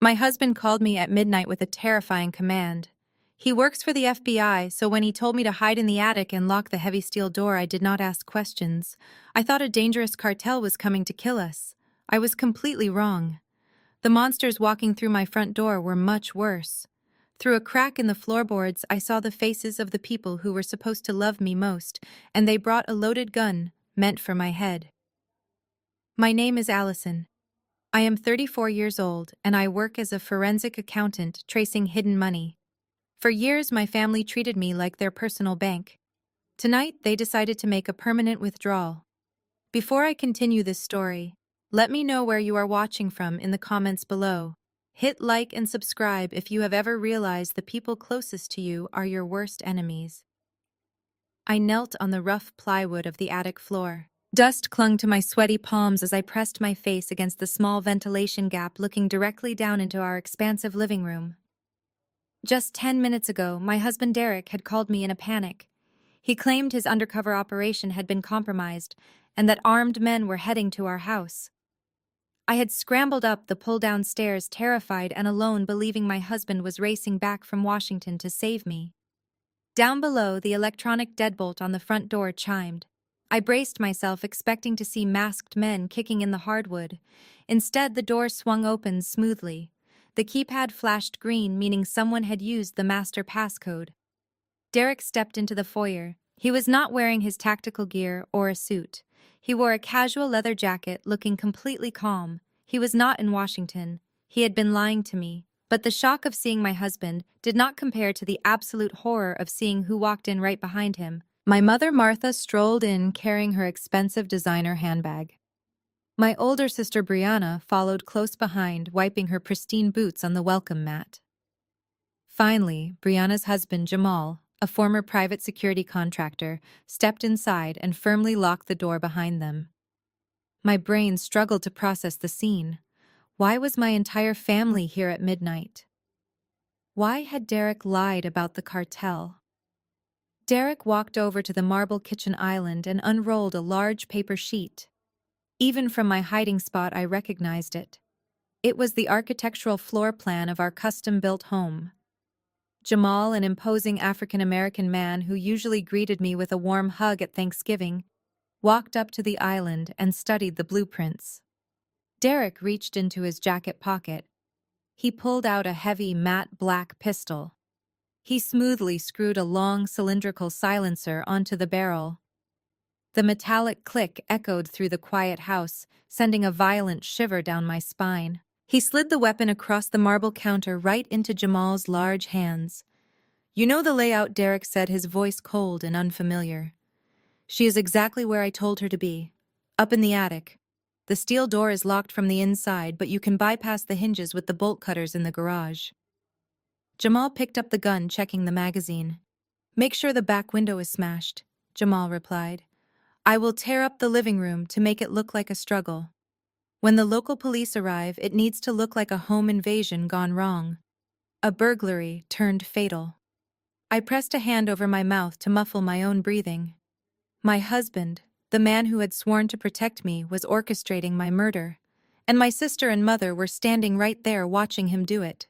My husband called me at midnight with a terrifying command. He works for the FBI, so when he told me to hide in the attic and lock the heavy steel door, I did not ask questions. I thought a dangerous cartel was coming to kill us. I was completely wrong. The monsters walking through my front door were much worse. Through a crack in the floorboards, I saw the faces of the people who were supposed to love me most, and they brought a loaded gun, meant for my head. My name is Allison. I am 34 years old, and I work as a forensic accountant tracing hidden money. For years, my family treated me like their personal bank. Tonight, they decided to make a permanent withdrawal. Before I continue this story, let me know where you are watching from in the comments below. Hit like and subscribe if you have ever realized the people closest to you are your worst enemies. I knelt on the rough plywood of the attic floor. Dust clung to my sweaty palms as I pressed my face against the small ventilation gap looking directly down into our expansive living room. Just 10 minutes ago, my husband Derek had called me in a panic. He claimed his undercover operation had been compromised and that armed men were heading to our house. I had scrambled up the pull-down stairs, terrified and alone, believing my husband was racing back from Washington to save me. Down below, the electronic deadbolt on the front door chimed. I braced myself, expecting to see masked men kicking in the hardwood. Instead, the door swung open smoothly. The keypad flashed green, meaning someone had used the master passcode. Derek stepped into the foyer. He was not wearing his tactical gear or a suit. He wore a casual leather jacket, looking completely calm. He was not in Washington. He had been lying to me. But the shock of seeing my husband did not compare to the absolute horror of seeing who walked in right behind him. My mother, Martha, strolled in carrying her expensive designer handbag. My older sister, Brianna, followed close behind, wiping her pristine boots on the welcome mat. Finally, Brianna's husband, Jamal, a former private security contractor, stepped inside and firmly locked the door behind them. My brain struggled to process the scene. Why was my entire family here at midnight? Why had Derek lied about the cartel? Derek walked over to the marble kitchen island and unrolled a large paper sheet. Even from my hiding spot, I recognized it. It was the architectural floor plan of our custom-built home. Jamal, an imposing African-American man who usually greeted me with a warm hug at Thanksgiving, walked up to the island and studied the blueprints. Derek reached into his jacket pocket. He pulled out a heavy matte black pistol. He smoothly screwed a long cylindrical silencer onto the barrel. The metallic click echoed through the quiet house, sending a violent shiver down my spine. He slid the weapon across the marble counter right into Jamal's large hands. "You know the layout," Derek said, his voice cold and unfamiliar. "She is exactly where I told her to be, up in the attic. The steel door is locked from the inside, but you can bypass the hinges with the bolt cutters in the garage." Jamal picked up the gun, checking the magazine. "Make sure the back window is smashed," Jamal replied. "I will tear up the living room to make it look like a struggle. When the local police arrive, it needs to look like a home invasion gone wrong. A burglary turned fatal." I pressed a hand over my mouth to muffle my own breathing. My husband, the man who had sworn to protect me, was orchestrating my murder, and my sister and mother were standing right there watching him do it.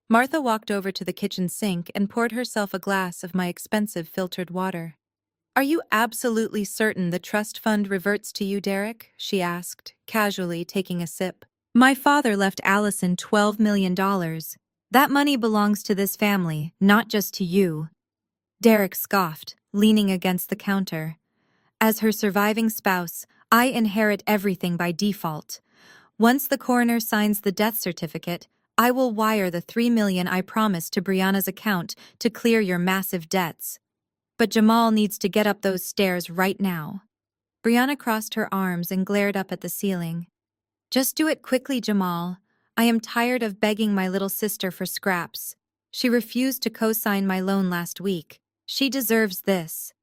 Martha walked over to the kitchen sink and poured herself a glass of my expensive filtered water. "Are you absolutely certain the trust fund reverts to you, Derek?" she asked, casually taking a sip. "My father left Allison $12 million. That money belongs to this family, not just to you." Derek scoffed, leaning against the counter. "As her surviving spouse, I inherit everything by default. Once the coroner signs the death certificate, I will wire the $3 million I promised to Brianna's account to clear your massive debts. But Jamal needs to get up those stairs right now." Brianna crossed her arms and glared up at the ceiling. "Just do it quickly, Jamal. I am tired of begging my little sister for scraps. She refused to co-sign my loan last week. She deserves this."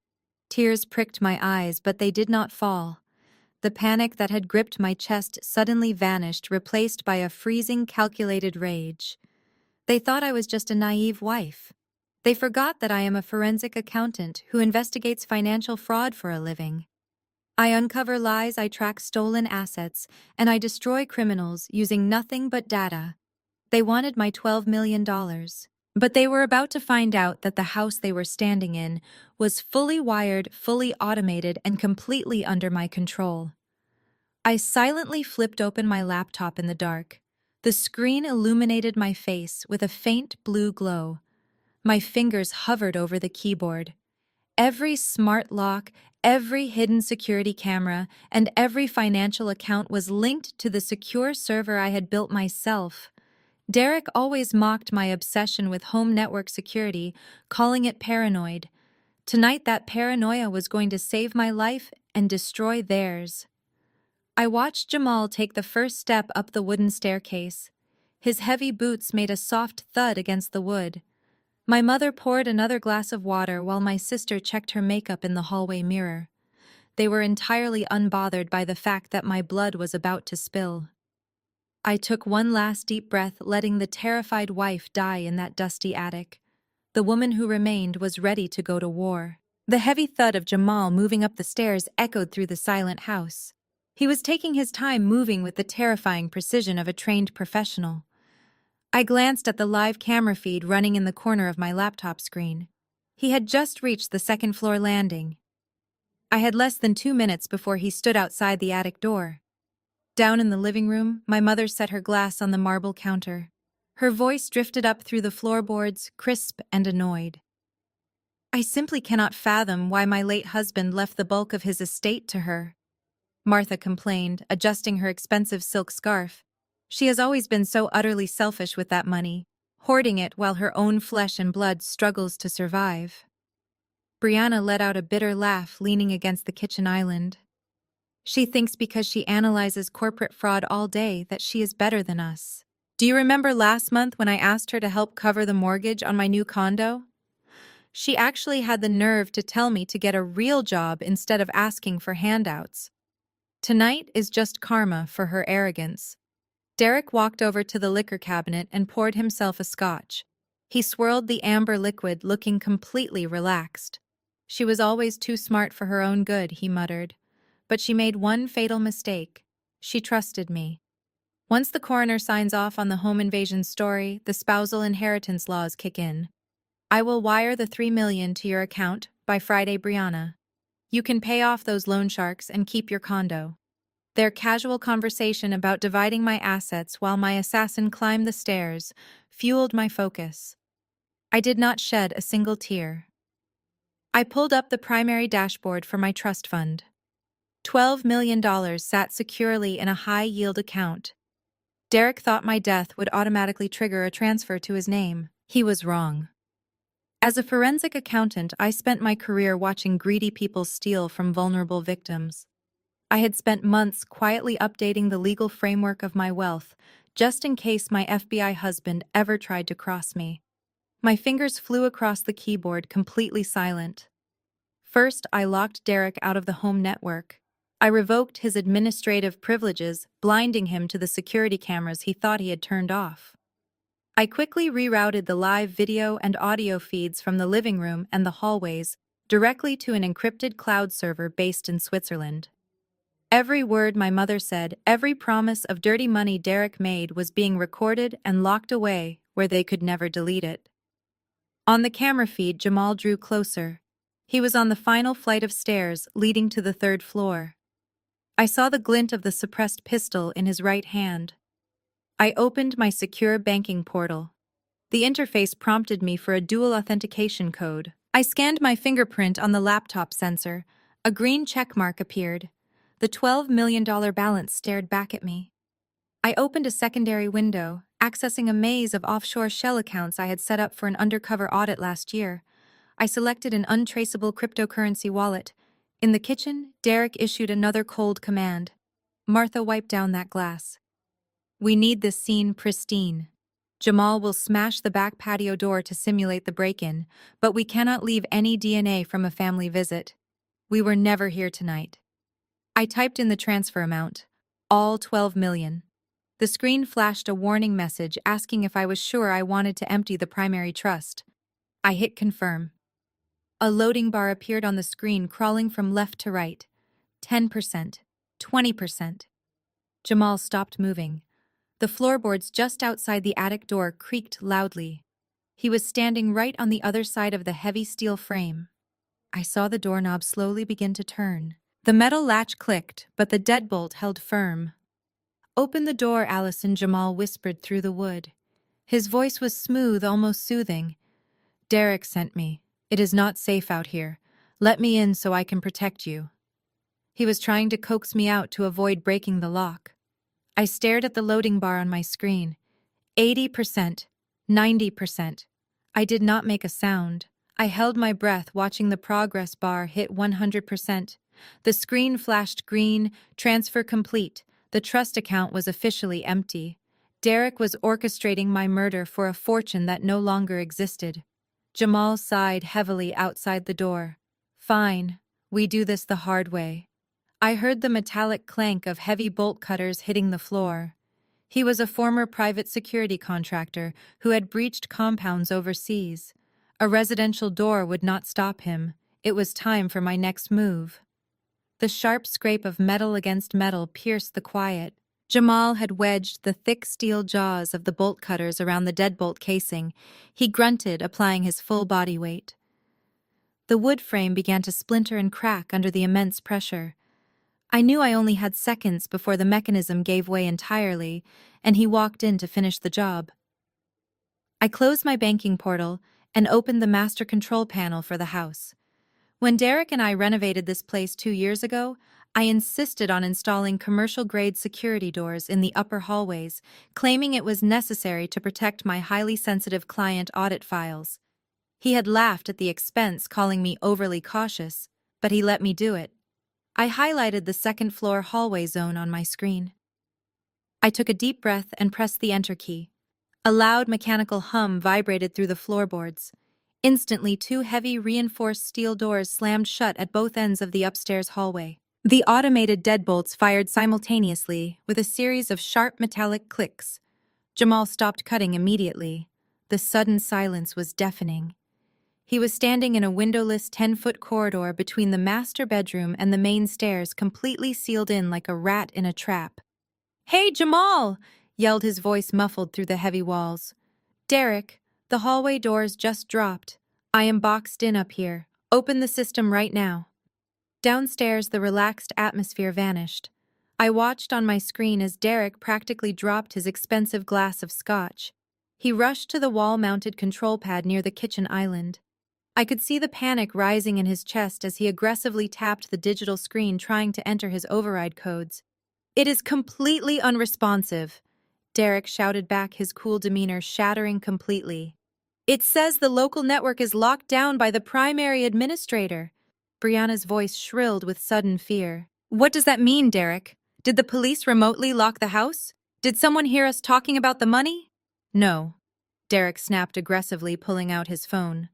Tears pricked my eyes, but they did not fall. The panic that had gripped my chest suddenly vanished, replaced by a freezing, calculated rage. They thought I was just a naive wife. They forgot that I am a forensic accountant who investigates financial fraud for a living. I uncover lies, I track stolen assets, and I destroy criminals using nothing but data. They wanted my $12 million. But they were about to find out that the house they were standing in was fully wired, fully automated, and completely under my control. I silently flipped open my laptop in the dark. The screen illuminated my face with a faint blue glow. My fingers hovered over the keyboard. Every smart lock, every hidden security camera, and every financial account was linked to the secure server I had built myself. Derek always mocked my obsession with home network security, calling it paranoid. Tonight, that paranoia was going to save my life and destroy theirs. I watched Jamal take the first step up the wooden staircase. His heavy boots made a soft thud against the wood. My mother poured another glass of water while my sister checked her makeup in the hallway mirror. They were entirely unbothered by the fact that my blood was about to spill. I took one last deep breath, letting the terrified wife die in that dusty attic. The woman who remained was ready to go to war. The heavy thud of Jamal moving up the stairs echoed through the silent house. He was taking his time, moving with the terrifying precision of a trained professional. I glanced at the live camera feed running in the corner of my laptop screen. He had just reached the second-floor landing. I had less than 2 minutes before he stood outside the attic door. Down in the living room, my mother set her glass on the marble counter. Her voice drifted up through the floorboards, crisp and annoyed. "I simply cannot fathom why my late husband left the bulk of his estate to her," Martha complained, adjusting her expensive silk scarf. "She has always been so utterly selfish with that money, hoarding it while her own flesh and blood struggles to survive." Brianna let out a bitter laugh, leaning against the kitchen island. "She thinks because she analyzes corporate fraud all day that she is better than us. Do you remember last month when I asked her to help cover the mortgage on my new condo? She actually had the nerve to tell me to get a real job instead of asking for handouts. Tonight is just karma for her arrogance." Derek walked over to the liquor cabinet and poured himself a scotch. He swirled the amber liquid, looking completely relaxed. "She was always too smart for her own good," he muttered. "But she made one fatal mistake. She trusted me. Once the coroner signs off on the home invasion story, the spousal inheritance laws kick in. I will wire the $3 million to your account by Friday, Brianna. You can pay off those loan sharks and keep your condo." Their casual conversation about dividing my assets while my assassin climbed the stairs fueled my focus. I did not shed a single tear. I pulled up the primary dashboard for my trust fund. $12 million sat securely in a high-yield account. Derek thought my death would automatically trigger a transfer to his name. He was wrong. As a forensic accountant, I spent my career watching greedy people steal from vulnerable victims. I had spent months quietly updating the legal framework of my wealth, just in case my FBI husband ever tried to cross me. My fingers flew across the keyboard, completely silent. First, I locked Derek out of the home network. I revoked his administrative privileges, blinding him to the security cameras he thought he had turned off. I quickly rerouted the live video and audio feeds from the living room and the hallways directly to an encrypted cloud server based in Switzerland. Every word my mother said, every promise of dirty money Derek made was being recorded and locked away where they could never delete it. On the camera feed, Jamal drew closer. He was on the final flight of stairs leading to the 3rd floor. I saw the glint of the suppressed pistol in his right hand. I opened my secure banking portal. The interface prompted me for a dual authentication code. I scanned my fingerprint on the laptop sensor. A green checkmark appeared. The $12 million balance stared back at me. I opened a secondary window, accessing a maze of offshore shell accounts I had set up for an undercover audit last year. I selected an untraceable cryptocurrency wallet. In the kitchen, Derek issued another cold command. "Martha, wipe down that glass. We need this scene pristine. Jamal will smash the back patio door to simulate the break-in, but we cannot leave any DNA from a family visit. We were never here tonight." I typed in the transfer amount, all $12 million. The screen flashed a warning message asking if I was sure I wanted to empty the primary trust. I hit confirm. A loading bar appeared on the screen, crawling from left to right. 10%, 20%. Jamal stopped moving. The floorboards just outside the attic door creaked loudly. He was standing right on the other side of the heavy steel frame. I saw the doorknob slowly begin to turn. The metal latch clicked, but the deadbolt held firm. "Open the door, Allison," Jamal whispered through the wood. His voice was smooth, almost soothing. "Derek sent me. It is not safe out here. Let me in so I can protect you." He was trying to coax me out to avoid breaking the lock. I stared at the loading bar on my screen. 80%, 90%. I did not make a sound. I held my breath, watching the progress bar hit 100%. The screen flashed green, transfer complete. The trust account was officially empty. Derek was orchestrating my murder for a fortune that no longer existed. Jamal sighed heavily outside the door. "Fine, we do this the hard way." I heard the metallic clank of heavy bolt cutters hitting the floor. He was a former private security contractor who had breached compounds overseas. A residential door would not stop him. It was time for my next move. The sharp scrape of metal against metal pierced the quiet. Jamal had wedged the thick steel jaws of the bolt cutters around the deadbolt casing. He grunted, applying his full body weight. The wood frame began to splinter and crack under the immense pressure. I knew I only had seconds before the mechanism gave way entirely, and he walked in to finish the job. I closed my banking portal and opened the master control panel for the house. When Derek and I renovated this place 2 years ago, I insisted on installing commercial-grade security doors in the upper hallways, claiming it was necessary to protect my highly sensitive client audit files. He had laughed at the expense, calling me overly cautious, but he let me do it. I highlighted the second-floor hallway zone on my screen. I took a deep breath and pressed the enter key. A loud mechanical hum vibrated through the floorboards. Instantly, 2 heavy reinforced steel doors slammed shut at both ends of the upstairs hallway. The automated deadbolts fired simultaneously, with a series of sharp metallic clicks. Jamal stopped cutting immediately. The sudden silence was deafening. He was standing in a windowless 10-foot corridor between the master bedroom and the main stairs, completely sealed in like a rat in a trap. "Hey, Jamal!" yelled his voice, muffled through the heavy walls. "Derek, the hallway doors just dropped. I am boxed in up here. Open the system right now." Downstairs, the relaxed atmosphere vanished. I watched on my screen as Derek practically dropped his expensive glass of scotch. He rushed to the wall-mounted control pad near the kitchen island. I could see the panic rising in his chest as he aggressively tapped the digital screen, trying to enter his override codes. "It is completely unresponsive," Derek shouted back, his cool demeanor shattering completely. "It says the local network is locked down by the primary administrator." Brianna's voice shrilled with sudden fear. "What does that mean, Derek? Did the police remotely lock the house? Did someone hear us talking about the money?" "No," Derek snapped aggressively, pulling out his phone.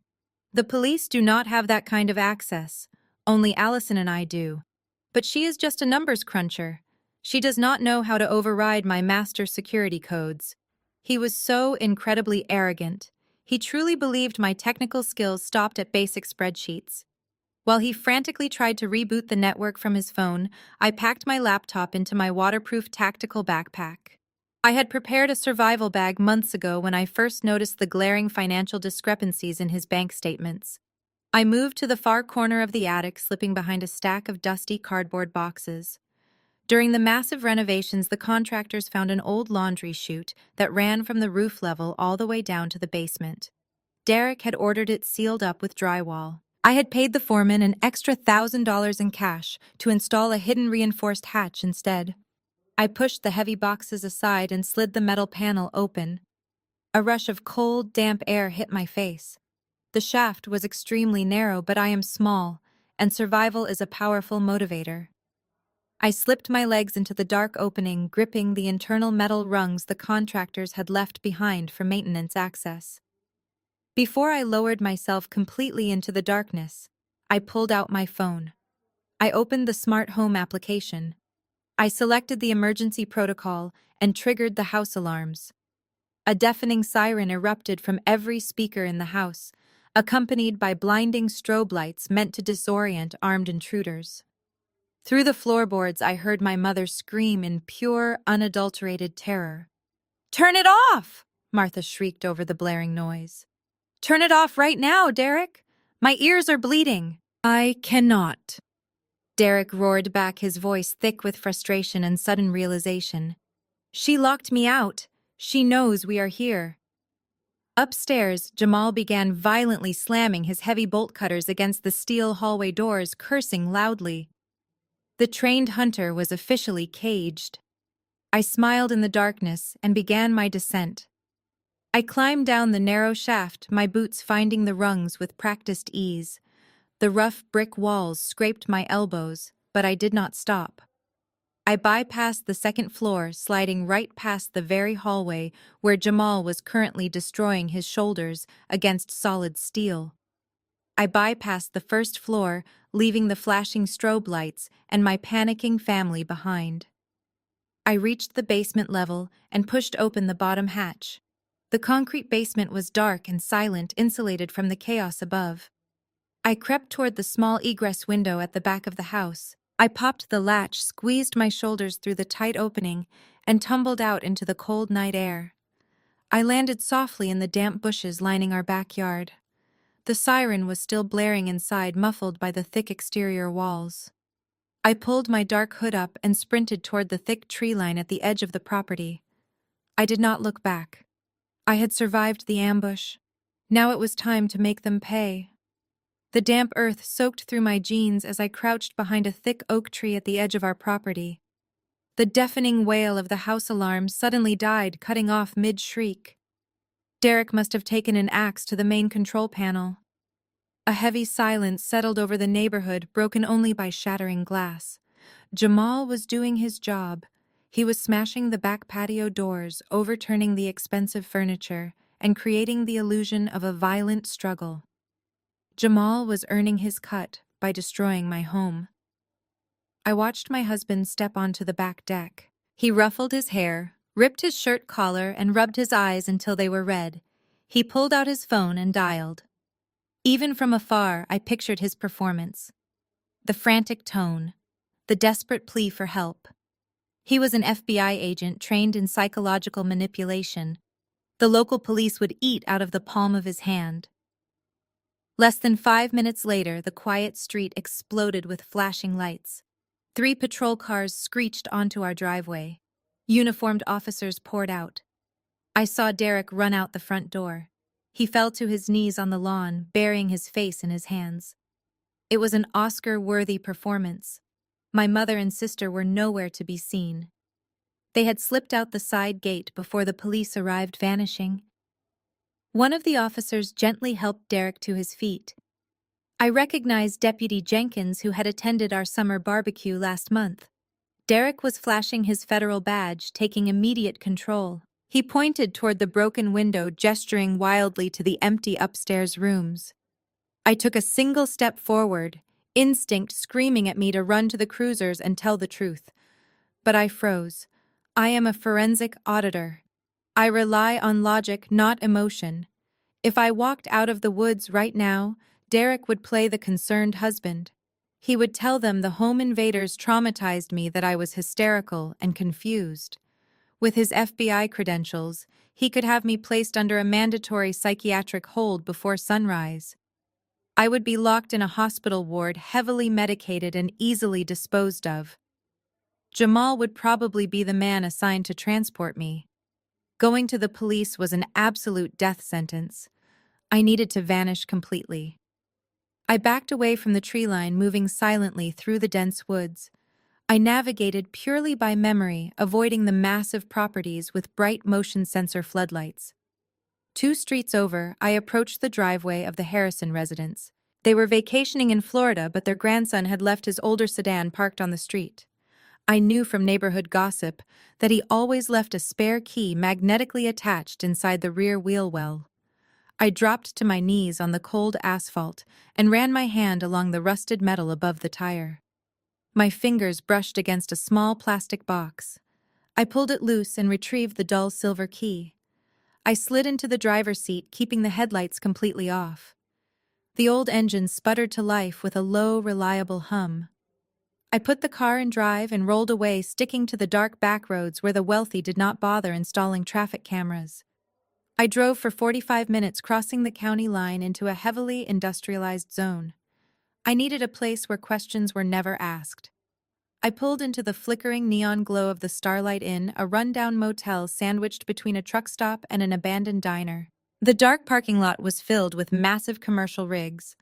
"The police do not have that kind of access. Only Allison and I do. But she is just a numbers cruncher. She does not know how to override my master security codes." He was so incredibly arrogant. He truly believed my technical skills stopped at basic spreadsheets. While he frantically tried to reboot the network from his phone, I packed my laptop into my waterproof tactical backpack. I had prepared a survival bag months ago when I first noticed the glaring financial discrepancies in his bank statements. I moved to the far corner of the attic, slipping behind a stack of dusty cardboard boxes. During the massive renovations, the contractors found an old laundry chute that ran from the roof level all the way down to the basement. Derek had ordered it sealed up with drywall. I had paid the foreman an extra $1,000 in cash to install a hidden reinforced hatch instead. I pushed the heavy boxes aside and slid the metal panel open. A rush of cold, damp air hit my face. The shaft was extremely narrow, but I am small, and survival is a powerful motivator. I slipped my legs into the dark opening, gripping the internal metal rungs the contractors had left behind for maintenance access. Before I lowered myself completely into the darkness, I pulled out my phone. I opened the smart home application. I selected the emergency protocol and triggered the house alarms. A deafening siren erupted from every speaker in the house, accompanied by blinding strobe lights meant to disorient armed intruders. Through the floorboards, I heard my mother scream in pure, unadulterated terror. Turn it off! Martha shrieked over the blaring noise. Turn it off right now, Derek! My ears are bleeding. I cannot. Derek roared back, his voice thick with frustration and sudden realization. She locked me out. She knows we are here. Upstairs, Jamal began violently slamming his heavy bolt cutters against the steel hallway doors, cursing loudly. The trained hunter was officially caged. I smiled in the darkness and began my descent. I climbed down the narrow shaft, my boots finding the rungs with practiced ease. The rough brick walls scraped my elbows, but I did not stop. I bypassed the second floor, sliding right past the very hallway where Jamal was currently destroying his shoulders against solid steel. I bypassed the first floor, leaving the flashing strobe lights and my panicking family behind. I reached the basement level and pushed open the bottom hatch. The concrete basement was dark and silent, insulated from the chaos above. I crept toward the small egress window at the back of the house. I popped the latch, squeezed my shoulders through the tight opening, and tumbled out into the cold night air. I landed softly in the damp bushes lining our backyard. The siren was still blaring inside, muffled by the thick exterior walls. I pulled my dark hood up and sprinted toward the thick tree line at the edge of the property. I did not look back. I had survived the ambush. Now it was time to make them pay. The damp earth soaked through my jeans as I crouched behind a thick oak tree at the edge of our property. The deafening wail of the house alarm suddenly died, cutting off mid-shriek. Derek must have taken an axe to the main control panel. A heavy silence settled over the neighborhood, broken only by shattering glass. Jamal was doing his job. He was smashing the back patio doors, overturning the expensive furniture, and creating the illusion of a violent struggle. Jamal was earning his cut by destroying my home. I watched my husband step onto the back deck. He ruffled his hair, ripped his shirt collar, and rubbed his eyes until they were red. He pulled out his phone and dialed. Even from afar, I pictured his performance. The frantic tone, the desperate plea for help. He was an FBI agent trained in psychological manipulation. The local police would eat out of the palm of his hand. Less than 5 minutes later, the quiet street exploded with flashing lights. 3 patrol cars screeched onto our driveway. Uniformed officers poured out. I saw Derek run out the front door. He fell to his knees on the lawn, burying his face in his hands. It was an Oscar-worthy performance. My mother and sister were nowhere to be seen. They had slipped out the side gate before the police arrived, vanishing. One of the officers gently helped Derek to his feet. I recognized Deputy Jenkins, who had attended our summer barbecue last month. Derek was flashing his federal badge, taking immediate control. He pointed toward the broken window, gesturing wildly to the empty upstairs rooms. I took a single step forward, instinct screaming at me to run to the cruisers and tell the truth. But I froze. I am a forensic auditor. I rely on logic, not emotion. If I walked out of the woods right now, Derek would play the concerned husband. He would tell them the home invaders traumatized me, that I was hysterical and confused. With his FBI credentials, he could have me placed under a mandatory psychiatric hold before sunrise. I would be locked in a hospital ward, heavily medicated and easily disposed of. Jamal would probably be the man assigned to transport me. Going to the police was an absolute death sentence. I needed to vanish completely. I backed away from the tree line, moving silently through the dense woods. I navigated purely by memory, avoiding the massive properties with bright motion sensor floodlights. 2 streets over, I approached the driveway of the Harrison residence. They were vacationing in Florida, but their grandson had left his older sedan parked on the street. I knew from neighborhood gossip that he always left a spare key magnetically attached inside the rear wheel well. I dropped to my knees on the cold asphalt and ran my hand along the rusted metal above the tire. My fingers brushed against a small plastic box. I pulled it loose and retrieved the dull silver key. I slid into the driver's seat, keeping the headlights completely off. The old engine sputtered to life with a low, reliable hum. I put the car in drive and rolled away, sticking to the dark back roads where the wealthy did not bother installing traffic cameras. I drove for 45 minutes, crossing the county line into a heavily industrialized zone. I needed a place where questions were never asked. I pulled into the flickering neon glow of the Starlight Inn, a rundown motel sandwiched between a truck stop and an abandoned diner. The dark parking lot was filled with massive commercial rigs.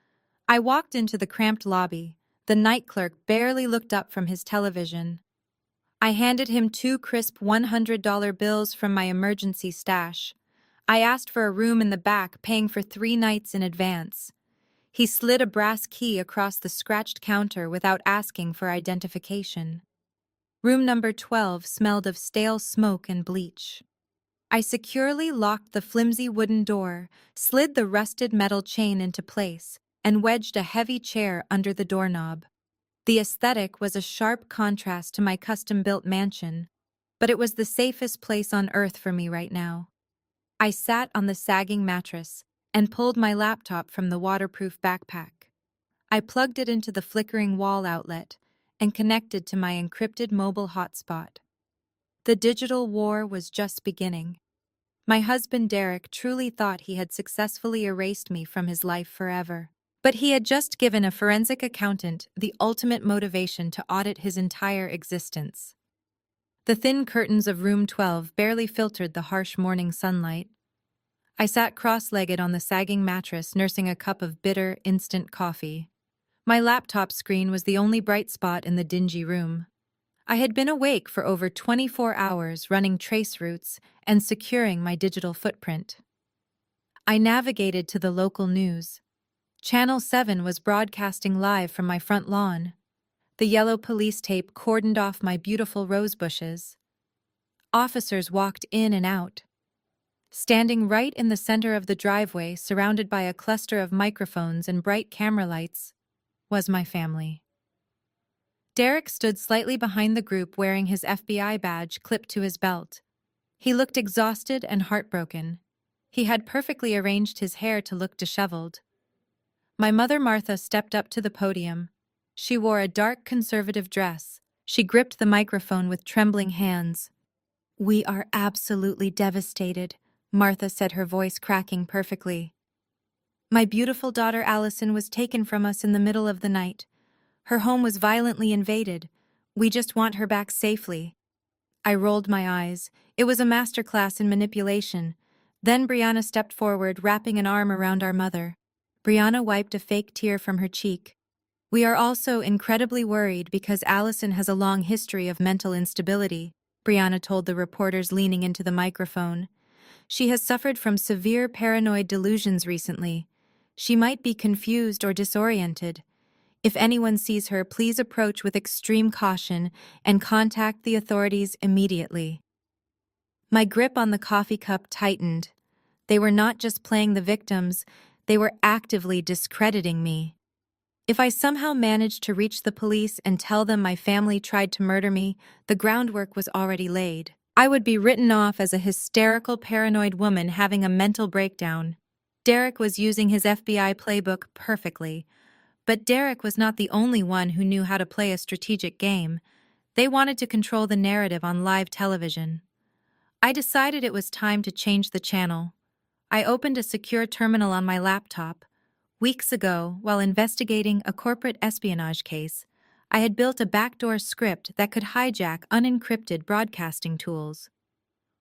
I walked into the cramped lobby. The night clerk barely looked up from his television. I handed him 2 crisp $100 bills from my emergency stash. I asked for a room in the back, paying for 3 nights in advance. He slid a brass key across the scratched counter without asking for identification. Room number 12 smelled of stale smoke and bleach. I securely locked the flimsy wooden door, slid the rusted metal chain into place, and wedged a heavy chair under the doorknob. The aesthetic was a sharp contrast to my custom-built mansion, but it was the safest place on earth for me right now. I sat on the sagging mattress and pulled my laptop from the waterproof backpack. I plugged it into the flickering wall outlet and connected to my encrypted mobile hotspot. The digital war was just beginning. My husband Derek truly thought he had successfully erased me from his life forever. But he had just given a forensic accountant the ultimate motivation to audit his entire existence. The thin curtains of room 12 barely filtered the harsh morning sunlight. I sat cross-legged on the sagging mattress, nursing a cup of bitter, instant coffee. My laptop screen was the only bright spot in the dingy room. I had been awake for over 24 hours, running trace routes and securing my digital footprint. I navigated to the local news. Channel 7 was broadcasting live from my front lawn. The yellow police tape cordoned off my beautiful rose bushes. Officers walked in and out. Standing right in the center of the driveway, surrounded by a cluster of microphones and bright camera lights, was my family. Derek stood slightly behind the group, wearing his FBI badge clipped to his belt. He looked exhausted and heartbroken. He had perfectly arranged his hair to look disheveled. My mother Martha stepped up to the podium. She wore a dark conservative dress. She gripped the microphone with trembling hands. "We are absolutely devastated," Martha said, her voice cracking perfectly. "My beautiful daughter Allison was taken from us in the middle of the night. Her home was violently invaded. We just want her back safely." I rolled my eyes. It was a masterclass in manipulation. Then Brianna stepped forward, wrapping an arm around our mother. Brianna wiped a fake tear from her cheek. "We are also incredibly worried because Allison has a long history of mental instability," Brianna told the reporters, leaning into the microphone. "She has suffered from severe paranoid delusions recently. She might be confused or disoriented. If anyone sees her, please approach with extreme caution and contact the authorities immediately." My grip on the coffee cup tightened. They were not just playing the victims, they were actively discrediting me. If I somehow managed to reach the police and tell them my family tried to murder me, the groundwork was already laid. I would be written off as a hysterical, paranoid woman having a mental breakdown. Derek was using his FBI playbook perfectly. But Derek was not the only one who knew how to play a strategic game. They wanted to control the narrative on live television. I decided it was time to change the channel. I opened a secure terminal on my laptop. Weeks ago, while investigating a corporate espionage case, I had built a backdoor script that could hijack unencrypted broadcasting tools.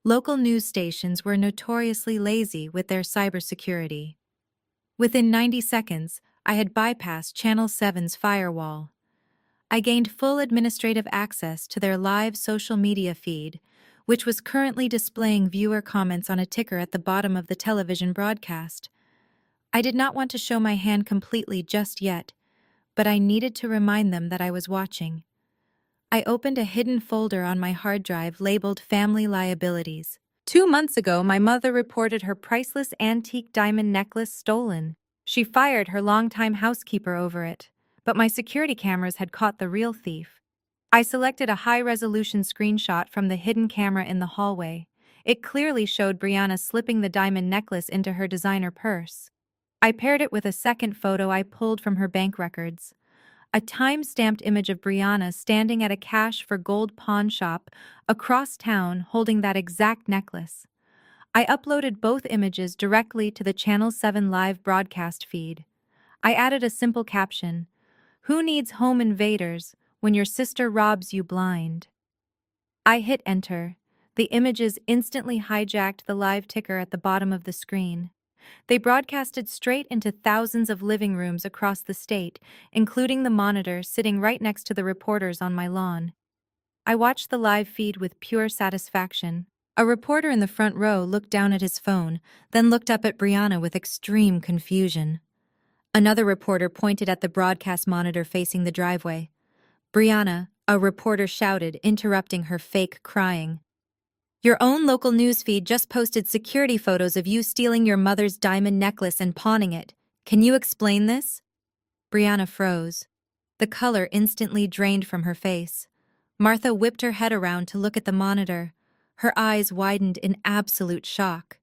Local news stations were notoriously lazy with their cybersecurity. Within 90 seconds, I had bypassed Channel 7's firewall. I gained full administrative access to their live social media feed, which was currently displaying viewer comments on a ticker at the bottom of the television broadcast. I did not want to show my hand completely just yet, but I needed to remind them that I was watching. I opened a hidden folder on my hard drive labeled Family Liabilities. 2 months ago, my mother reported her priceless antique diamond necklace stolen. She fired her longtime housekeeper over it, but my security cameras had caught the real thief. I selected a high-resolution screenshot from the hidden camera in the hallway. It clearly showed Brianna slipping the diamond necklace into her designer purse. I paired it with a second photo I pulled from her bank records. a time-stamped image of Brianna standing at a cash for gold pawn shop across town holding that exact necklace. I uploaded both images directly to the Channel 7 live broadcast feed. I added a simple caption: "Who needs home invaders when your sister robs you blind?" I hit enter. The images instantly hijacked the live ticker at the bottom of the screen. They broadcasted straight into thousands of living rooms across the state, including the monitor sitting right next to the reporters on my lawn. I watched the live feed with pure satisfaction. A reporter in the front row looked down at his phone, then looked up at Brianna with extreme confusion. Another reporter pointed at the broadcast monitor facing the driveway. "Brianna," a reporter shouted, interrupting her fake crying. "Your own local newsfeed just posted security photos of you stealing your mother's diamond necklace and pawning it. Can you explain this?" Brianna froze. The color instantly drained from her face. Martha whipped her head around to look at the monitor. Her eyes widened in absolute shock.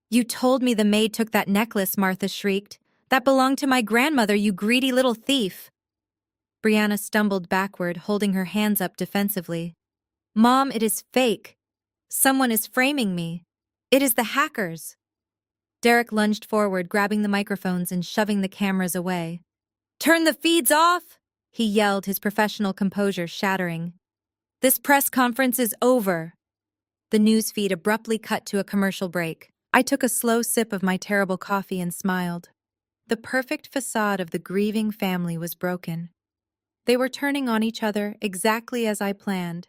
"You told me the maid took that necklace," Martha shrieked. "That belonged to my grandmother, you greedy little thief." Brianna stumbled backward, holding her hands up defensively. "Mom, it is fake. Someone is framing me. It is the hackers." Derek lunged forward, grabbing the microphones and shoving the cameras away. "Turn the feeds off!" he yelled, his professional composure shattering. "This press conference is over." The news feed abruptly cut to a commercial break. I took a slow sip of my terrible coffee and smiled. The perfect facade of the grieving family was broken. They were turning on each other exactly as I planned.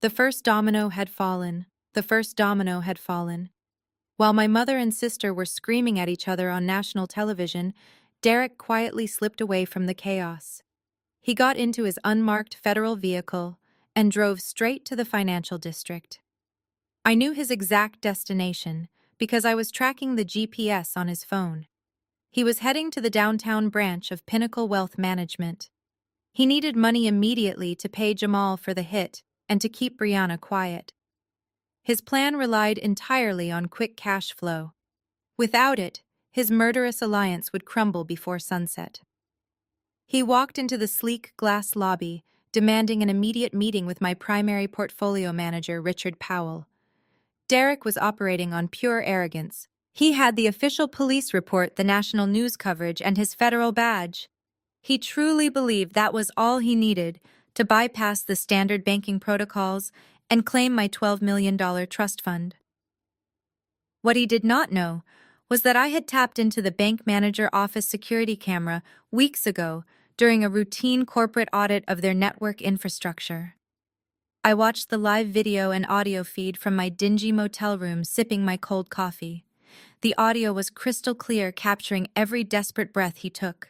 The first domino had fallen. The first domino had fallen. While my mother and sister were screaming at each other on national television, Derek quietly slipped away from the chaos. He got into his unmarked federal vehicle and drove straight to the financial district. I knew his exact destination because I was tracking the GPS on his phone. He was heading to the downtown branch of Pinnacle Wealth Management. He needed money immediately to pay Jamal for the hit and to keep Brianna quiet. His plan relied entirely on quick cash flow. Without it, his murderous alliance would crumble before sunset. He walked into the sleek glass lobby, demanding an immediate meeting with my primary portfolio manager, Richard Powell. Derek was operating on pure arrogance. He had the official police report, the national news coverage, and his federal badge. He truly believed that was all he needed to bypass the standard banking protocols and claim my $12 million trust fund. What he did not know was that I had tapped into the bank manager office security camera weeks ago during a routine corporate audit of their network infrastructure. I watched the live video and audio feed from my dingy motel room, sipping my cold coffee. The audio was crystal clear, capturing every desperate breath he took.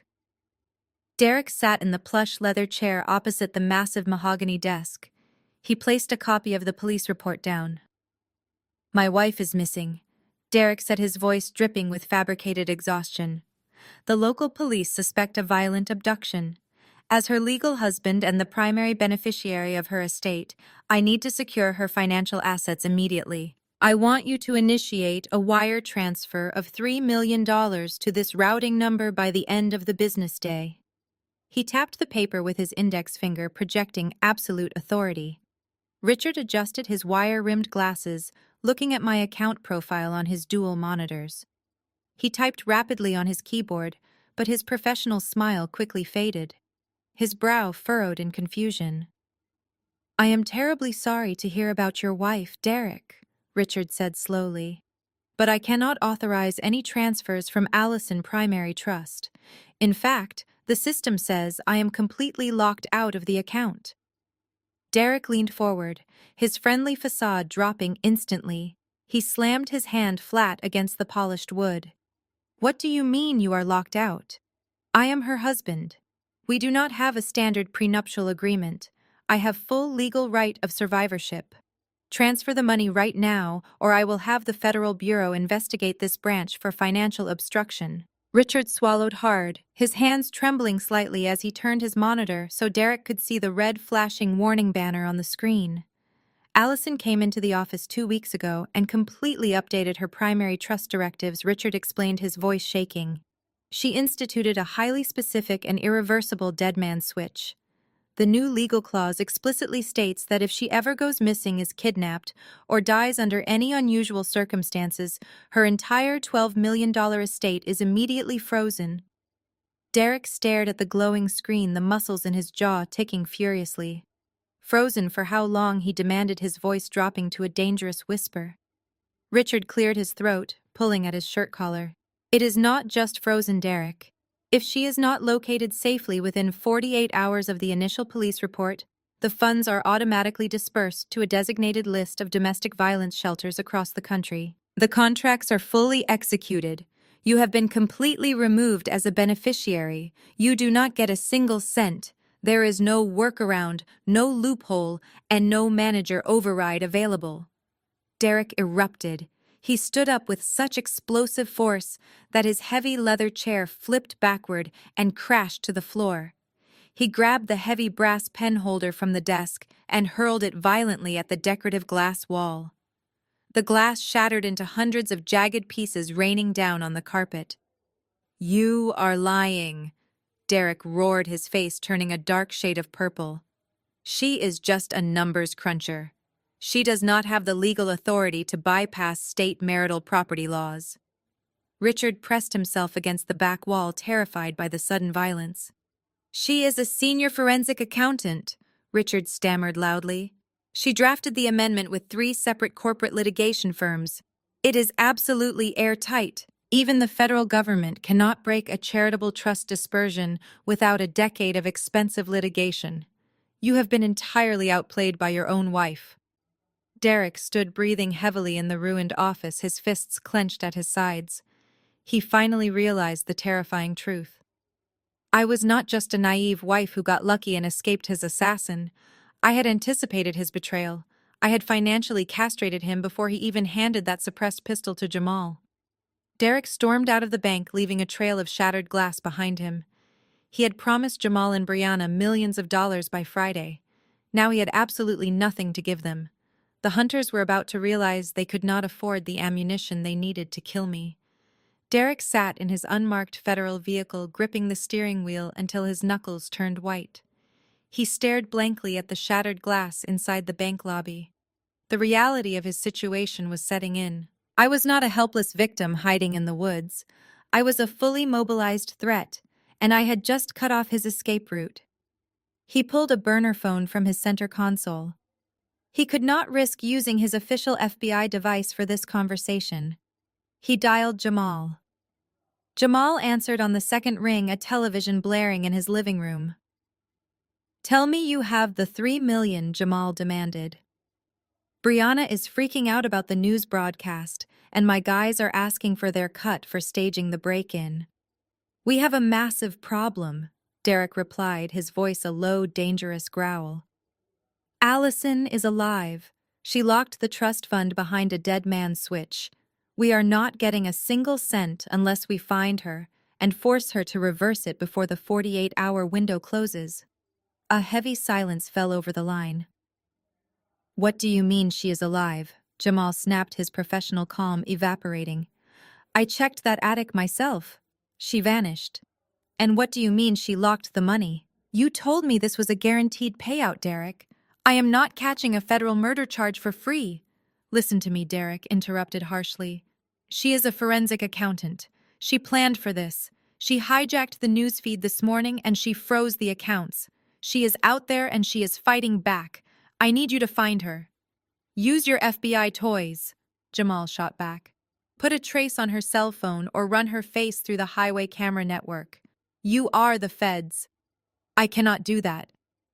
Derek sat in the plush leather chair opposite the massive mahogany desk. He placed a copy of the police report down. "My wife is missing," Derek said, his voice dripping with fabricated exhaustion. "The local police suspect a violent abduction. As her legal husband and the primary beneficiary of her estate, I need to secure her financial assets immediately. I want you to initiate a wire transfer of $3 million to this routing number by the end of the business day." He tapped the paper with his index finger, projecting absolute authority. Richard adjusted his wire-rimmed glasses, looking at my account profile on his dual monitors. He typed rapidly on his keyboard, but his professional smile quickly faded. His brow furrowed in confusion. "I am terribly sorry to hear about your wife, Derek," Richard said slowly. "But I cannot authorize any transfers from Allison Primary Trust. In fact, the system says I am completely locked out of the account." Derek leaned forward, his friendly facade dropping instantly. He slammed his hand flat against the polished wood. "What do you mean you are locked out? I am her husband. We do not have a standard prenuptial agreement. I have full legal right of survivorship. Transfer the money right now, or I will have the Federal Bureau investigate this branch for financial obstruction." Richard swallowed hard, his hands trembling slightly as he turned his monitor so Derek could see the red flashing warning banner on the screen. "Allison came into the office 2 weeks ago and completely updated her primary trust directives," Richard explained, his voice shaking. She instituted a highly specific and irreversible dead man switch. The new legal clause explicitly states that if she ever goes missing, is kidnapped, or dies under any unusual circumstances, her entire $12 million estate is immediately frozen. Derek stared at the glowing screen, the muscles in his jaw ticking furiously. Frozen for how long, he demanded, his voice dropping to a dangerous whisper. Richard cleared his throat, pulling at his shirt collar. It is not just frozen, Derek. If she is not located safely within 48 hours of the initial police report, the funds are automatically dispersed to a designated list of domestic violence shelters across the country. The contracts are fully executed. You have been completely removed as a beneficiary. You do not get a single cent. There is no workaround, no loophole, and no manager override available. Derek erupted. He stood up with such explosive force that his heavy leather chair flipped backward and crashed to the floor. He grabbed the heavy brass pen holder from the desk and hurled it violently at the decorative glass wall. The glass shattered into hundreds of jagged pieces, raining down on the carpet. "You are lying," Derek roared, his face turning a dark shade of purple. "She is just a numbers cruncher. She does not have the legal authority to bypass state marital property laws." Richard pressed himself against the back wall, terrified by the sudden violence. "She is a senior forensic accountant," Richard stammered loudly. "She drafted the amendment with 3 separate corporate litigation firms. It is absolutely airtight. Even the federal government cannot break a charitable trust dispersion without a decade of expensive litigation. You have been entirely outplayed by your own wife." Derek stood breathing heavily in the ruined office, his fists clenched at his sides. He finally realized the terrifying truth. I was not just a naive wife who got lucky and escaped his assassin. I had anticipated his betrayal. I had financially castrated him before he even handed that suppressed pistol to Jamal. Derek stormed out of the bank, leaving a trail of shattered glass behind him. He had promised Jamal and Brianna millions of dollars by Friday. Now he had absolutely nothing to give them. The hunters were about to realize they could not afford the ammunition they needed to kill me. Derek sat in his unmarked federal vehicle, gripping the steering wheel until his knuckles turned white. He stared blankly at the shattered glass inside the bank lobby. The reality of his situation was setting in. I was not a helpless victim hiding in the woods. I was a fully mobilized threat, and I had just cut off his escape route. He pulled a burner phone from his center console. He could not risk using his official FBI device for this conversation. He dialed Jamal. Jamal answered on the second ring, a television blaring in his living room. "Tell me you have the $3 million, Jamal demanded. "Brianna is freaking out about the news broadcast, and my guys are asking for their cut for staging the break-in." "We have a massive problem," Derek replied, his voice a low, dangerous growl. "Allison is alive. She locked the trust fund behind a dead man's switch. We are not getting a single cent unless we find her and force her to reverse it before the 48-hour window closes." A heavy silence fell over the line. "What do you mean she is alive?" Jamal snapped, his professional calm evaporating. "I checked that attic myself. She vanished." "And what do you mean she locked the money?" "You told me this was a guaranteed payout, Derek. I am not catching a federal murder charge for free." "Listen to me," Derek interrupted harshly. "She is a forensic accountant. She planned for this. She hijacked the newsfeed this morning and she froze the accounts. She is out there and she is fighting back. I need you to find her." "Use your FBI toys," Jamal shot back. "Put a trace on her cell phone or run her face through the highway camera network. You are the feds." "I cannot do that,"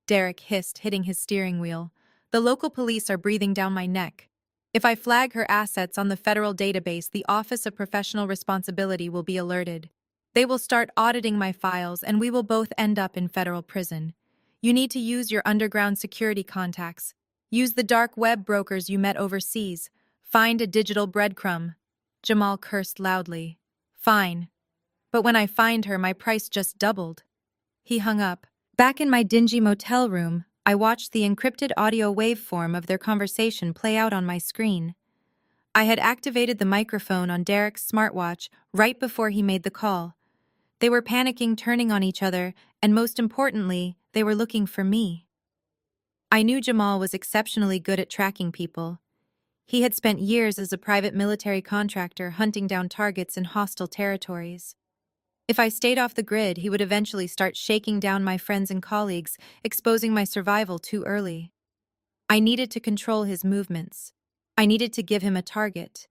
Derek hissed, hitting his steering wheel. "The local police are breathing down my neck. If I flag her assets on the federal database, the Office of Professional Responsibility will be alerted. They will start auditing my files and we will both end up in federal prison. You need to use your underground security contacts. Use the dark web brokers you met overseas. Find a digital breadcrumb." Jamal cursed loudly. "Fine. But when I find her, my price just doubled." He hung up. Back in my dingy motel room, I watched the encrypted audio waveform of their conversation play out on my screen. I had activated the microphone on Derek's smartwatch right before he made the call. They were panicking, turning on each other, and most importantly, they were looking for me. I knew Jamal was exceptionally good at tracking people. He had spent years as a private military contractor hunting down targets in hostile territories. If I stayed off the grid, he would eventually start shaking down my friends and colleagues, exposing my survival too early. I needed to control his movements. I needed to give him a target.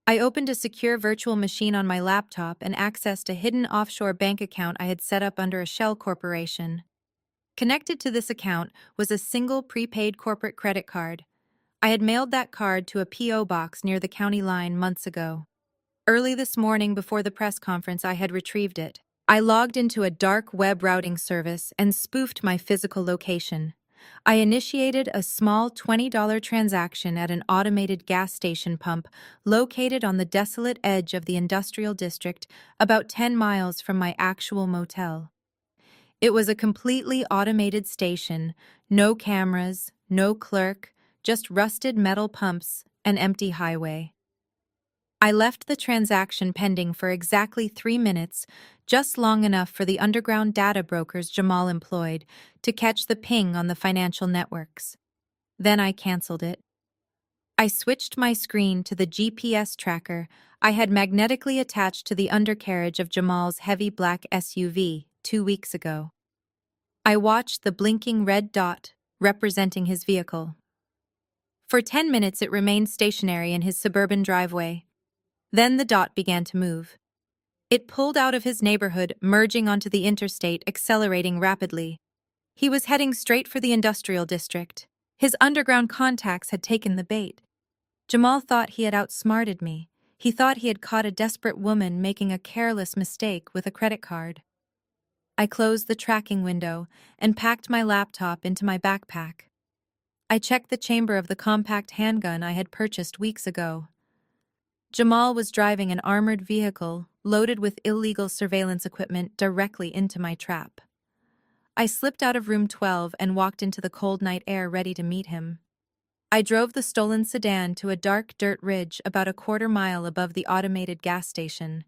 I opened a secure virtual machine on my laptop and accessed a hidden offshore bank account I had set up under a shell corporation. Connected to this account was a single prepaid corporate credit card. I had mailed that card to a P.O. box near the county line months ago. Early this morning before the press conference, I had retrieved it. I logged into a dark web routing service and spoofed my physical location. I initiated a small $20 transaction at an automated gas station pump located on the desolate edge of the industrial district, about 10 miles from my actual motel. It was a completely automated station, no cameras, no clerk, just rusted metal pumps, an empty highway. I left the transaction pending for exactly 3 minutes, just long enough for the underground data brokers Jamal employed to catch the ping on the financial networks. Then I canceled it. I switched my screen to the GPS tracker I had magnetically attached to the undercarriage of Jamal's heavy black SUV 2 weeks ago. I watched the blinking red dot representing his vehicle. For 10 minutes it remained stationary in his suburban driveway. Then the dot began to move. It pulled out of his neighborhood, merging onto the interstate, accelerating rapidly. He was heading straight for the industrial district. His underground contacts had taken the bait. Jamal thought he had outsmarted me. He thought he had caught a desperate woman making a careless mistake with a credit card. I closed the tracking window and packed my laptop into my backpack. I checked the chamber of the compact handgun I had purchased weeks ago. Jamal was driving an armored vehicle loaded with illegal surveillance equipment directly into my trap. I slipped out of room 12 and walked into the cold night air ready to meet him. I drove the stolen sedan to a dark dirt ridge about a quarter-mile above the automated gas station.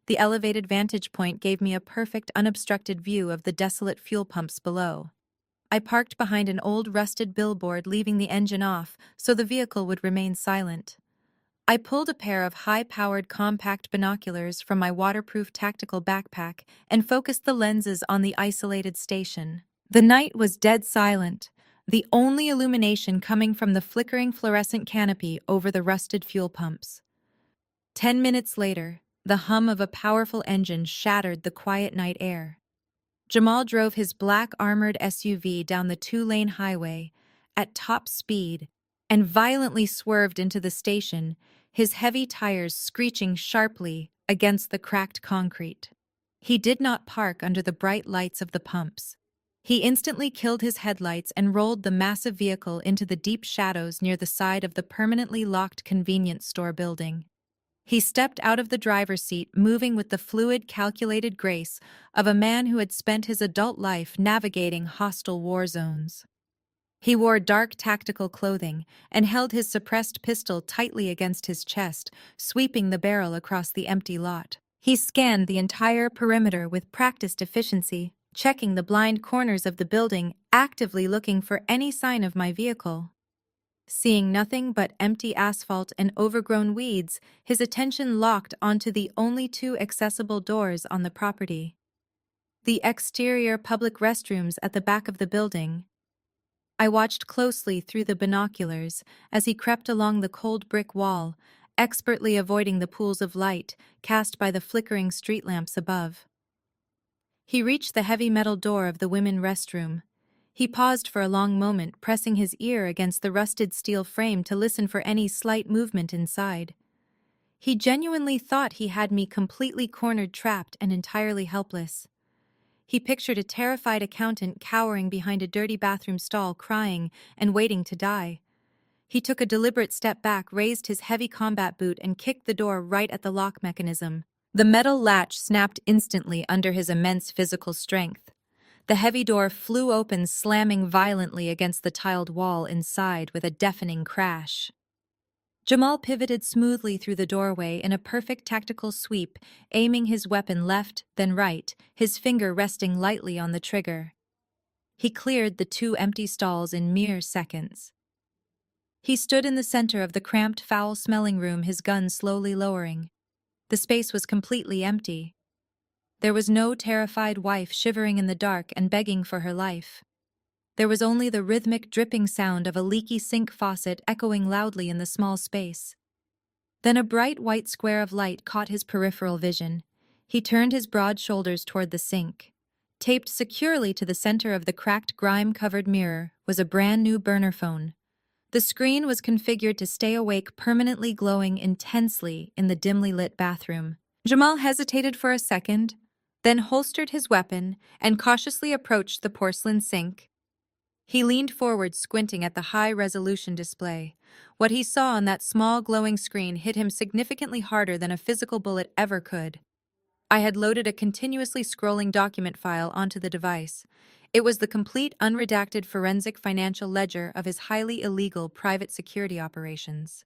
The elevated vantage point gave me a perfect, unobstructed view of the desolate fuel pumps below. I parked behind an old rusted billboard, leaving the engine off so the vehicle would remain silent. I pulled a pair of high-powered compact binoculars from my waterproof tactical backpack and focused the lenses on the isolated station. The night was dead silent, the only illumination coming from the flickering fluorescent canopy over the rusted fuel pumps. 10 minutes later, the hum of a powerful engine shattered the quiet night air. Jamal drove his black armored SUV down the 2-lane highway at top speed and violently swerved into the station, his heavy tires screeching sharply against the cracked concrete. He did not park under the bright lights of the pumps. He instantly killed his headlights and rolled the massive vehicle into the deep shadows near the side of the permanently locked convenience store building. He stepped out of the driver's seat, moving with the fluid, calculated grace of a man who had spent his adult life navigating hostile war zones. He wore dark tactical clothing and held his suppressed pistol tightly against his chest, sweeping the barrel across the empty lot. He scanned the entire perimeter with practiced efficiency, checking the blind corners of the building, actively looking for any sign of my vehicle. Seeing nothing but empty asphalt and overgrown weeds, his attention locked onto the only 2 accessible doors on the property. The exterior public restrooms at the back of the building. I watched closely through the binoculars as he crept along the cold brick wall, expertly avoiding the pools of light cast by the flickering street lamps above. He reached the heavy metal door of the women restroom. He paused for a long moment, pressing his ear against the rusted steel frame to listen for any slight movement inside. He genuinely thought he had me completely cornered, trapped, and entirely helpless. He pictured a terrified accountant cowering behind a dirty bathroom stall, crying and waiting to die. He took a deliberate step back, raised his heavy combat boot, and kicked the door right at the lock mechanism. The metal latch snapped instantly under his immense physical strength. The heavy door flew open, slamming violently against the tiled wall inside with a deafening crash. Jamal pivoted smoothly through the doorway in a perfect tactical sweep, aiming his weapon left, then right, his finger resting lightly on the trigger. He cleared the two empty stalls in mere seconds. He stood in the center of the cramped, foul-smelling room, his gun slowly lowering. The space was completely empty. There was no terrified wife shivering in the dark and begging for her life. There was only the rhythmic dripping sound of a leaky sink faucet echoing loudly in the small space. Then a bright white square of light caught his peripheral vision. He turned his broad shoulders toward the sink. Taped securely to the center of the cracked, grime-covered mirror was a brand-new burner phone. The screen was configured to stay awake, permanently glowing intensely in the dimly lit bathroom. Jamal hesitated for a second, then holstered his weapon and cautiously approached the porcelain sink. He leaned forward, squinting at the high-resolution display. What he saw on that small glowing screen hit him significantly harder than a physical bullet ever could. I had loaded a continuously scrolling document file onto the device. It was the complete, unredacted forensic financial ledger of his highly illegal private security operations.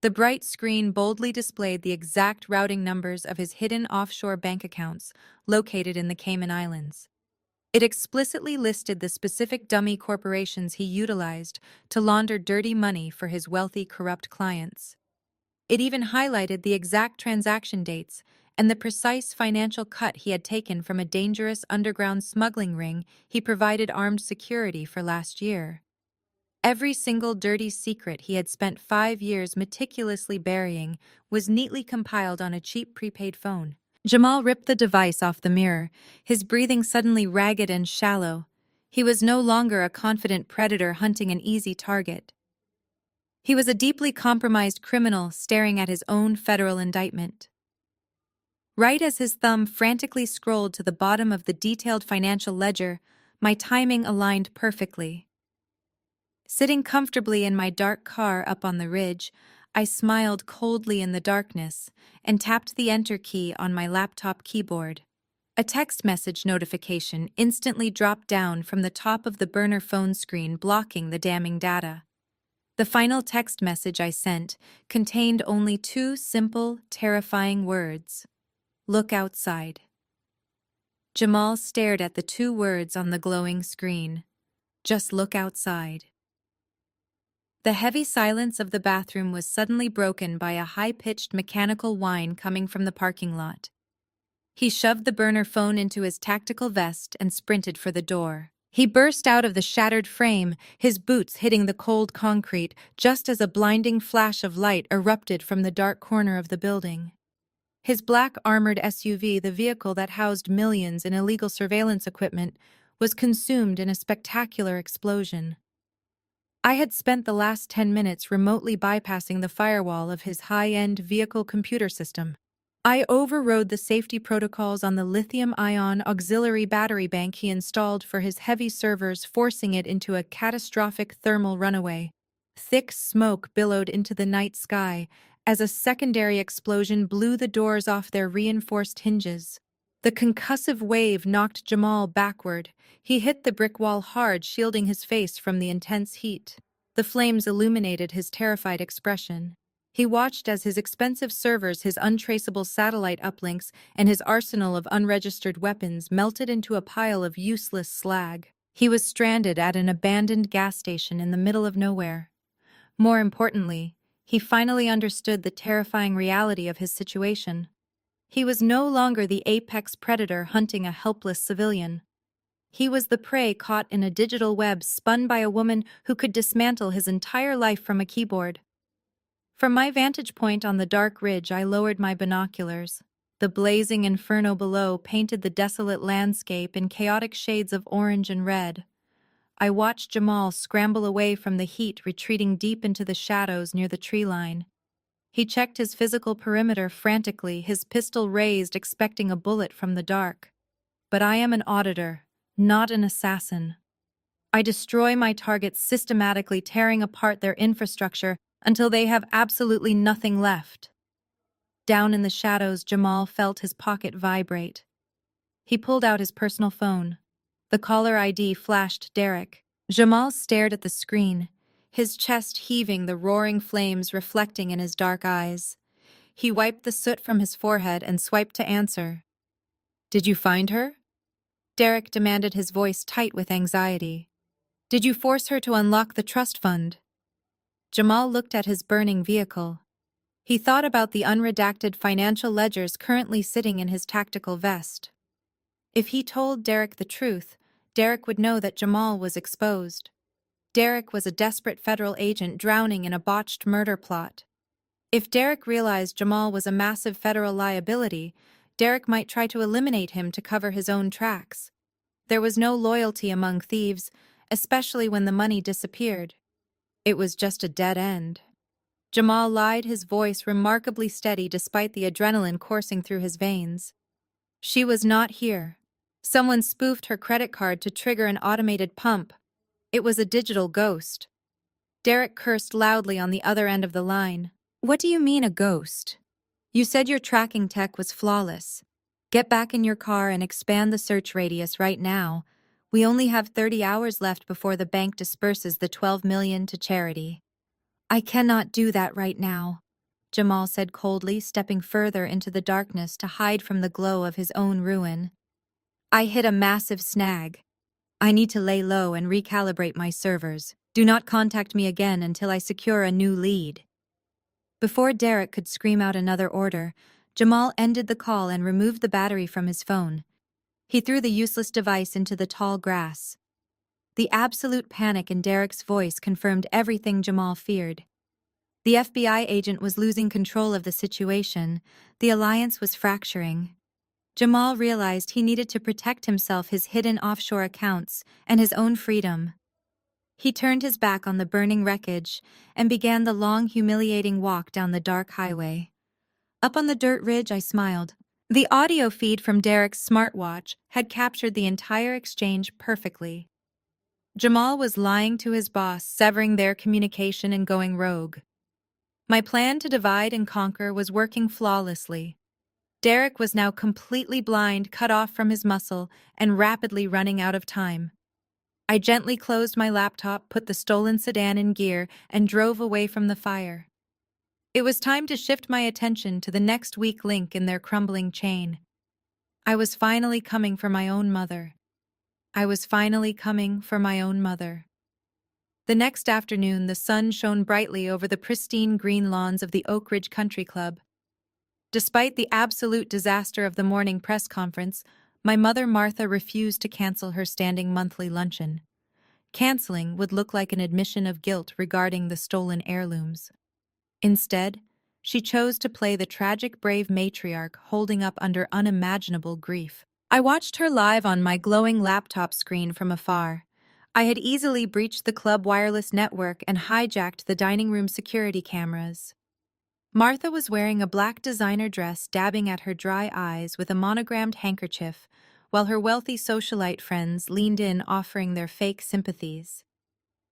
The bright screen boldly displayed the exact routing numbers of his hidden offshore bank accounts located in the Cayman Islands. It explicitly listed the specific dummy corporations he utilized to launder dirty money for his wealthy, corrupt clients. It even highlighted the exact transaction dates and the precise financial cut he had taken from a dangerous underground smuggling ring he provided armed security for last year. Every single dirty secret he had spent 5 years meticulously burying was neatly compiled on a cheap prepaid phone. Jamal ripped the device off the mirror, his breathing suddenly ragged and shallow. He was no longer a confident predator hunting an easy target. He was a deeply compromised criminal staring at his own federal indictment. Right as his thumb frantically scrolled to the bottom of the detailed financial ledger, my timing aligned perfectly. Sitting comfortably in my dark car up on the ridge, I smiled coldly in the darkness and tapped the enter key on my laptop keyboard. A text message notification instantly dropped down from the top of the burner phone screen, blocking the damning data. The final text message I sent contained only 2 simple, terrifying words: "Look outside." Jamal stared at the 2 words on the glowing screen. Just look outside. The heavy silence of the bathroom was suddenly broken by a high-pitched mechanical whine coming from the parking lot. He shoved the burner phone into his tactical vest and sprinted for the door. He burst out of the shattered frame, his boots hitting the cold concrete, just as a blinding flash of light erupted from the dark corner of the building. His black armored SUV, the vehicle that housed millions in illegal surveillance equipment, was consumed in a spectacular explosion. I had spent the last 10 minutes remotely bypassing the firewall of his high-end vehicle computer system. I overrode the safety protocols on the lithium-ion auxiliary battery bank he installed for his heavy servers, forcing it into a catastrophic thermal runaway. Thick smoke billowed into the night sky as a secondary explosion blew the doors off their reinforced hinges. The concussive wave knocked Jamal backward. He hit the brick wall hard, shielding his face from the intense heat. The flames illuminated his terrified expression. He watched as his expensive servers, his untraceable satellite uplinks, and his arsenal of unregistered weapons melted into a pile of useless slag. He was stranded at an abandoned gas station in the middle of nowhere. More importantly, he finally understood the terrifying reality of his situation. He was no longer the apex predator hunting a helpless civilian. He was the prey caught in a digital web spun by a woman who could dismantle his entire life from a keyboard. From my vantage point on the dark ridge, I lowered my binoculars. The blazing inferno below painted the desolate landscape in chaotic shades of orange and red. I watched Jamal scramble away from the heat, retreating deep into the shadows near the tree line. He checked his physical perimeter frantically, his pistol raised, expecting a bullet from the dark. But I am an auditor, not an assassin. I destroy my targets systematically, tearing apart their infrastructure until they have absolutely nothing left. Down in the shadows, Jamal felt his pocket vibrate. He pulled out his personal phone. The caller ID flashed Derek. Jamal stared at the screen. his chest heaving, the roaring flames reflecting in his dark eyes. He wiped the soot from his forehead and swiped to answer. "Did you find her?" Derek demanded, his voice tight with anxiety. "Did you force her to unlock the trust fund?" Jamal looked at his burning vehicle. He thought about the unredacted financial ledgers currently sitting in his tactical vest. If he told Derek the truth, Derek would know that Jamal was exposed. Derek was a desperate federal agent drowning in a botched murder plot. If Derek realized Jamal was a massive federal liability, Derek might try to eliminate him to cover his own tracks. There was no loyalty among thieves, especially when the money disappeared. It was just a dead end. Jamal lied, his voice remarkably steady despite the adrenaline coursing through his veins. "She was not here. Someone spoofed her credit card to trigger an automated pump. It was a digital ghost." Derek cursed loudly on the other end of the line. "What do you mean, a ghost? You said your tracking tech was flawless. Get back in your car and expand the search radius right now. We only have 30 hours left before the bank disperses the $12 million to charity." "I cannot do that right now," Jamal said coldly, stepping further into the darkness to hide from the glow of his own ruin. "I hit a massive snag. I need to lay low and recalibrate my servers. Do not contact me again until I secure a new lead." Before Derek could scream out another order, Jamal ended the call and removed the battery from his phone. He threw the useless device into the tall grass. The absolute panic in Derek's voice confirmed everything Jamal feared. The FBI agent was losing control of the situation. The alliance was fracturing. Jamal realized he needed to protect himself, his hidden offshore accounts, and his own freedom. He turned his back on the burning wreckage and began the long, humiliating walk down the dark highway. Up on the dirt ridge, I smiled. The audio feed from Derek's smartwatch had captured the entire exchange perfectly. Jamal was lying to his boss, severing their communication and going rogue. My plan to divide and conquer was working flawlessly. Derek was now completely blind, cut off from his muscle, and rapidly running out of time. I gently closed my laptop, put the stolen sedan in gear, and drove away from the fire. It was time to shift my attention to the next weak link in their crumbling chain. I was finally coming for my own mother. I was finally coming for my own mother. The next afternoon, the sun shone brightly over the pristine green lawns of the Oak Ridge Country Club. Despite the absolute disaster of the morning press conference, my mother Martha refused to cancel her standing monthly luncheon. Canceling would look like an admission of guilt regarding the stolen heirlooms. Instead, she chose to play the tragic brave matriarch holding up under unimaginable grief. I watched her live on my glowing laptop screen from afar. I had easily breached the club wireless network and hijacked the dining room security cameras. Martha was wearing a black designer dress, dabbing at her dry eyes with a monogrammed handkerchief, while her wealthy socialite friends leaned in, offering their fake sympathies.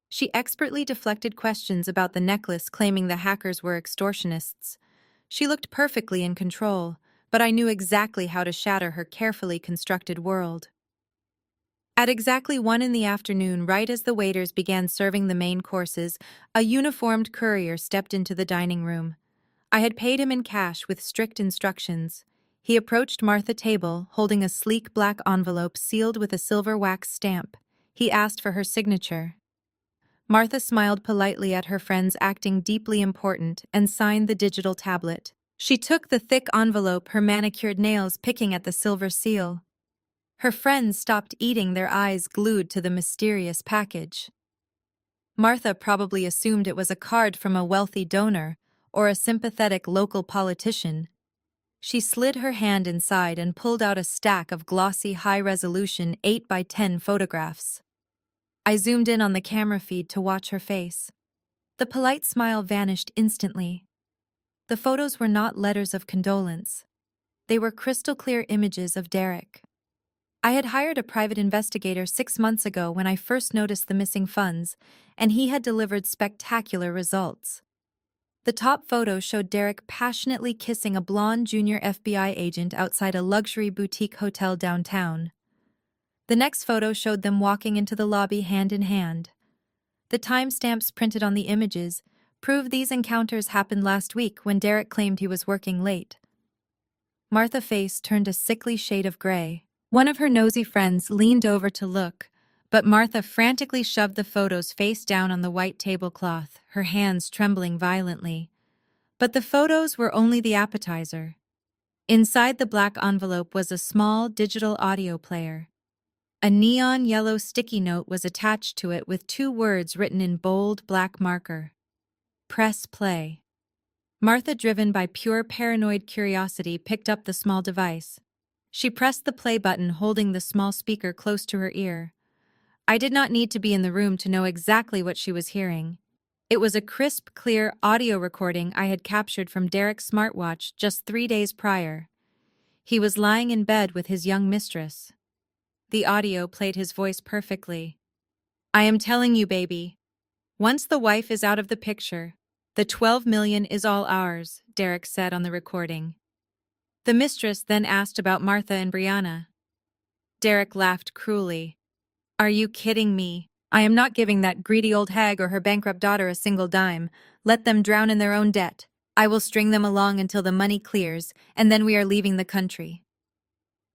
She expertly deflected questions about the necklace, claiming the hackers were extortionists. She looked perfectly in control, but I knew exactly how to shatter her carefully constructed world. At exactly 1 p.m, right as the waiters began serving the main courses, a uniformed courier stepped into the dining room. I had paid him in cash with strict instructions. He approached Martha's table, holding a sleek black envelope sealed with a silver wax stamp. He asked for her signature. Martha smiled politely at her friends, acting deeply important, and signed the digital tablet. She took the thick envelope, her manicured nails picking at the silver seal. Her friends stopped eating, their eyes glued to the mysterious package. Martha probably assumed it was a card from a wealthy donor or a sympathetic local politician. She slid her hand inside and pulled out a stack of glossy, high-resolution 8x10 photographs. I zoomed in on the camera feed to watch her face. The polite smile vanished instantly. The photos were not letters of condolence. They were crystal-clear images of Derek. I had hired a private investigator 6 months ago when I first noticed the missing funds, and he had delivered spectacular results. The top photo showed Derek passionately kissing a blonde junior FBI agent outside a luxury boutique hotel downtown. The next photo showed them walking into the lobby hand in hand. The timestamps printed on the images prove these encounters happened last week when Derek claimed he was working late. Martha's face turned a sickly shade of gray. One of her nosy friends leaned over to look, but Martha frantically shoved the photos face down on the white tablecloth, her hands trembling violently. But the photos were only the appetizer. Inside the black envelope was a small digital audio player. A neon yellow sticky note was attached to it with 2 words written in bold black marker. Press play. Martha, driven by pure paranoid curiosity, picked up the small device. She pressed the play button, holding the small speaker close to her ear. I did not need to be in the room to know exactly what she was hearing. It was a crisp, clear audio recording I had captured from Derek's smartwatch just 3 days prior. He was lying in bed with his young mistress. The audio played his voice perfectly. I am telling you, baby. Once the wife is out of the picture, the 12 million is all ours, Derek said on the recording. The mistress then asked about Martha and Brianna. Derek laughed cruelly. Are you kidding me? I am not giving that greedy old hag or her bankrupt daughter a single dime. Let them drown in their own debt. I will string them along until the money clears, and then we are leaving the country.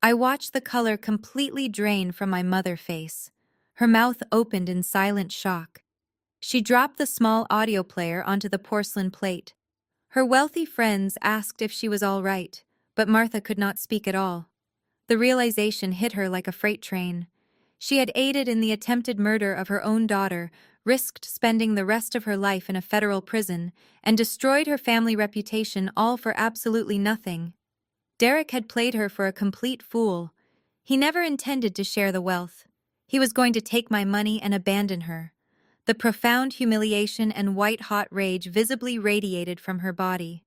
I watched the color completely drain from my mother's face. Her mouth opened in silent shock. She dropped the small audio player onto the porcelain plate. Her wealthy friends asked if she was all right, but Martha could not speak at all. The realization hit her like a freight train. She had aided in the attempted murder of her own daughter, risked spending the rest of her life in a federal prison, and destroyed her family reputation, all for absolutely nothing. Derek had played her for a complete fool. He never intended to share the wealth. He was going to take my money and abandon her. The profound humiliation and white-hot rage visibly radiated from her body.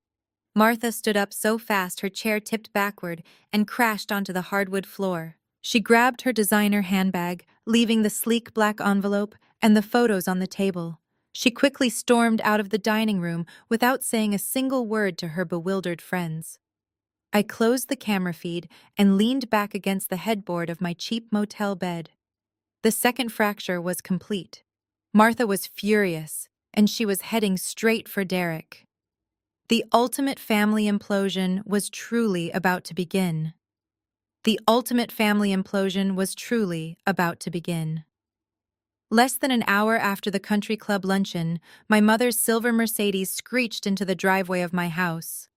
Martha stood up so fast her chair tipped backward and crashed onto the hardwood floor. She grabbed her designer handbag, leaving the sleek black envelope and the photos on the table. She quickly stormed out of the dining room without saying a single word to her bewildered friends. I closed the camera feed and leaned back against the headboard of my cheap motel bed. The second fracture was complete. Martha was furious, and she was heading straight for Derek. The ultimate family implosion was truly about to begin. The ultimate family implosion was truly about to begin. Less than an hour after the country club luncheon, my mother's silver Mercedes screeched into the driveway of my house.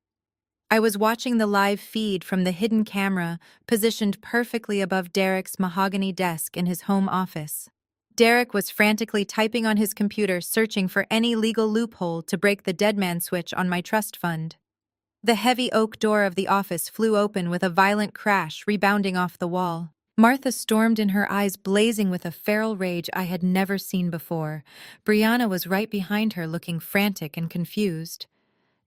I was watching the live feed from the hidden camera positioned perfectly above Derek's mahogany desk in his home office. Derek was frantically typing on his computer, searching for any legal loophole to break the dead man switch on my trust fund. The heavy oak door of the office flew open with a violent crash, rebounding off the wall. Martha stormed in, her eyes blazing with a feral rage I had never seen before. Brianna was right behind her, looking frantic and confused.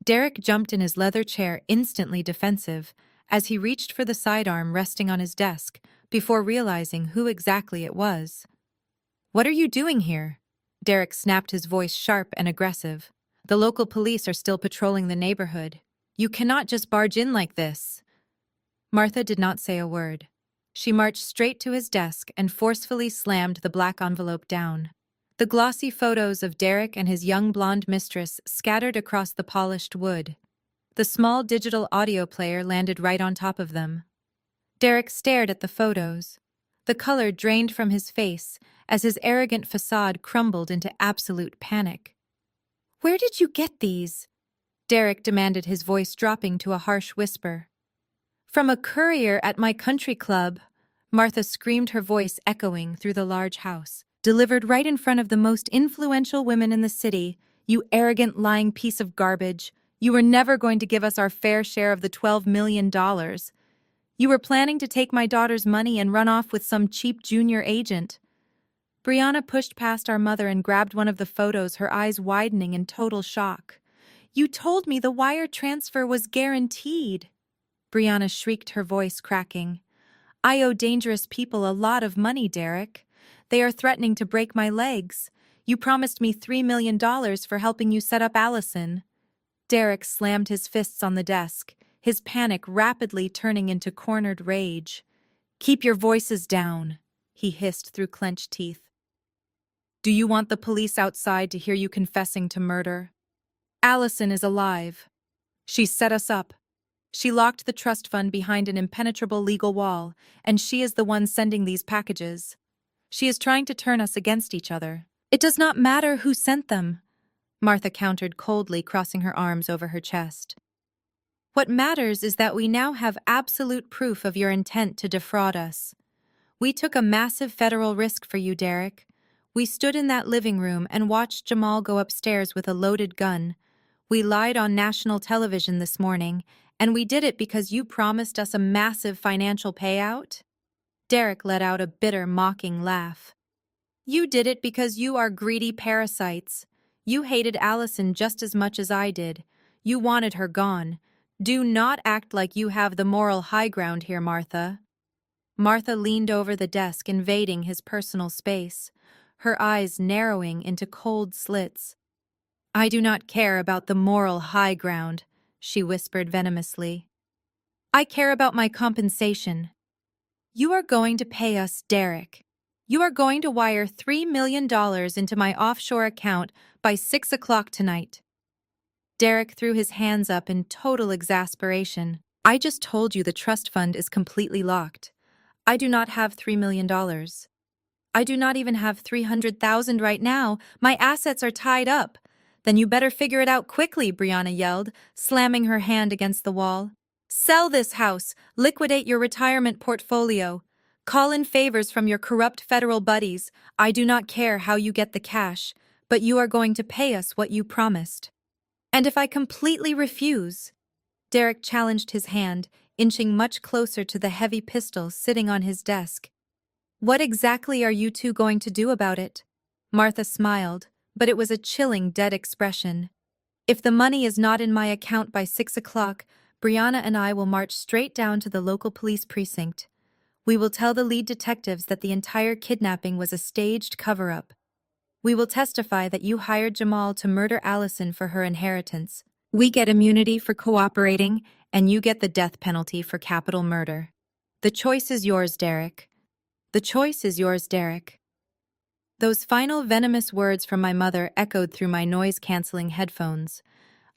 Derek jumped in his leather chair, instantly defensive, as he reached for the sidearm resting on his desk, before realizing who exactly it was. What are you doing here? Derek snapped, his voice sharp and aggressive. The local police are still patrolling the neighborhood. You cannot just barge in like this. Martha did not say a word. She marched straight to his desk and forcefully slammed the black envelope down. The glossy photos of Derek and his young blonde mistress scattered across the polished wood. The small digital audio player landed right on top of them. Derek stared at the photos. The color drained from his face as his arrogant facade crumbled into absolute panic. Where did you get these? Derek demanded, his voice dropping to a harsh whisper. From a courier at my country club, Martha screamed, her voice echoing through the large house. Delivered right in front of the most influential women in the city. You arrogant, lying piece of garbage. You were never going to give us our fair share of the $12 million. You were planning to take my daughter's money and run off with some cheap junior agent. Brianna pushed past our mother and grabbed one of the photos, her eyes widening in total shock. You told me the wire transfer was guaranteed. Brianna shrieked, her voice cracking. I owe dangerous people a lot of money, Derek. They are threatening to break my legs. You promised me $3 million for helping you set up Allison. Derek slammed his fists on the desk, his panic rapidly turning into cornered rage. Keep your voices down, he hissed through clenched teeth. Do you want the police outside to hear you confessing to murder? Allison is alive. She set us up. She locked the trust fund behind an impenetrable legal wall, and she is the one sending these packages. She is trying to turn us against each other. It does not matter who sent them, Martha countered coldly, crossing her arms over her chest. What matters is that we now have absolute proof of your intent to defraud us. We took a massive federal risk for you, Derek. We stood in that living room and watched Jamal go upstairs with a loaded gun. We lied on national television this morning, and we did it because you promised us a massive financial payout? Derek let out a bitter, mocking laugh. You did it because you are greedy parasites. You hated Allison just as much as I did. You wanted her gone. Do not act like you have the moral high ground here, Martha. Martha leaned over the desk, invading his personal space, her eyes narrowing into cold slits. I do not care about the moral high ground, she whispered venomously. I care about my compensation. You are going to pay us, Derek. You are going to wire $3 million into my offshore account by 6 o'clock tonight. Derek threw his hands up in total exasperation. I just told you the trust fund is completely locked. I do not have $3 million. I do not even have 300,000 right now. My assets are tied up. Then you better figure it out quickly, Brianna yelled, slamming her hand against the wall. Sell this house. Liquidate your retirement portfolio. Call in favors from your corrupt federal buddies. I do not care how you get the cash, but you are going to pay us what you promised. And if I completely refuse? Derek challenged his hand, inching much closer to the heavy pistol sitting on his desk. What exactly are you two going to do about it? Martha smiled, but it was a chilling, dead expression. If the money is not in my account by 6 o'clock, Brianna and I will march straight down to the local police precinct. We will tell the lead detectives that the entire kidnapping was a staged cover-up. We will testify that you hired Jamal to murder Allison for her inheritance. We get immunity for cooperating, and you get the death penalty for capital murder. The choice is yours, Derek. The choice is yours, Derek. Those final venomous words from my mother echoed through my noise-canceling headphones.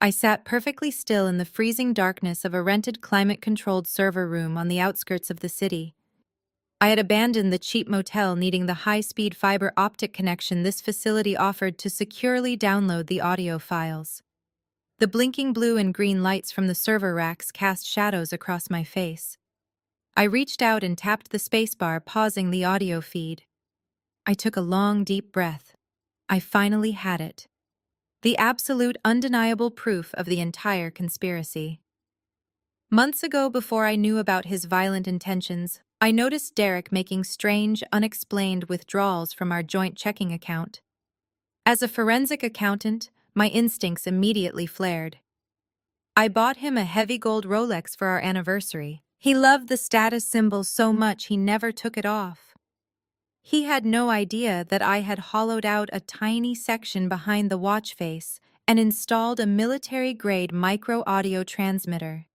I sat perfectly still in the freezing darkness of a rented climate-controlled server room on the outskirts of the city. I had abandoned the cheap motel, needing the high-speed fiber optic connection this facility offered to securely download the audio files. The blinking blue and green lights from the server racks cast shadows across my face. I reached out and tapped the spacebar, pausing the audio feed. I took a long, deep breath. I finally had it. The absolute, undeniable proof of the entire conspiracy. Months ago, before I knew about his violent intentions, I noticed Derek making strange, unexplained withdrawals from our joint checking account. As a forensic accountant, my instincts immediately flared. I bought him a heavy gold Rolex for our anniversary. He loved the status symbol so much he never took it off. He had no idea that I had hollowed out a tiny section behind the watch face and installed a military-grade micro-audio transmitter.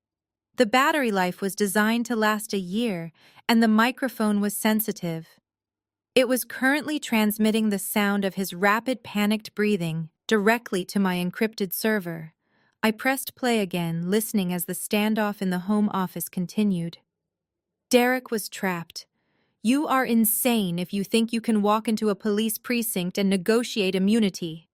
The battery life was designed to last a year, and the microphone was sensitive. It was currently transmitting the sound of his rapid, panicked breathing directly to my encrypted server. I pressed play again, listening as the standoff in the home office continued. Derek was trapped. You are insane if you think you can walk into a police precinct and negotiate immunity.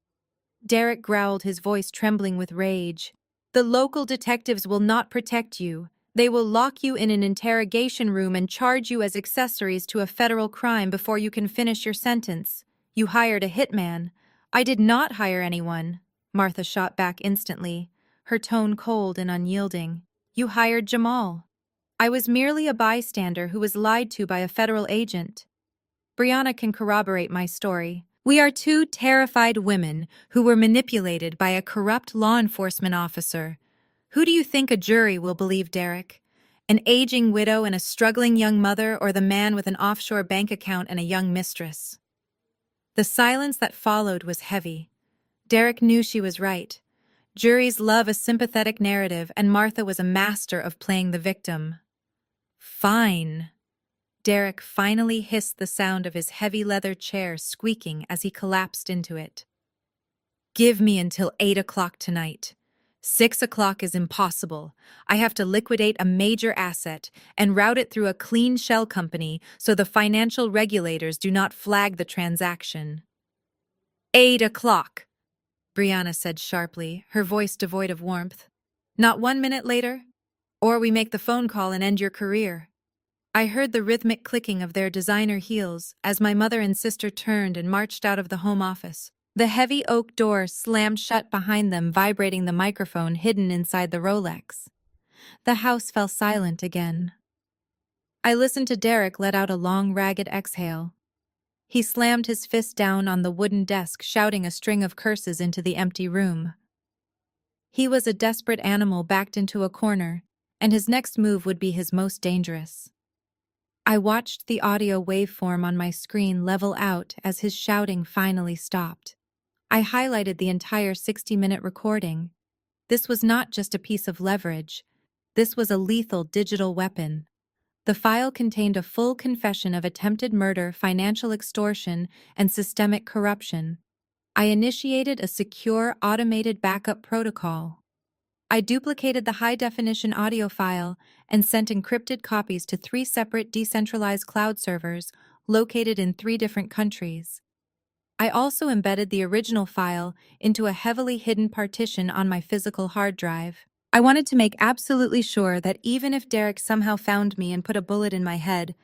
Derek growled, his voice trembling with rage. The local detectives will not protect you. They will lock you in an interrogation room and charge you as accessories to a federal crime before you can finish your sentence. You hired a hitman. I did not hire anyone, Martha shot back instantly, her tone cold and unyielding. You hired Jamal. I was merely a bystander who was lied to by a federal agent. Brianna can corroborate my story. We are two terrified women who were manipulated by a corrupt law enforcement officer. Who do you think a jury will believe, Derek? An aging widow and a struggling young mother, or the man with an offshore bank account and a young mistress? The silence that followed was heavy. Derek knew she was right. Juries love a sympathetic narrative, and Martha was a master of playing the victim. Fine. Derek finally hissed the sound of his heavy leather chair squeaking as he collapsed into it. Give me until 8 o'clock tonight. 6 o'clock is impossible. I have to liquidate a major asset and route it through a clean shell company so the financial regulators do not flag the transaction. 8 o'clock, Brianna said sharply, her voice devoid of warmth. Not 1 minute later? Or we make the phone call and end your career. I heard the rhythmic clicking of their designer heels as my mother and sister turned and marched out of the home office. The heavy oak door slammed shut behind them, vibrating the microphone hidden inside the Rolex. The house fell silent again. I listened to Derek let out a long, ragged exhale. He slammed his fist down on the wooden desk, shouting a string of curses into the empty room. He was a desperate animal backed into a corner, and his next move would be his most dangerous. I watched the audio waveform on my screen level out as his shouting finally stopped. I highlighted the entire 60-minute recording. This was not just a piece of leverage. This was a lethal digital weapon. The file contained a full confession of attempted murder, financial extortion, and systemic corruption. I initiated a secure, automated backup protocol. I duplicated the high-definition audio file and sent encrypted copies to 3 separate decentralized cloud servers located in 3 different countries. I also embedded the original file into a heavily hidden partition on my physical hard drive. I wanted to make absolutely sure that even if Derek somehow found me and put a bullet in my head,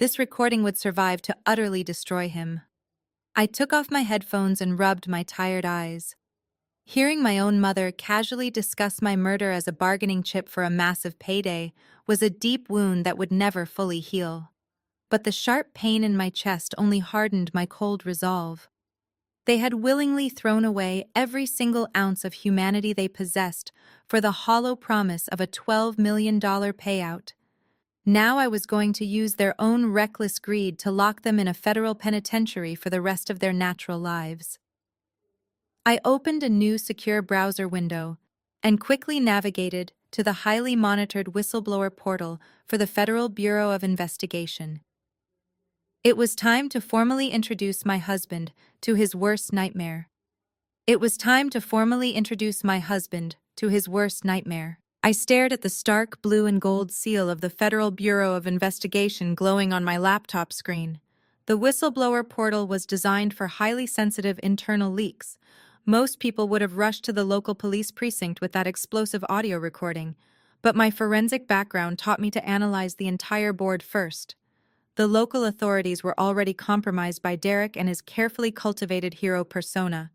this recording would survive to utterly destroy him. I took off my headphones and rubbed my tired eyes. Hearing my own mother casually discuss my murder as a bargaining chip for a massive payday was a deep wound that would never fully heal. But the sharp pain in my chest only hardened my cold resolve. They had willingly thrown away every single ounce of humanity they possessed for the hollow promise of a $12 million payout. Now I was going to use their own reckless greed to lock them in a federal penitentiary for the rest of their natural lives. I opened a new secure browser window and quickly navigated to the highly monitored whistleblower portal for the Federal Bureau of Investigation. It was time to formally introduce my husband to his worst nightmare. It was time to formally introduce my husband to his worst nightmare. I stared at the stark blue and gold seal of the Federal Bureau of Investigation glowing on my laptop screen. The whistleblower portal was designed for highly sensitive internal leaks. Most people would have rushed to the local police precinct with that explosive audio recording, but my forensic background taught me to analyze the entire board first. The local authorities were already compromised by Derek and his carefully cultivated hero persona.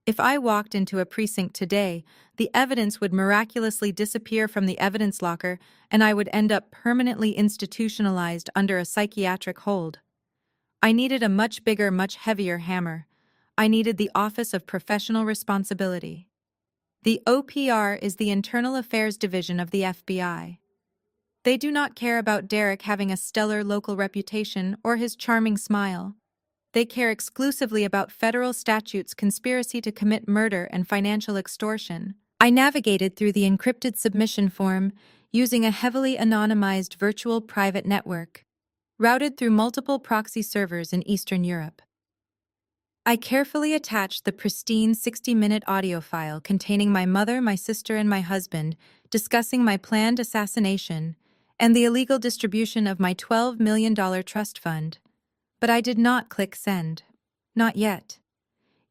If I walked into a precinct today, the evidence would miraculously disappear from the evidence locker and I would end up permanently institutionalized under a psychiatric hold. I needed a much bigger, much heavier hammer. I needed the Office of Professional Responsibility. The OPR is the Internal Affairs Division of the FBI. They do not care about Derek having a stellar local reputation or his charming smile. They care exclusively about federal statutes, conspiracy to commit murder, and financial extortion. I navigated through the encrypted submission form using a heavily anonymized virtual private network, routed through multiple proxy servers in Eastern Europe. I carefully attached the pristine 60-minute audio file containing my mother, my sister, and my husband discussing my planned assassination and the illegal distribution of my $12 million trust fund. But I did not click send. Not yet.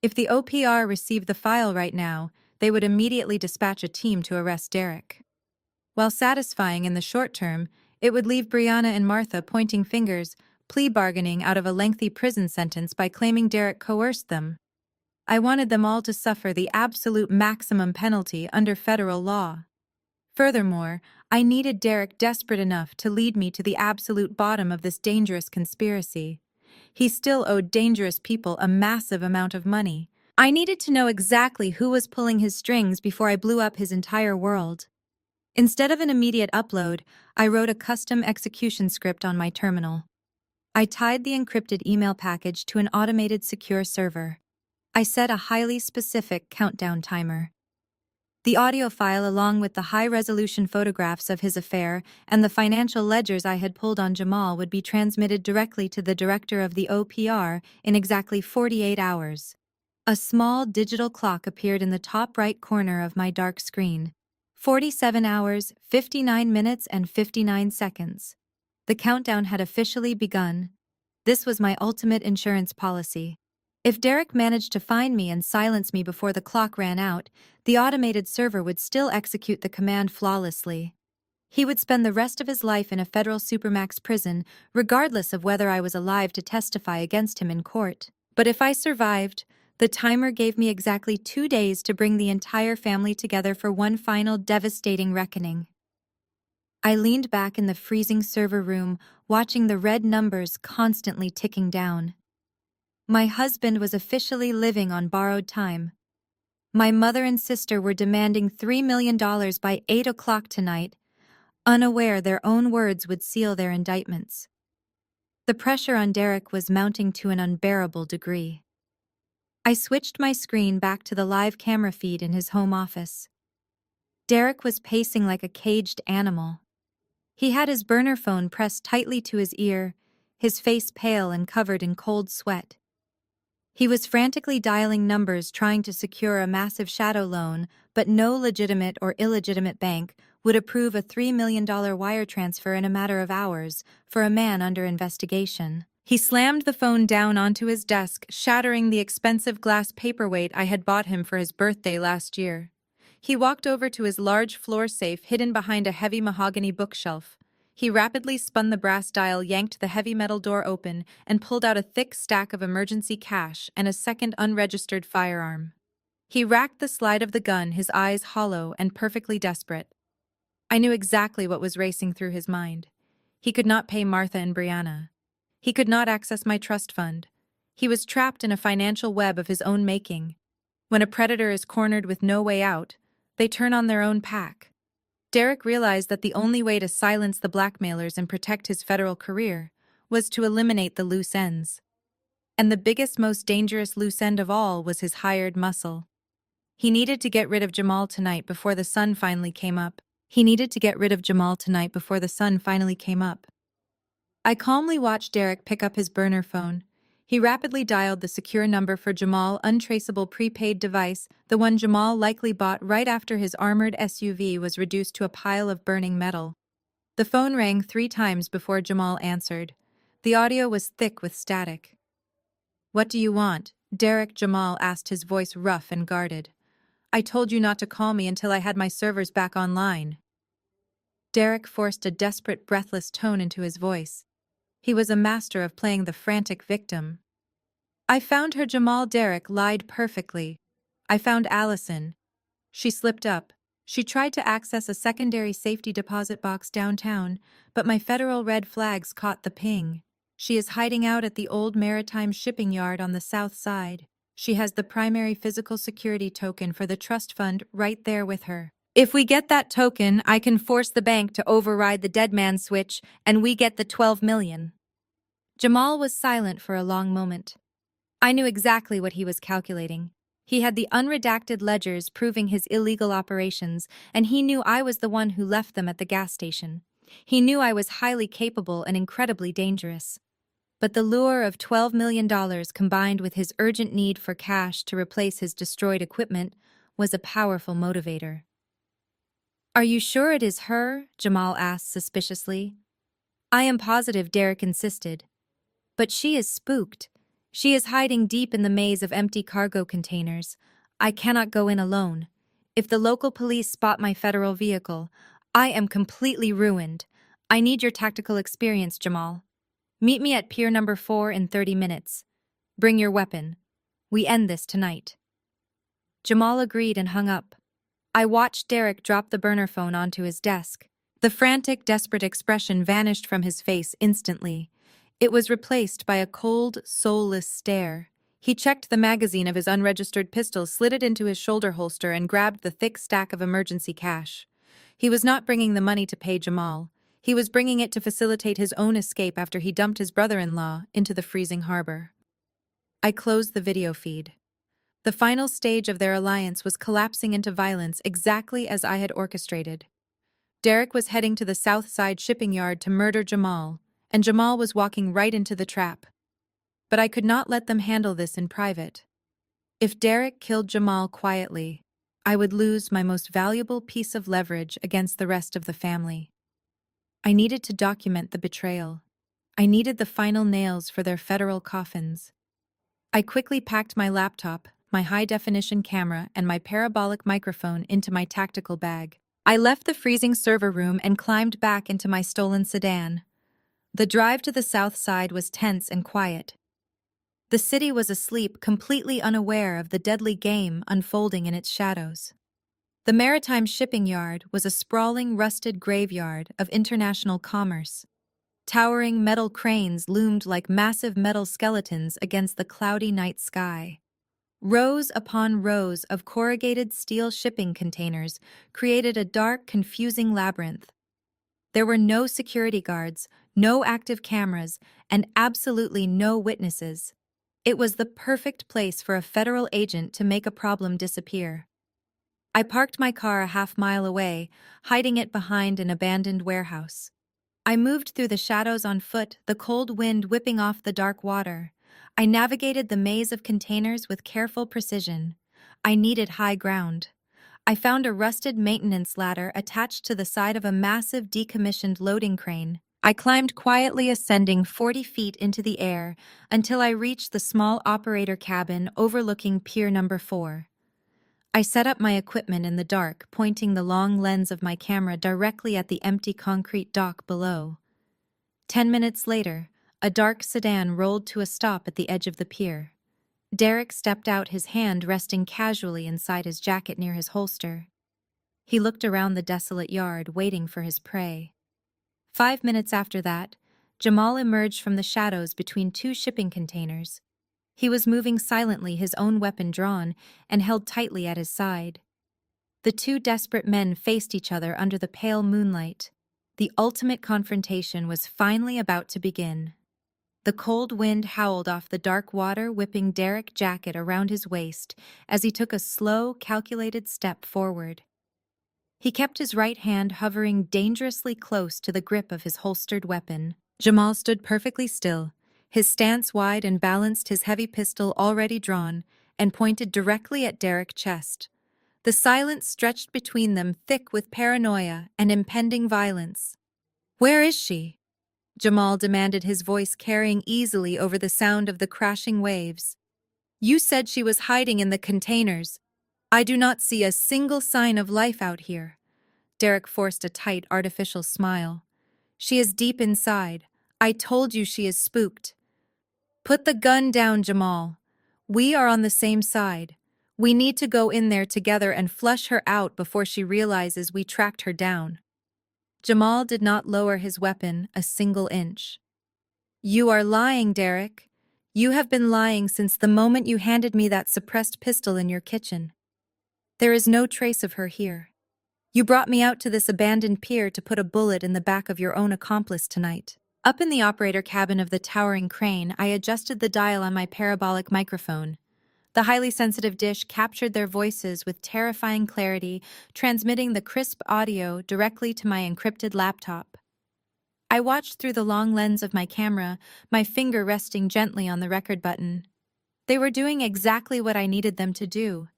If the OPR received the file right now, they would immediately dispatch a team to arrest Derek. While satisfying in the short term, it would leave Brianna and Martha pointing fingers, plea bargaining out of a lengthy prison sentence by claiming Derek coerced them. I wanted them all to suffer the absolute maximum penalty under federal law. Furthermore, I needed Derek desperate enough to lead me to the absolute bottom of this dangerous conspiracy. He still owed dangerous people a massive amount of money. I needed to know exactly who was pulling his strings before I blew up his entire world. Instead of an immediate upload, I wrote a custom execution script on my terminal. I tied the encrypted email package to an automated secure server. I set a highly specific countdown timer. The audio file, along with the high-resolution photographs of his affair and the financial ledgers I had pulled on Jamal, would be transmitted directly to the director of the OPR in exactly 48 hours. A small digital clock appeared in the top right corner of my dark screen. 47 hours, 59 minutes, and 59 seconds. The countdown had officially begun. This was my ultimate insurance policy. If Derek managed to find me and silence me before the clock ran out, the automated server would still execute the command flawlessly. He would spend the rest of his life in a federal supermax prison, regardless of whether I was alive to testify against him in court. But if I survived, the timer gave me exactly 2 days to bring the entire family together for one final devastating reckoning. I leaned back in the freezing server room, watching the red numbers constantly ticking down. My husband was officially living on borrowed time. My mother and sister were demanding $3 million by 8 o'clock tonight, unaware their own words would seal their indictments. The pressure on Derek was mounting to an unbearable degree. I switched my screen back to the live camera feed in his home office. Derek was pacing like a caged animal. He had his burner phone pressed tightly to his ear, his face pale and covered in cold sweat. He was frantically dialing numbers, trying to secure a massive shadow loan, but no legitimate or illegitimate bank would approve a $3 million wire transfer in a matter of hours for a man under investigation. He slammed the phone down onto his desk, shattering the expensive glass paperweight I had bought him for his birthday last year. He walked over to his large floor safe hidden behind a heavy mahogany bookshelf. He rapidly spun the brass dial, yanked the heavy metal door open, and pulled out a thick stack of emergency cash and a second unregistered firearm. He racked the slide of the gun, his eyes hollow and perfectly desperate. I knew exactly what was racing through his mind. He could not pay Martha and Brianna. He could not access my trust fund. He was trapped in a financial web of his own making. When a predator is cornered with no way out, they turn on their own pack. Derek realized that the only way to silence the blackmailers and protect his federal career was to eliminate the loose ends. And the biggest, most dangerous loose end of all was his hired muscle. He needed to get rid of Jamal tonight before the sun finally came up. I calmly watched Derek pick up his burner phone. He rapidly dialed the secure number for Jamal, untraceable prepaid device, the one Jamal likely bought right after his armored SUV was reduced to a pile of burning metal. The phone rang 3 times before Jamal answered. The audio was thick with static. "What do you want?" Jamal asked, his voice rough and guarded. "I told you not to call me until I had my servers back online." Derek forced a desperate, breathless tone into his voice. He was a master of playing the frantic victim. "I found her." Derek lied perfectly. "I found Allison. She slipped up. She tried to access a secondary safety deposit box downtown, but my federal red flags caught the ping. She is hiding out at the old maritime shipping yard on the south side. She has the primary physical security token for the trust fund right there with her. If we get that token, I can force the bank to override the dead man switch, and we get the 12 million. Jamal was silent for a long moment. I knew exactly what he was calculating. He had the unredacted ledgers proving his illegal operations, and he knew I was the one who left them at the gas station. He knew I was highly capable and incredibly dangerous. But the lure of $12 million combined with his urgent need for cash to replace his destroyed equipment was a powerful motivator. "Are you sure it is her?" Jamal asked suspiciously. "I am positive," Derek insisted. "But she is spooked. She is hiding deep in the maze of empty cargo containers. I cannot go in alone. If the local police spot my federal vehicle, I am completely ruined. I need your tactical experience, Jamal. Meet me at Pier Number 4 in 30 minutes. Bring your weapon. We end this tonight." Jamal agreed and hung up. I watched Derek drop the burner phone onto his desk. The frantic, desperate expression vanished from his face instantly. It was replaced by a cold, soulless stare. He checked the magazine of his unregistered pistol, slid it into his shoulder holster, and grabbed the thick stack of emergency cash. He was not bringing the money to pay Jamal. He was bringing it to facilitate his own escape after he dumped his brother-in-law into the freezing harbor. I closed the video feed. The final stage of their alliance was collapsing into violence exactly as I had orchestrated. Derek was heading to the South Side shipping yard to murder Jamal, and Jamal was walking right into the trap. But I could not let them handle this in private. If Derek killed Jamal quietly, I would lose my most valuable piece of leverage against the rest of the family. I needed to document the betrayal. I needed the final nails for their federal coffins. I quickly packed my laptop, my high-definition camera, and my parabolic microphone into my tactical bag. I left the freezing server room and climbed back into my stolen sedan. The drive to the south side was tense and quiet. The city was asleep, completely unaware of the deadly game unfolding in its shadows. The maritime shipping yard was a sprawling, rusted graveyard of international commerce. Towering metal cranes loomed like massive metal skeletons against the cloudy night sky. Rows upon rows of corrugated steel shipping containers created a dark, confusing labyrinth. There were no security guards, no active cameras, and absolutely no witnesses. It was the perfect place for a federal agent to make a problem disappear. I parked my car a half-mile away, hiding it behind an abandoned warehouse. I moved through the shadows on foot, the cold wind whipping off the dark water. I navigated the maze of containers with careful precision. I needed high ground. I found a rusted maintenance ladder attached to the side of a massive decommissioned loading crane. I climbed quietly, ascending 40 feet into the air until I reached the small operator cabin overlooking Pier Number 4. I set up my equipment in the dark, pointing the long lens of my camera directly at the empty concrete dock below. 10 minutes later, a dark sedan rolled to a stop at the edge of the pier. Derek stepped out, his hand resting casually inside his jacket near his holster. He looked around the desolate yard, waiting for his prey. 5 minutes after that, Jamal emerged from the shadows between two shipping containers. He was moving silently, his own weapon drawn and held tightly at his side. The two desperate men faced each other under the pale moonlight. The ultimate confrontation was finally about to begin. The cold wind howled off the dark water, whipping Derek's jacket around his waist as he took a slow, calculated step forward. He kept his right hand hovering dangerously close to the grip of his holstered weapon. Jamal stood perfectly still, his stance wide and balanced, his heavy pistol already drawn and pointed directly at Derek's chest. The silence stretched between them, thick with paranoia and impending violence. "Where is she?" Jamal demanded, his voice carrying easily over the sound of the crashing waves. "You said she was hiding in the containers. I do not see a single sign of life out here." Derek forced a tight, artificial smile. "She is deep inside. I told you she is spooked." "Put the gun down, Jamal. We are on the same side. We need to go in there together and flush her out before she realizes we tracked her down." Jamal did not lower his weapon a single inch. "You are lying, Derek. You have been lying since the moment you handed me that suppressed pistol in your kitchen. There is no trace of her here. You brought me out to this abandoned pier to put a bullet in the back of your own accomplice tonight." Up in the operator cabin of the towering crane, I adjusted the dial on my parabolic microphone. The highly sensitive dish captured their voices with terrifying clarity, transmitting the crisp audio directly to my encrypted laptop. I watched through the long lens of my camera, my finger resting gently on the record button. They were doing exactly what I needed them to do.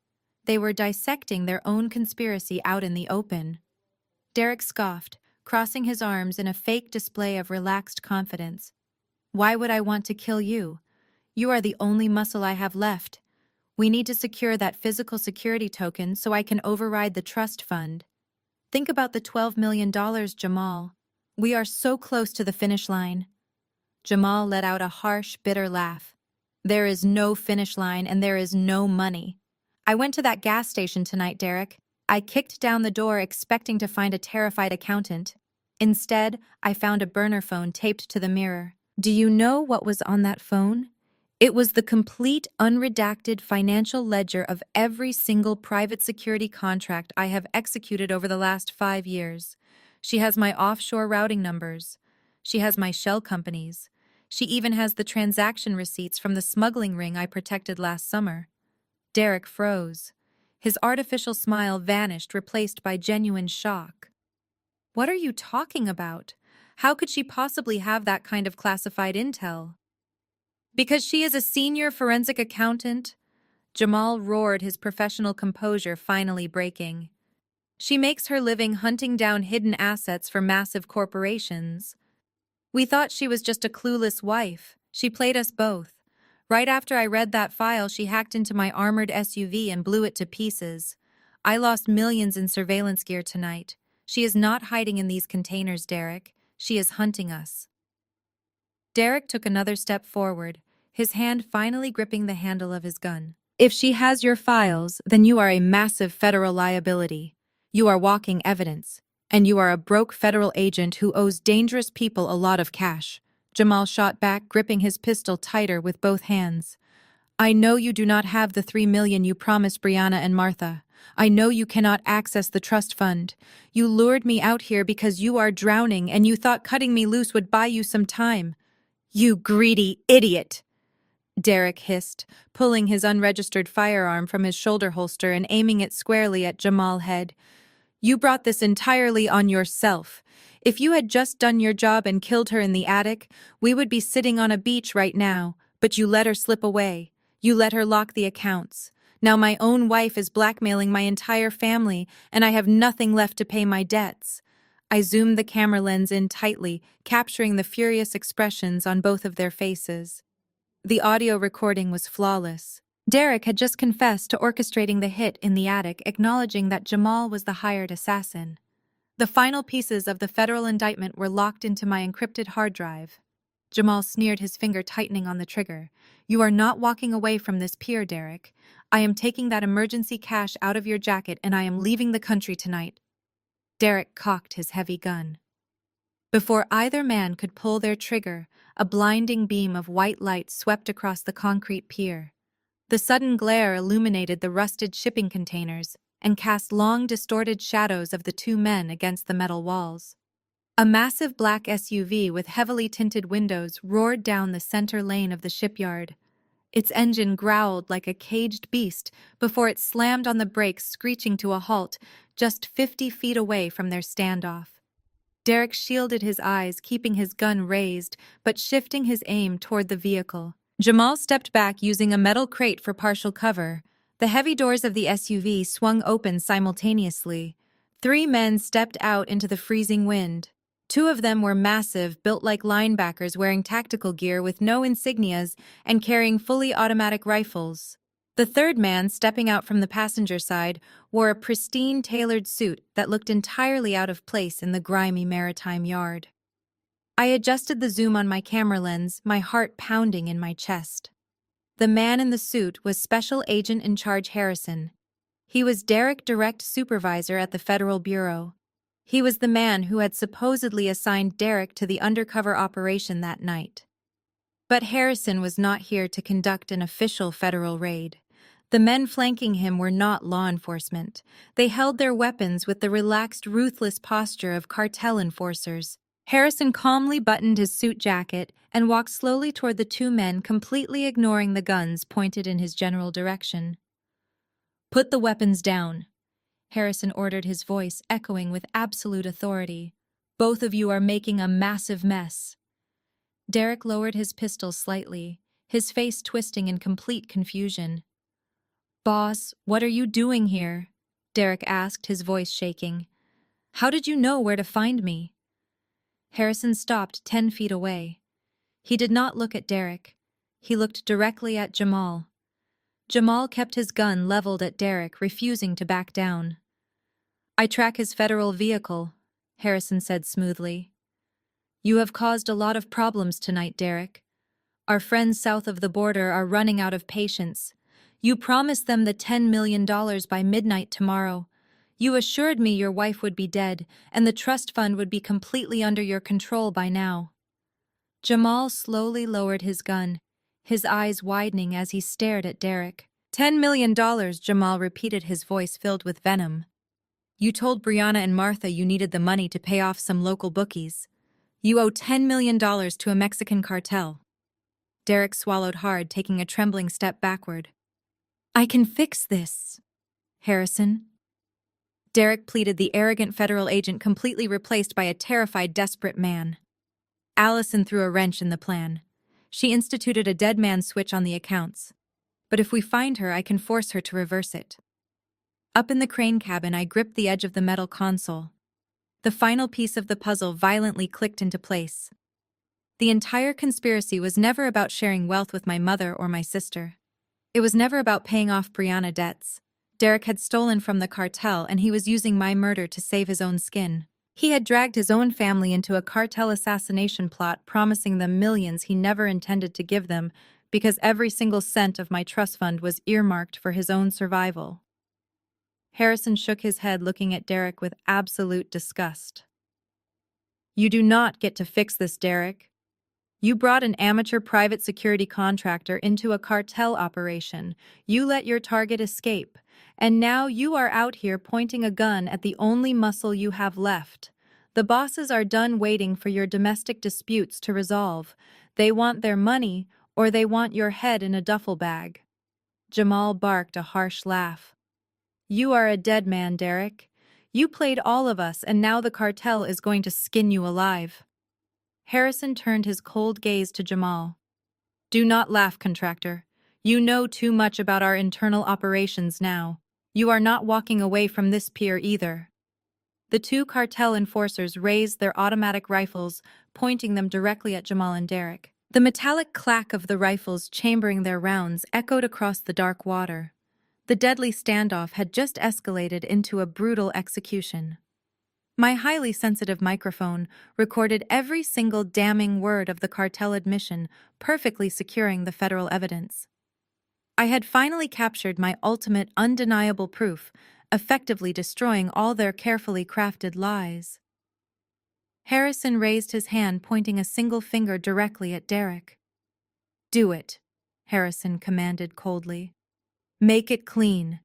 They were dissecting their own conspiracy out in the open. Derek scoffed, crossing his arms in a fake display of relaxed confidence. "Why would I want to kill you? You are the only muscle I have left. We need to secure that physical security token so I can override the trust fund. Think about the $12 million, Jamal. We are so close to the finish line." Jamal let out a harsh, bitter laugh. "There is no finish line and there is no money. I went to that gas station tonight, Derek. I kicked down the door expecting to find a terrified accountant. Instead, I found a burner phone taped to the mirror. Do you know what was on that phone? It was the complete, unredacted financial ledger of every single private security contract I have executed over the last 5 years. She has my offshore routing numbers. She has my shell companies. She even has the transaction receipts from the smuggling ring I protected last summer." Derek froze. His artificial smile vanished, replaced by genuine shock. What are you talking about? How could she possibly have that kind of classified intel? Because she is a senior forensic accountant? Jamal roared, his professional composure finally breaking. She makes her living hunting down hidden assets for massive corporations. We thought she was just a clueless wife. She played us both. Right after I read that file, she hacked into my armored SUV and blew it to pieces. I lost millions in surveillance gear tonight. She is not hiding in these containers, Derek. She is hunting us. Derek took another step forward, his hand finally gripping the handle of his gun. If she has your files, then you are a massive federal liability. You are walking evidence. And you are a broke federal agent who owes dangerous people a lot of cash. Jamal shot back, gripping his pistol tighter with both hands. I know you do not have the $3 million you promised Brianna and Martha. I know you cannot access the trust fund. You lured me out here because you are drowning and you thought cutting me loose would buy you some time. You greedy idiot! Derek hissed, pulling his unregistered firearm from his shoulder holster and aiming it squarely at Jamal's head. You brought this entirely on yourself. If you had just done your job and killed her in the attic, we would be sitting on a beach right now, but you let her slip away. You let her lock the accounts. Now my own wife is blackmailing my entire family, and I have nothing left to pay my debts. I zoomed the camera lens in tightly, capturing the furious expressions on both of their faces. The audio recording was flawless. Derek had just confessed to orchestrating the hit in the attic, acknowledging that Jamal was the hired assassin. The final pieces of the federal indictment were locked into my encrypted hard drive. Jamal sneered, his finger tightening on the trigger. You are not walking away from this pier, Derek. I am taking that emergency cash out of your jacket and I am leaving the country tonight. Derek cocked his heavy gun. Before either man could pull their trigger, a blinding beam of white light swept across the concrete pier. The sudden glare illuminated the rusted shipping containers and cast long, distorted shadows of the two men against the metal walls. A massive black SUV with heavily tinted windows roared down the center lane of the shipyard. Its engine growled like a caged beast before it slammed on the brakes, screeching to a halt just 50 feet away from their standoff. Derek shielded his eyes, keeping his gun raised, but shifting his aim toward the vehicle. Jamal stepped back, using a metal crate for partial cover. The heavy doors of the SUV swung open simultaneously. 3 men stepped out into the freezing wind. 2 of them were massive, built like linebackers, wearing tactical gear with no insignias and carrying fully automatic rifles. The 3rd man, stepping out from the passenger side, wore a pristine tailored suit that looked entirely out of place in the grimy maritime yard. I adjusted the zoom on my camera lens, my heart pounding in my chest. The man in the suit was Special Agent in Charge Harrison. He was Derek's direct supervisor at the Federal Bureau. He was the man who had supposedly assigned Derek to the undercover operation that night. But Harrison was not here to conduct an official federal raid. The men flanking him were not law enforcement. They held their weapons with the relaxed, ruthless posture of cartel enforcers. Harrison calmly buttoned his suit jacket and walked slowly toward the 2 men, completely ignoring the guns pointed in his general direction. Put the weapons down, Harrison ordered, his voice echoing with absolute authority. Both of you are making a massive mess. Derek lowered his pistol slightly, his face twisting in complete confusion. Boss, what are you doing here? Derek asked, his voice shaking. How did you know where to find me? Harrison stopped 10 feet away. He did not look at Derek. He looked directly at Jamal. Jamal kept his gun leveled at Derek, refusing to back down. I track his federal vehicle, Harrison said smoothly. You have caused a lot of problems tonight, Derek. Our friends south of the border are running out of patience. You promised them the $10 million by midnight tomorrow. You assured me your wife would be dead, and the trust fund would be completely under your control by now. Jamal slowly lowered his gun, his eyes widening as he stared at Derek. $10 million, Jamal repeated, his voice filled with venom. You told Brianna and Martha you needed the money to pay off some local bookies. You owe $10 million to a Mexican cartel. Derek swallowed hard, taking a trembling step backward. I can fix this, Harrison. Derek pleaded, the arrogant federal agent completely replaced by a terrified, desperate man. Allison threw a wrench in the plan. She instituted a dead man switch on the accounts. But if we find her, I can force her to reverse it. Up in the crane cabin, I gripped the edge of the metal console. The final piece of the puzzle violently clicked into place. The entire conspiracy was never about sharing wealth with my mother or my sister. It was never about paying off Brianna debts. Derek had stolen from the cartel, and he was using my murder to save his own skin. He had dragged his own family into a cartel assassination plot, promising them millions he never intended to give them because every single cent of my trust fund was earmarked for his own survival. Harrison shook his head, looking at Derek with absolute disgust. You do not get to fix this, Derek. You brought an amateur private security contractor into a cartel operation. You let your target escape. And now you are out here pointing a gun at the only muscle you have left. The bosses are done waiting for your domestic disputes to resolve. They want their money, or they want your head in a duffel bag. Jamal barked a harsh laugh. You are a dead man, Derek. You played all of us, and now the cartel is going to skin you alive. Harrison turned his cold gaze to Jamal. Do not laugh, contractor. You know too much about our internal operations now. You are not walking away from this pier either. The two cartel enforcers raised their automatic rifles, pointing them directly at Jamal and Derek. The metallic clack of the rifles chambering their rounds echoed across the dark water. The deadly standoff had just escalated into a brutal execution. My highly sensitive microphone recorded every single damning word of the cartel admission, perfectly securing the federal evidence. I had finally captured my ultimate undeniable proof, effectively destroying all their carefully crafted lies. Harrison raised his hand, pointing a single finger directly at Derek. Do it, Harrison commanded coldly. Make it clean.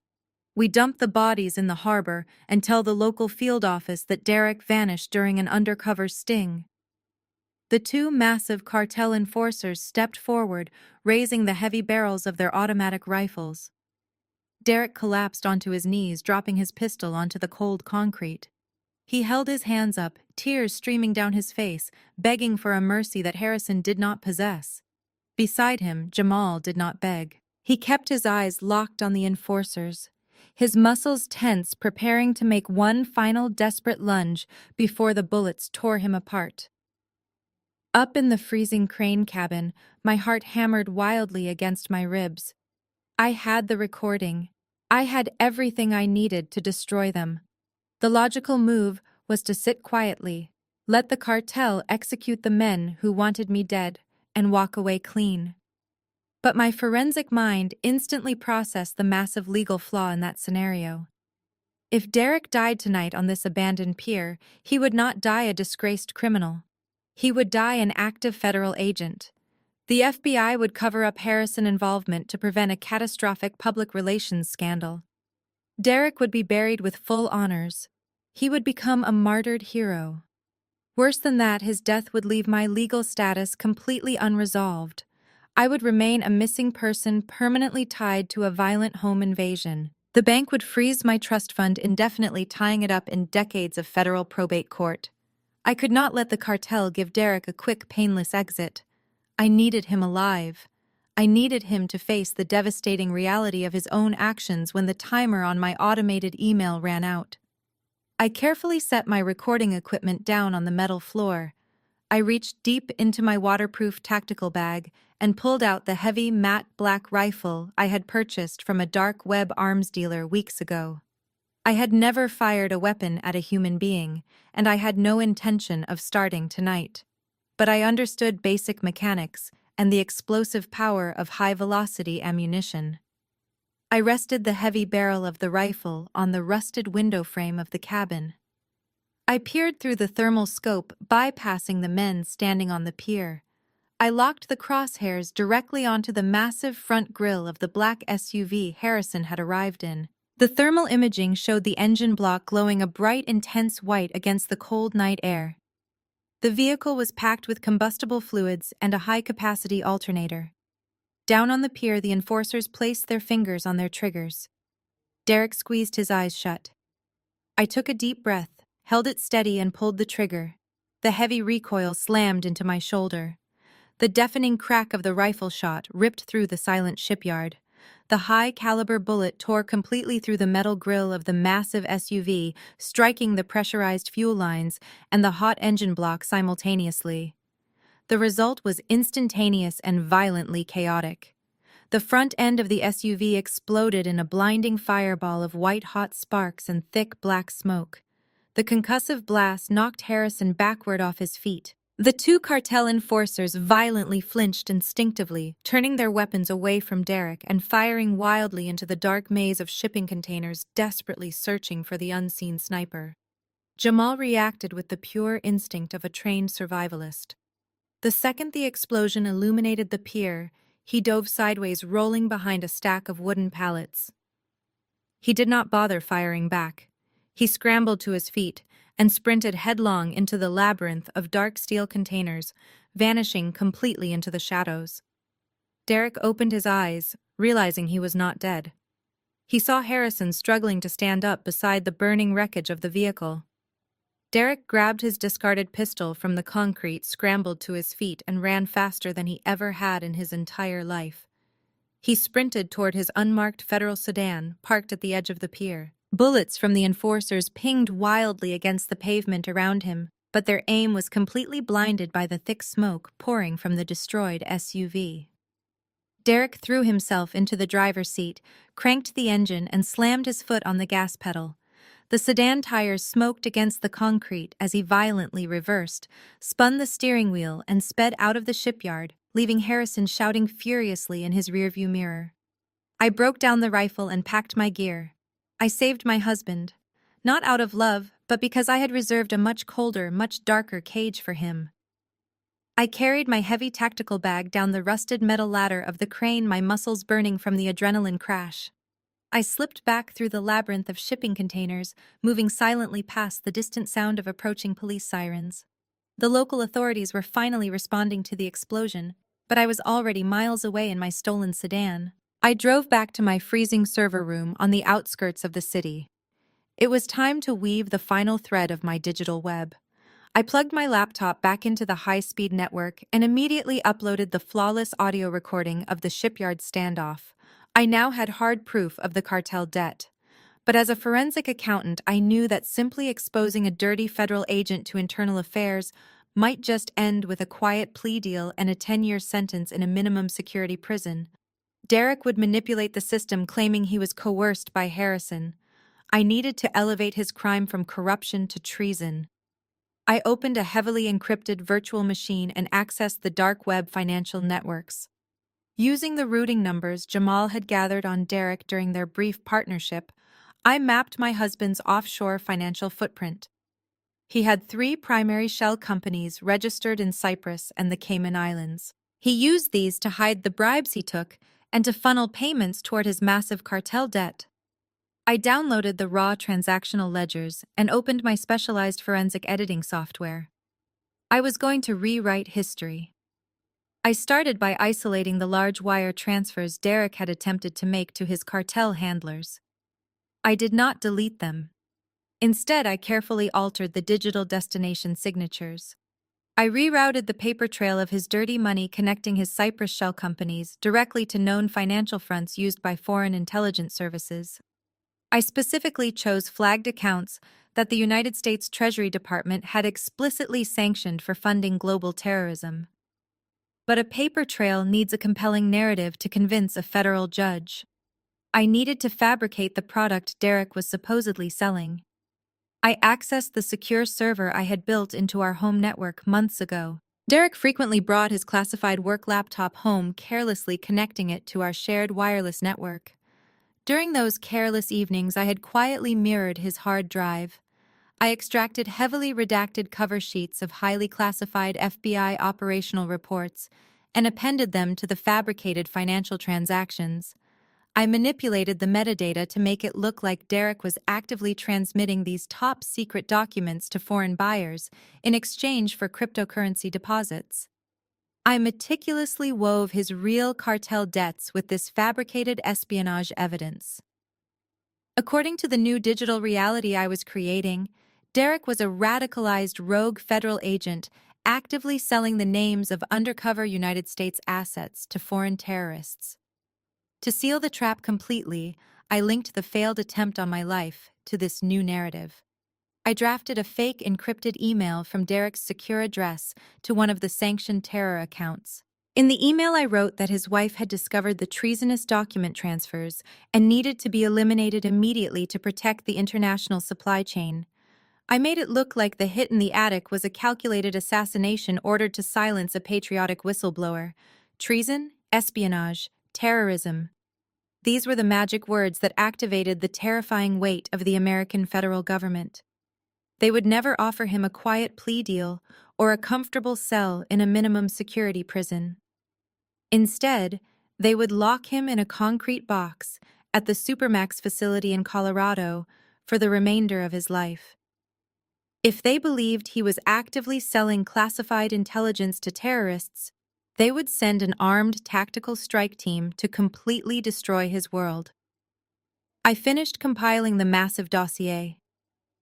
We dump the bodies in the harbor and tell the local field office that Derek vanished during an undercover sting. The two massive cartel enforcers stepped forward, raising the heavy barrels of their automatic rifles. Derek collapsed onto his knees, dropping his pistol onto the cold concrete. He held his hands up, tears streaming down his face, begging for a mercy that Harrison did not possess. Beside him, Jamal did not beg. He kept his eyes locked on the enforcers, his muscles tense, preparing to make one final desperate lunge before the bullets tore him apart. Up in the freezing crane cabin, my heart hammered wildly against my ribs. I had the recording. I had everything I needed to destroy them. The logical move was to sit quietly, let the cartel execute the men who wanted me dead, and walk away clean. But my forensic mind instantly processed the massive legal flaw in that scenario. If Derek died tonight on this abandoned pier, he would not die a disgraced criminal. He would die an active federal agent. The FBI would cover up Harrison's involvement to prevent a catastrophic public relations scandal. Derek would be buried with full honors. He would become a martyred hero. Worse than that, his death would leave my legal status completely unresolved. I would remain a missing person permanently tied to a violent home invasion. The bank would freeze my trust fund indefinitely, tying it up in decades of federal probate court. I could not let the cartel give Derek a quick, painless exit. I needed him alive. I needed him to face the devastating reality of his own actions when the timer on my automated email ran out. I carefully set my recording equipment down on the metal floor. I reached deep into my waterproof tactical bag and pulled out the heavy matte black rifle I had purchased from a dark web arms dealer weeks ago. I had never fired a weapon at a human being, and I had no intention of starting tonight. But I understood basic mechanics and the explosive power of high-velocity ammunition. I rested the heavy barrel of the rifle on the rusted window frame of the cabin. I peered through the thermal scope, bypassing the men standing on the pier. I locked the crosshairs directly onto the massive front grille of the black SUV Harrison had arrived in. The thermal imaging showed the engine block glowing a bright, intense white against the cold night air. The vehicle was packed with combustible fluids and a high-capacity alternator. Down on the pier, the enforcers placed their fingers on their triggers. Derek squeezed his eyes shut. I took a deep breath, held it steady, and pulled the trigger. The heavy recoil slammed into my shoulder. The deafening crack of the rifle shot ripped through the silent shipyard. The high-caliber bullet tore completely through the metal grille of the massive SUV, striking the pressurized fuel lines and the hot engine block simultaneously. The result was instantaneous and violently chaotic. The front end of the SUV exploded in a blinding fireball of white-hot sparks and thick black smoke. The concussive blast knocked Harrison backward off his feet. The two cartel enforcers violently flinched instinctively, turning their weapons away from Derek and firing wildly into the dark maze of shipping containers, desperately searching for the unseen sniper. Jamal reacted with the pure instinct of a trained survivalist. The second the explosion illuminated the pier, he dove sideways, rolling behind a stack of wooden pallets. He did not bother firing back. He scrambled to his feet and sprinted headlong into the labyrinth of dark steel containers, vanishing completely into the shadows. Derek opened his eyes, realizing he was not dead. He saw Harrison struggling to stand up beside the burning wreckage of the vehicle. Derek grabbed his discarded pistol from the concrete, scrambled to his feet, and ran faster than he ever had in his entire life. He sprinted toward his unmarked federal sedan, parked at the edge of the pier. Bullets from the enforcers pinged wildly against the pavement around him, but their aim was completely blinded by the thick smoke pouring from the destroyed SUV. Derek threw himself into the driver's seat, cranked the engine, and slammed his foot on the gas pedal. The sedan tires smoked against the concrete as he violently reversed, spun the steering wheel, and sped out of the shipyard, leaving Harrison shouting furiously in his rearview mirror. I broke down the rifle and packed my gear. I saved my husband, not out of love, but because I had reserved a much colder, much darker cage for him. I carried my heavy tactical bag down the rusted metal ladder of the crane, my muscles burning from the adrenaline crash. I slipped back through the labyrinth of shipping containers, moving silently past the distant sound of approaching police sirens. The local authorities were finally responding to the explosion, but I was already miles away in my stolen sedan. I drove back to my freezing server room on the outskirts of the city. It was time to weave the final thread of my digital web. I plugged my laptop back into the high-speed network and immediately uploaded the flawless audio recording of the shipyard standoff. I now had hard proof of the cartel debt. But as a forensic accountant, I knew that simply exposing a dirty federal agent to internal affairs might just end with a quiet plea deal and a 10-year sentence in a minimum security prison. Derek would manipulate the system, claiming he was coerced by Harrison. I needed to elevate his crime from corruption to treason. I opened a heavily encrypted virtual machine and accessed the dark web financial networks. Using the routing numbers Jamal had gathered on Derek during their brief partnership, I mapped my husband's offshore financial footprint. He had 3 primary shell companies registered in Cyprus and the Cayman Islands. He used these to hide the bribes he took and to funnel payments toward his massive cartel debt. I downloaded the raw transactional ledgers and opened my specialized forensic editing software. I was going to rewrite history. I started by isolating the large wire transfers Derek had attempted to make to his cartel handlers. I did not delete them. Instead, I carefully altered the digital destination signatures. I rerouted the paper trail of his dirty money connecting his Cyprus shell companies directly to known financial fronts used by foreign intelligence services. I specifically chose flagged accounts that the United States Treasury Department had explicitly sanctioned for funding global terrorism. But a paper trail needs a compelling narrative to convince a federal judge. I needed to fabricate the product Derek was supposedly selling. I accessed the secure server I had built into our home network months ago. Derek frequently brought his classified work laptop home, carelessly connecting it to our shared wireless network. During those careless evenings, I had quietly mirrored his hard drive. I extracted heavily redacted cover sheets of highly classified FBI operational reports and appended them to the fabricated financial transactions. I manipulated the metadata to make it look like Derek was actively transmitting these top-secret documents to foreign buyers in exchange for cryptocurrency deposits. I meticulously wove his real cartel debts with this fabricated espionage evidence. According to the new digital reality I was creating, Derek was a radicalized rogue federal agent actively selling the names of undercover United States assets to foreign terrorists. To seal the trap completely, I linked the failed attempt on my life to this new narrative. I drafted a fake encrypted email from Derek's secure address to one of the sanctioned terror accounts. In the email, I wrote that his wife had discovered the treasonous document transfers and needed to be eliminated immediately to protect the international supply chain. I made it look like the hit in the attic was a calculated assassination ordered to silence a patriotic whistleblower. Treason, espionage, terrorism. These were the magic words that activated the terrifying weight of the American federal government. They would never offer him a quiet plea deal or a comfortable cell in a minimum security prison. Instead, they would lock him in a concrete box at the Supermax facility in Colorado for the remainder of his life. If they believed he was actively selling classified intelligence to terrorists, they would send an armed tactical strike team to completely destroy his world. I finished compiling the massive dossier.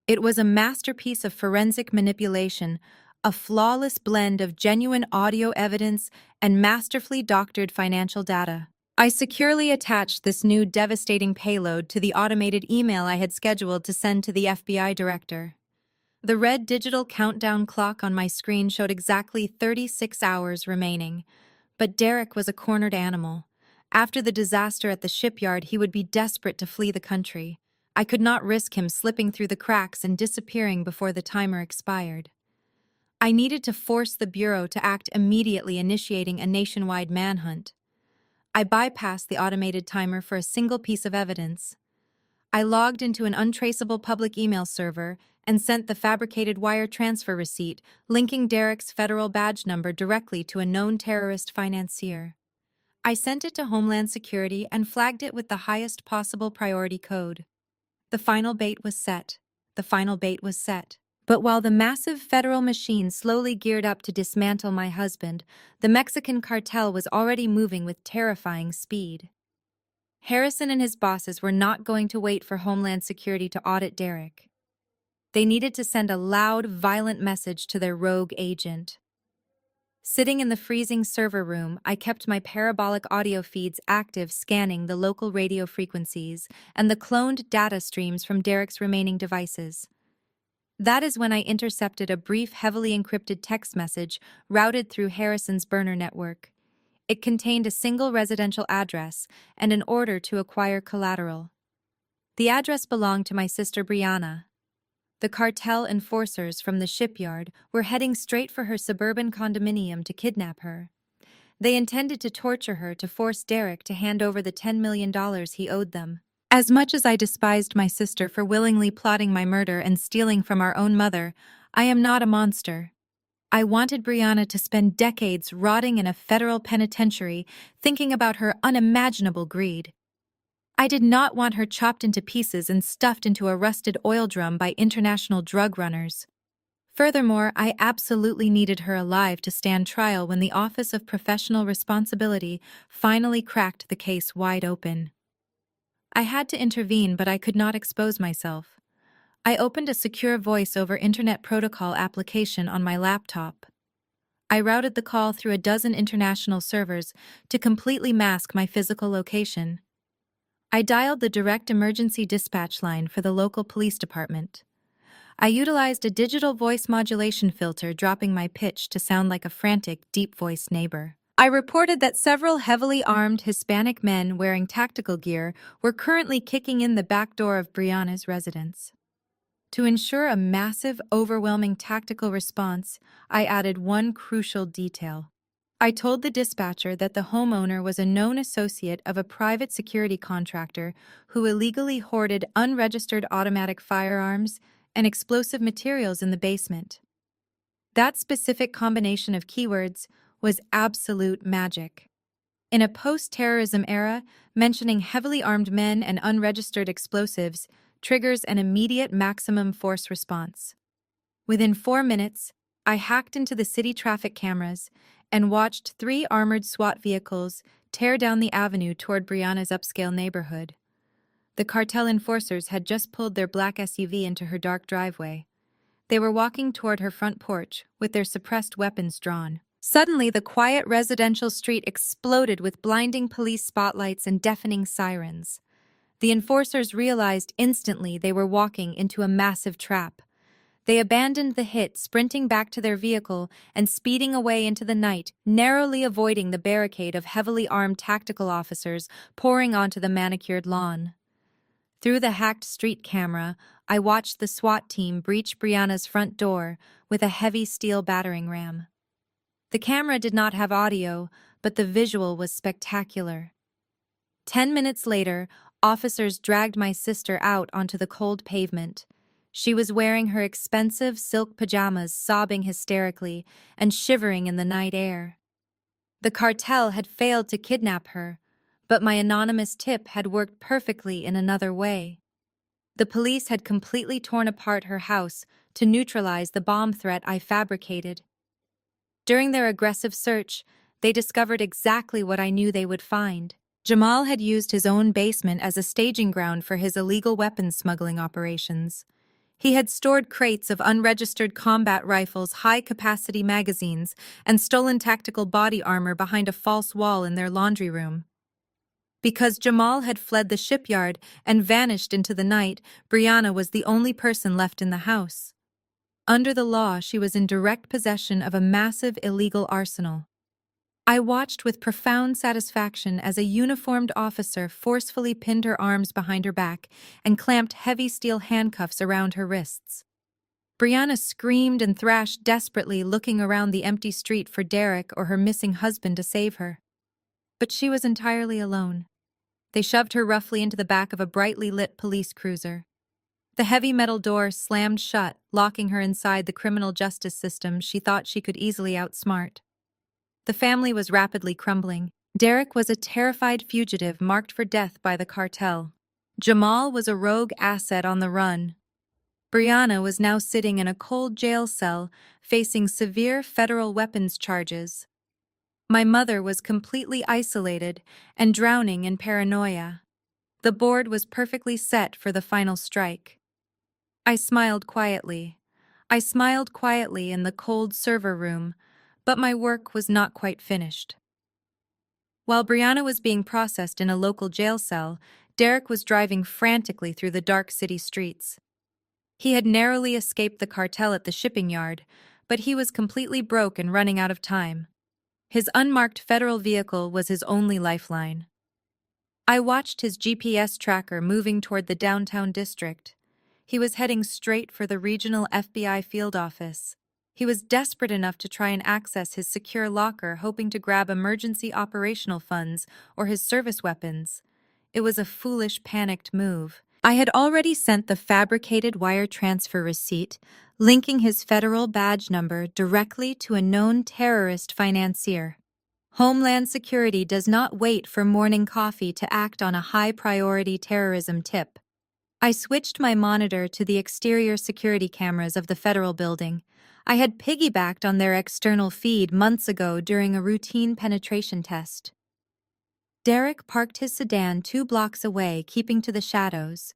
It was a masterpiece of forensic manipulation, a flawless blend of genuine audio evidence and masterfully doctored financial data. I securely attached this new devastating payload to the automated email I had scheduled to send to the FBI director. The red digital countdown clock on my screen showed exactly 36 hours remaining, but Derek was a cornered animal. After the disaster at the shipyard, he would be desperate to flee the country. I could not risk him slipping through the cracks and disappearing before the timer expired. I needed to force the Bureau to act immediately, initiating a nationwide manhunt. I bypassed the automated timer for a single piece of evidence. I logged into an untraceable public email server and sent the fabricated wire transfer receipt linking Derek's federal badge number directly to a known terrorist financier. I sent it to Homeland Security and flagged it with the highest possible priority code. The final bait was set. The final bait was set. But while the massive federal machine slowly geared up to dismantle my husband, the Mexican cartel was already moving with terrifying speed. Harrison and his bosses were not going to wait for Homeland Security to audit Derek. They needed to send a loud, violent message to their rogue agent. Sitting in the freezing server room, I kept my parabolic audio feeds active, scanning the local radio frequencies and the cloned data streams from Derek's remaining devices. That is when I intercepted a brief, heavily encrypted text message routed through Harrison's burner network. It contained a single residential address and an order to acquire collateral. The address belonged to my sister Brianna. The cartel enforcers from the shipyard were heading straight for her suburban condominium to kidnap her. They intended to torture her to force Derek to hand over the $10 million he owed them. As much as I despised my sister for willingly plotting my murder and stealing from our own mother, I am not a monster. I wanted Brianna to spend decades rotting in a federal penitentiary, thinking about her unimaginable greed. I did not want her chopped into pieces and stuffed into a rusted oil drum by international drug runners. Furthermore, I absolutely needed her alive to stand trial when the Office of Professional Responsibility finally cracked the case wide open. I had to intervene, but I could not expose myself. I opened a secure voice over Internet Protocol application on my laptop. I routed the call through a dozen international servers to completely mask my physical location. I dialed the direct emergency dispatch line for the local police department. I utilized a digital voice modulation filter, dropping my pitch to sound like a frantic, deep-voiced neighbor. I reported that several heavily armed Hispanic men wearing tactical gear were currently kicking in the back door of Brianna's residence. To ensure a massive, overwhelming tactical response, I added one crucial detail. I told the dispatcher that the homeowner was a known associate of a private security contractor who illegally hoarded unregistered automatic firearms and explosive materials in the basement. That specific combination of keywords was absolute magic. In a post-terrorism era, mentioning heavily armed men and unregistered explosives triggers an immediate maximum force response. Within 4 minutes, I hacked into the city traffic cameras and watched 3 armored SWAT vehicles tear down the avenue toward Brianna's upscale neighborhood. The cartel enforcers had just pulled their black SUV into her dark driveway. They were walking toward her front porch, with their suppressed weapons drawn. Suddenly, the quiet residential street exploded with blinding police spotlights and deafening sirens. The enforcers realized instantly they were walking into a massive trap. They abandoned the hit, sprinting back to their vehicle and speeding away into the night, narrowly avoiding the barricade of heavily armed tactical officers pouring onto the manicured lawn. Through the hacked street camera, I watched the SWAT team breach Brianna's front door with a heavy steel battering ram. The camera did not have audio, but the visual was spectacular. 10 minutes later, officers dragged my sister out onto the cold pavement. She was wearing her expensive silk pajamas, sobbing hysterically and shivering in the night air. The cartel had failed to kidnap her, but my anonymous tip had worked perfectly in another way. The police had completely torn apart her house to neutralize the bomb threat I fabricated. During their aggressive search, they discovered exactly what I knew they would find. Jamal had used his own basement as a staging ground for his illegal weapons smuggling operations. He had stored crates of unregistered combat rifles, high-capacity magazines, and stolen tactical body armor behind a false wall in their laundry room. Because Jamal had fled the shipyard and vanished into the night, Brianna was the only person left in the house. Under the law, she was in direct possession of a massive illegal arsenal. I watched with profound satisfaction as a uniformed officer forcefully pinned her arms behind her back and clamped heavy steel handcuffs around her wrists. Brianna screamed and thrashed desperately, looking around the empty street for Derek or her missing husband to save her. But she was entirely alone. They shoved her roughly into the back of a brightly lit police cruiser. The heavy metal door slammed shut, locking her inside the criminal justice system she thought she could easily outsmart. The family was rapidly crumbling. Derek was a terrified fugitive marked for death by the cartel. Jamal was a rogue asset on the run. Brianna was now sitting in a cold jail cell, facing severe federal weapons charges. My mother was completely isolated and drowning in paranoia. The board was perfectly set for the final strike. I smiled quietly. I smiled quietly in the cold server room, but my work was not quite finished. While Brianna was being processed in a local jail cell, Derek was driving frantically through the dark city streets. He had narrowly escaped the cartel at the shipping yard, but he was completely broke and running out of time. His unmarked federal vehicle was his only lifeline. I watched his GPS tracker moving toward the downtown district. He was heading straight for the regional FBI field office. He was desperate enough to try and access his secure locker, hoping to grab emergency operational funds or his service weapons. It was a foolish, panicked move. I had already sent the fabricated wire transfer receipt, linking his federal badge number directly to a known terrorist financier. Homeland Security does not wait for morning coffee to act on a high-priority terrorism tip. I switched my monitor to the exterior security cameras of the federal building. I had piggybacked on their external feed months ago during a routine penetration test. Derek parked his sedan 2 blocks away, keeping to the shadows.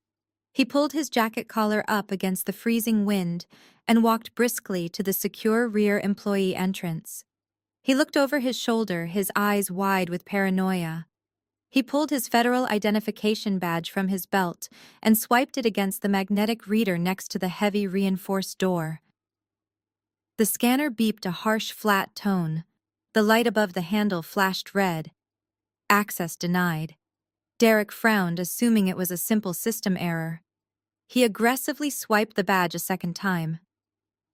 He pulled his jacket collar up against the freezing wind and walked briskly to the secure rear employee entrance. He looked over his shoulder, his eyes wide with paranoia. He pulled his federal identification badge from his belt and swiped it against the magnetic reader next to the heavy reinforced door. The scanner beeped a harsh, flat tone. The light above the handle flashed red. Access denied. Derek frowned, assuming it was a simple system error. He aggressively swiped the badge a second time.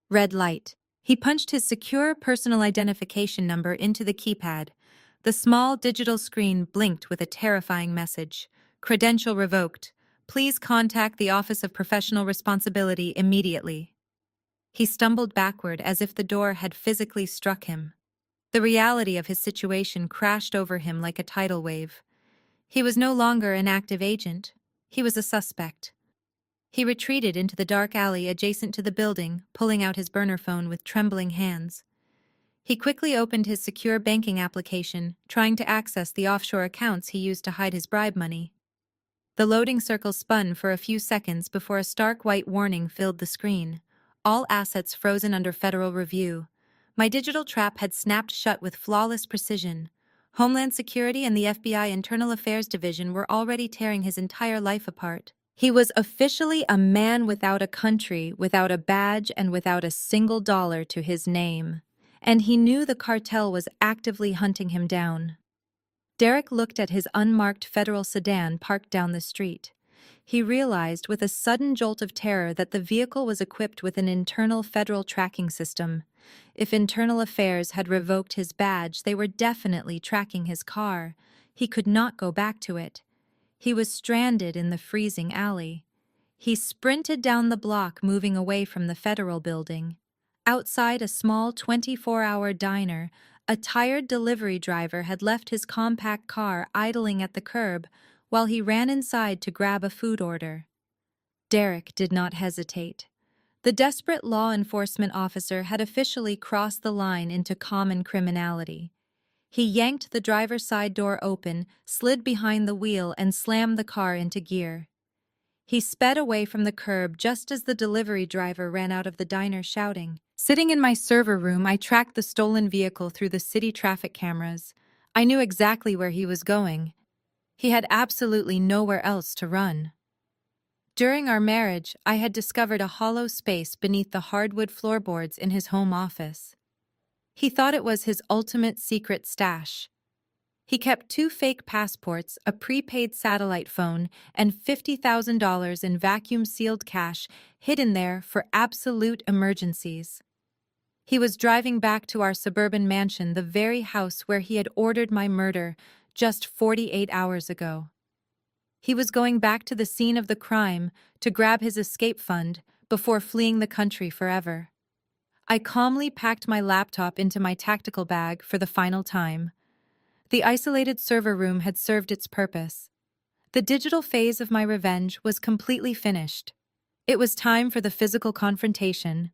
Red light. He punched his secure personal identification number into the keypad. The small digital screen blinked with a terrifying message. Credential revoked. Please contact the Office of Professional Responsibility immediately. He stumbled backward as if the door had physically struck him. The reality of his situation crashed over him like a tidal wave. He was no longer an active agent. He was a suspect. He retreated into the dark alley adjacent to the building, pulling out his burner phone with trembling hands. He quickly opened his secure banking application, trying to access the offshore accounts he used to hide his bribe money. The loading circle spun for a few seconds before a stark white warning filled the screen. All assets frozen under federal review. My digital trap had snapped shut with flawless precision. Homeland Security and the FBI Internal Affairs Division were already tearing his entire life apart. He was officially a man without a country, without a badge, and without a single dollar to his name. And he knew the cartel was actively hunting him down. Derek looked at his unmarked federal sedan parked down the street. He realized with a sudden jolt of terror that the vehicle was equipped with an internal federal tracking system. If Internal Affairs had revoked his badge, they were definitely tracking his car. He could not go back to it. He was stranded in the freezing alley. He sprinted down the block, moving away from the federal building. Outside a small 24-hour diner, a tired delivery driver had left his compact car idling at the curb while he ran inside to grab a food order. Derek did not hesitate. The desperate law enforcement officer had officially crossed the line into common criminality. He yanked the driver's side door open, slid behind the wheel, and slammed the car into gear. He sped away from the curb just as the delivery driver ran out of the diner shouting. Sitting in my server room, I tracked the stolen vehicle through the city traffic cameras. I knew exactly where he was going. He had absolutely nowhere else to run. During our marriage, I had discovered a hollow space beneath the hardwood floorboards in his home office. He thought it was his ultimate secret stash. He kept 2 fake passports, a prepaid satellite phone, and $50,000 in vacuum-sealed cash hidden there for absolute emergencies. He was driving back to our suburban mansion, the very house where he had ordered my murder just 48 hours ago. He was going back to the scene of the crime to grab his escape fund before fleeing the country forever. I calmly packed my laptop into my tactical bag for the final time. The isolated server room had served its purpose. The digital phase of my revenge was completely finished. It was time for the physical confrontation.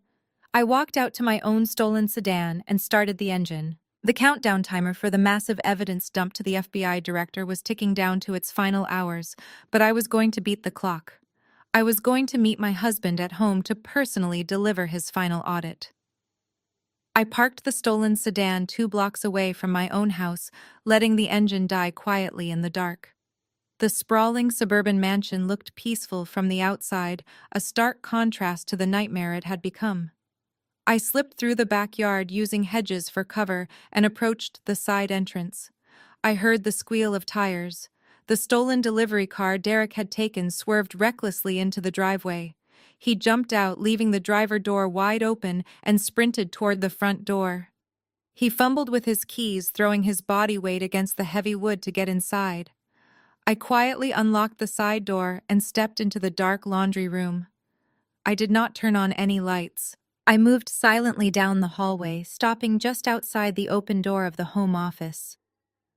I walked out to my own stolen sedan and started the engine. The countdown timer for the massive evidence dump to the FBI director was ticking down to its final hours, but I was going to beat the clock. I was going to meet my husband at home to personally deliver his final audit. I parked the stolen sedan 2 blocks away from my own house, letting the engine die quietly in the dark. The sprawling suburban mansion looked peaceful from the outside, a stark contrast to the nightmare it had become. I slipped through the backyard using hedges for cover and approached the side entrance. I heard the squeal of tires. The stolen delivery car Derek had taken swerved recklessly into the driveway. He jumped out, leaving the driver door wide open, and sprinted toward the front door. He fumbled with his keys, throwing his body weight against the heavy wood to get inside. I quietly unlocked the side door and stepped into the dark laundry room. I did not turn on any lights. I moved silently down the hallway, stopping just outside the open door of the home office.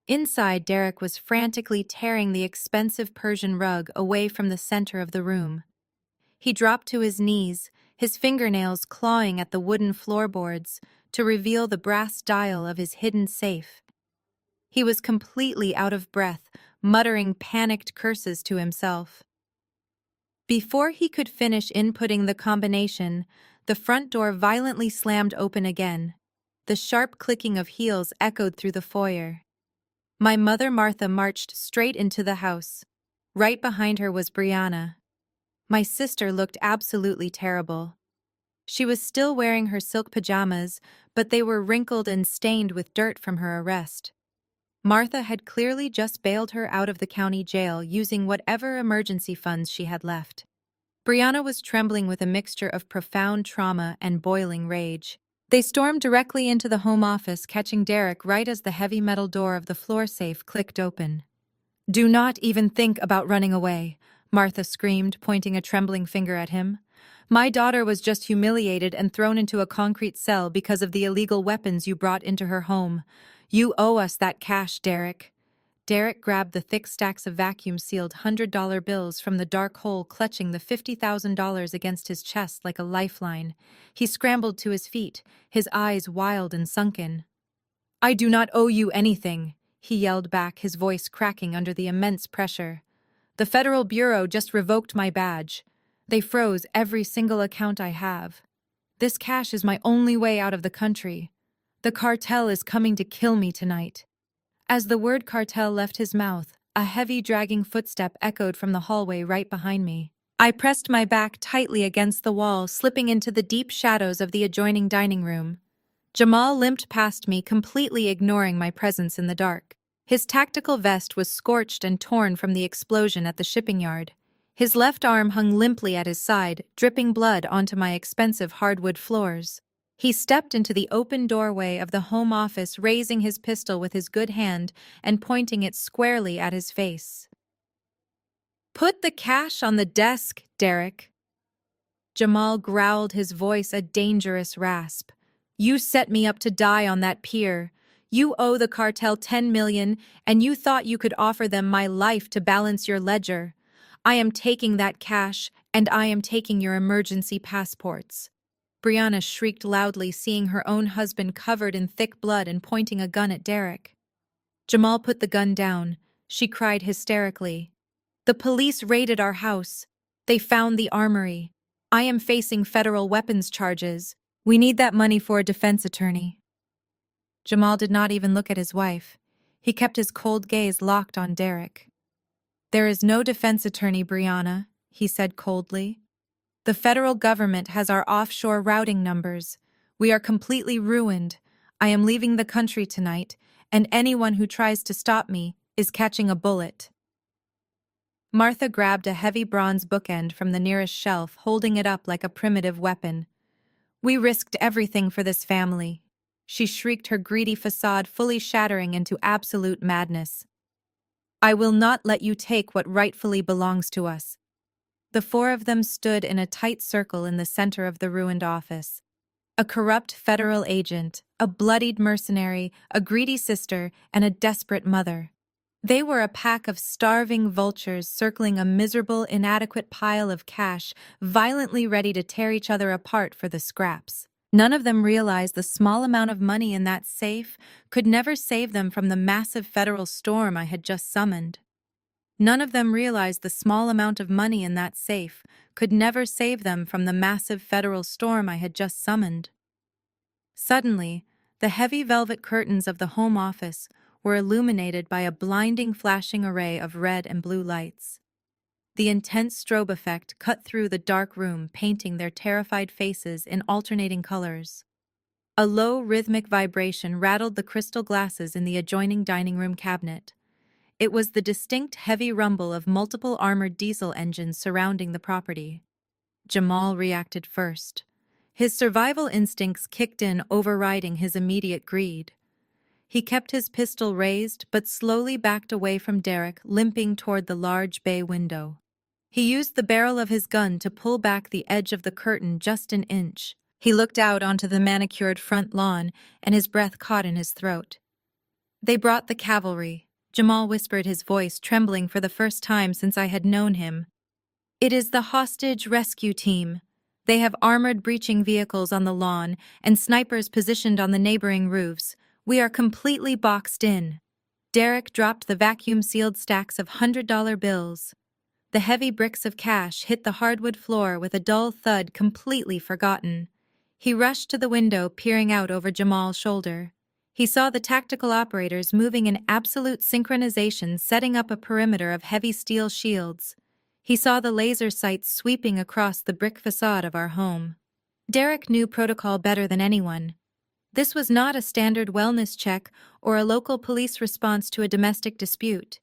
Inside, Derek was frantically tearing the expensive Persian rug away from the center of the room. He dropped to his knees, his fingernails clawing at the wooden floorboards to reveal the brass dial of his hidden safe. He was completely out of breath, muttering panicked curses to himself. Before he could finish inputting the combination, the front door violently slammed open again. The sharp clicking of heels echoed through the foyer. My mother Martha marched straight into the house. Right behind her was Brianna. My sister looked absolutely terrible. She was still wearing her silk pajamas, but they were wrinkled and stained with dirt from her arrest. Martha had clearly just bailed her out of the county jail using whatever emergency funds she had left. Brianna was trembling with a mixture of profound trauma and boiling rage. They stormed directly into the home office, catching Derek right as the heavy metal door of the floor safe clicked open. "Do not even think about running away," Martha screamed, pointing a trembling finger at him. "My daughter was just humiliated and thrown into a concrete cell because of the illegal weapons you brought into her home. You owe us that cash, Derek." Derek grabbed the thick stacks of vacuum-sealed $100 bills from the dark hole, clutching the $50,000 against his chest like a lifeline. He scrambled to his feet, his eyes wild and sunken. "I do not owe you anything," he yelled back, his voice cracking under the immense pressure. "The Federal Bureau just revoked my badge. They froze every single account I have. This cash is my only way out of the country. The cartel is coming to kill me tonight." As the word cartel left his mouth, a heavy, dragging footstep echoed from the hallway right behind me. I pressed my back tightly against the wall, slipping into the deep shadows of the adjoining dining room. Jamal limped past me, completely ignoring my presence in the dark. His tactical vest was scorched and torn from the explosion at the shipping yard. His left arm hung limply at his side, dripping blood onto my expensive hardwood floors. He stepped into the open doorway of the home office, raising his pistol with his good hand and pointing it squarely at his face. "Put the cash on the desk, Derek." Jamal growled, his voice a dangerous rasp. "You set me up to die on that pier. You owe the cartel $10 million, and you thought you could offer them my life to balance your ledger. I am taking that cash, and I am taking your emergency passports." Brianna shrieked loudly, seeing her own husband covered in thick blood and pointing a gun at Derek. Jamal put the gun down. She cried hysterically. "The police raided our house. They found the armory. I am facing federal weapons charges. We need that money for a defense attorney." Jamal did not even look at his wife. He kept his cold gaze locked on Derek. "There is no defense attorney, Brianna," he said coldly. "The federal government has our offshore routing numbers. We are completely ruined. I am leaving the country tonight, and anyone who tries to stop me is catching a bullet." Martha grabbed a heavy bronze bookend from the nearest shelf, holding it up like a primitive weapon. "We risked everything for this family," she shrieked, her greedy facade fully shattering into absolute madness. "I will not let you take what rightfully belongs to us." The four of them stood in a tight circle in the center of the ruined office. A corrupt federal agent, a bloodied mercenary, a greedy sister, and a desperate mother. They were a pack of starving vultures circling a miserable, inadequate pile of cash, violently ready to tear each other apart for the scraps. None of them realized the small amount of money in that safe could never save them from the massive federal storm I had just summoned. None of them realized the small amount of money in that safe could never save them from the massive federal storm I had just summoned. Suddenly, the heavy velvet curtains of the home office were illuminated by a blinding flashing array of red and blue lights. The intense strobe effect cut through the dark room, painting their terrified faces in alternating colors. A low, rhythmic vibration rattled the crystal glasses in the adjoining dining room cabinet. It was the distinct heavy rumble of multiple armored diesel engines surrounding the property. Jamal reacted first. His survival instincts kicked in, overriding his immediate greed. He kept his pistol raised, but slowly backed away from Derek, limping toward the large bay window. He used the barrel of his gun to pull back the edge of the curtain just an inch. He looked out onto the manicured front lawn, and his breath caught in his throat. "They brought the cavalry," Jamal whispered, his voice trembling for the first time since I had known him. "It is the hostage rescue team. They have armored breaching vehicles on the lawn and snipers positioned on the neighboring roofs. We are completely boxed in." Derek dropped the vacuum-sealed stacks of $100 bills. The heavy bricks of cash hit the hardwood floor with a dull thud, completely forgotten. He rushed to the window, peering out over Jamal's shoulder. He saw the tactical operators moving in absolute synchronization, setting up a perimeter of heavy steel shields. He saw the laser sights sweeping across the brick facade of our home. Derek knew protocol better than anyone. This was not a standard wellness check or a local police response to a domestic dispute.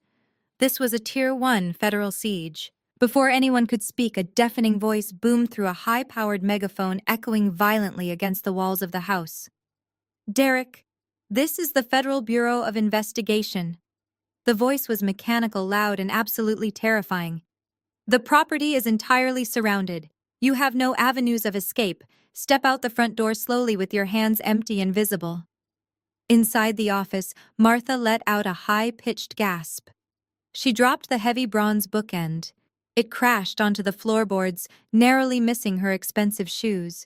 This was a Tier 1 federal siege. Before anyone could speak, a deafening voice boomed through a high-powered megaphone, echoing violently against the walls of the house. "Derek, this is the Federal Bureau of Investigation." The voice was mechanical, loud, and absolutely terrifying. "The property is entirely surrounded. You have no avenues of escape. Step out the front door slowly with your hands empty and visible." Inside the office, Martha let out a high-pitched gasp. She dropped the heavy bronze bookend. It crashed onto the floorboards, narrowly missing her expensive shoes.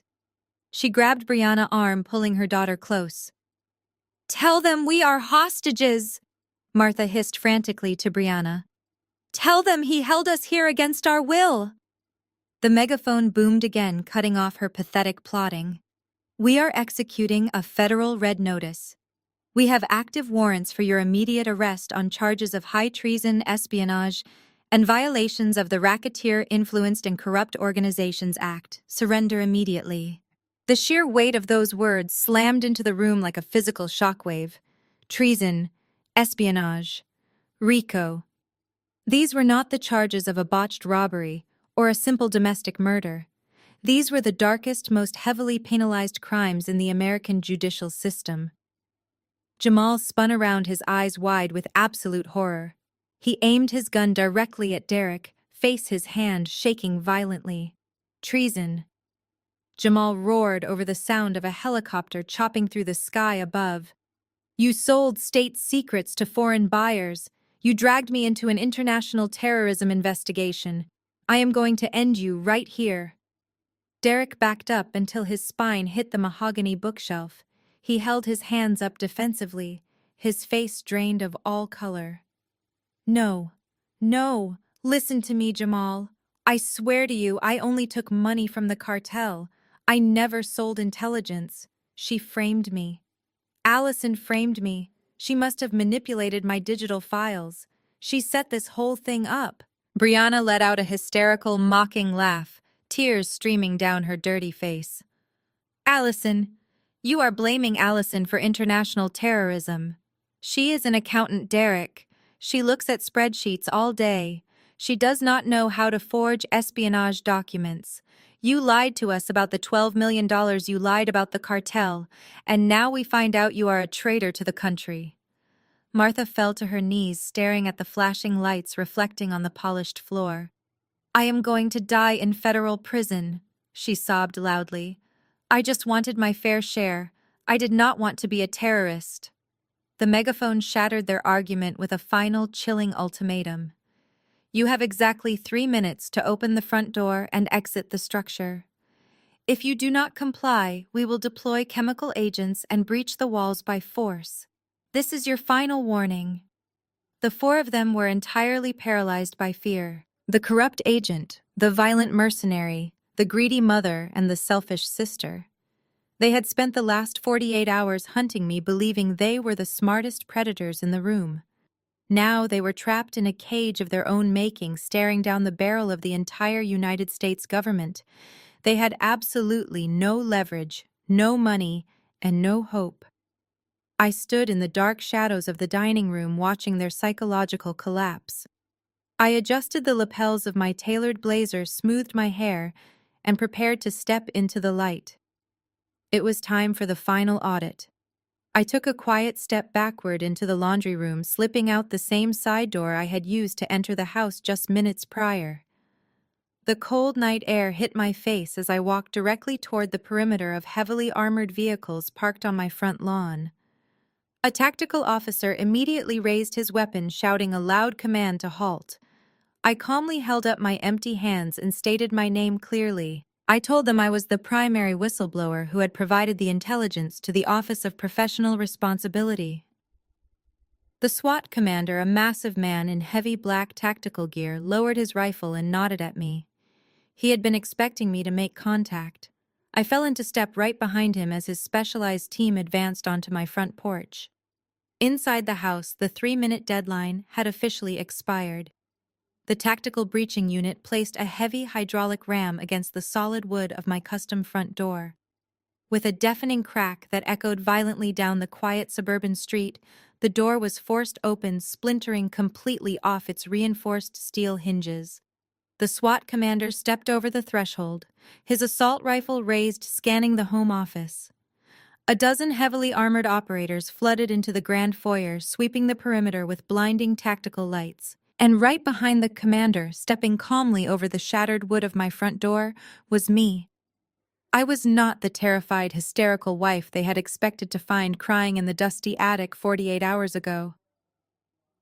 She grabbed Brianna's arm, pulling her daughter close. "Tell them we are hostages!" Martha hissed frantically to Brianna. "Tell them he held us here against our will!" The megaphone boomed again, cutting off her pathetic plotting. "We are executing a federal red notice. We have active warrants for your immediate arrest on charges of high treason, espionage, and violations of the Racketeer Influenced and Corrupt Organizations Act. Surrender immediately." The sheer weight of those words slammed into the room like a physical shockwave. Treason, espionage, RICO. These were not the charges of a botched robbery or a simple domestic murder. These were the darkest, most heavily penalized crimes in the American judicial system. Jamal spun around, his eyes wide with absolute horror. He aimed his gun directly at Derek, face his hand shaking violently. "Treason." Jamal roared over the sound of a helicopter chopping through the sky above. "You sold state secrets to foreign buyers. You dragged me into an international terrorism investigation. I am going to end you right here." Derek backed up until his spine hit the mahogany bookshelf. He held his hands up defensively, his face drained of all color. "No, no, listen to me, Jamal. I swear to you, I only took money from the cartel. I never sold intelligence. She framed me. Allison framed me. She must have manipulated my digital files. She set this whole thing up." Brianna let out a hysterical, mocking laugh, tears streaming down her dirty face. "Allison, you are blaming Allison for international terrorism. She is an accountant, Derek. She looks at spreadsheets all day. She does not know how to forge espionage documents. You lied to us about the $12 million you lied about the cartel, and now we find out you are a traitor to the country." Martha fell to her knees, staring at the flashing lights reflecting on the polished floor. "I am going to die in federal prison," she sobbed loudly. "I just wanted my fair share. I did not want to be a terrorist." The megaphone shattered their argument with a final, chilling ultimatum. "You have exactly 3 minutes to open the front door and exit the structure. If you do not comply, we will deploy chemical agents and breach the walls by force. This is your final warning." The four of them were entirely paralyzed by fear. The corrupt agent, the violent mercenary, the greedy mother, and the selfish sister. They had spent the last 48 hours hunting me, believing they were the smartest predators in the room. Now they were trapped in a cage of their own making, staring down the barrel of the entire United States government. They had absolutely no leverage, no money, and no hope. I stood in the dark shadows of the dining room, watching their psychological collapse. I adjusted the lapels of my tailored blazer, smoothed my hair, and prepared to step into the light. It was time for the final audit. I took a quiet step backward into the laundry room, slipping out the same side door I had used to enter the house just minutes prior. The cold night air hit my face as I walked directly toward the perimeter of heavily armored vehicles parked on my front lawn. A tactical officer immediately raised his weapon, shouting a loud command to halt. I calmly held up my empty hands and stated my name clearly. I told them I was the primary whistleblower who had provided the intelligence to the Office of Professional Responsibility. The SWAT commander, a massive man in heavy black tactical gear, lowered his rifle and nodded at me. He had been expecting me to make contact. I fell into step right behind him as his specialized team advanced onto my front porch. Inside the house, the 3-minute deadline had officially expired. The tactical breaching unit placed a heavy hydraulic ram against the solid wood of my custom front door. With a deafening crack that echoed violently down the quiet suburban street, the door was forced open, splintering completely off its reinforced steel hinges. The SWAT commander stepped over the threshold, his assault rifle raised, scanning the home office. A dozen heavily armored operators flooded into the grand foyer, sweeping the perimeter with blinding tactical lights. And right behind the commander, stepping calmly over the shattered wood of my front door, was me. I was not the terrified, hysterical wife they had expected to find crying in the dusty attic 48 hours ago.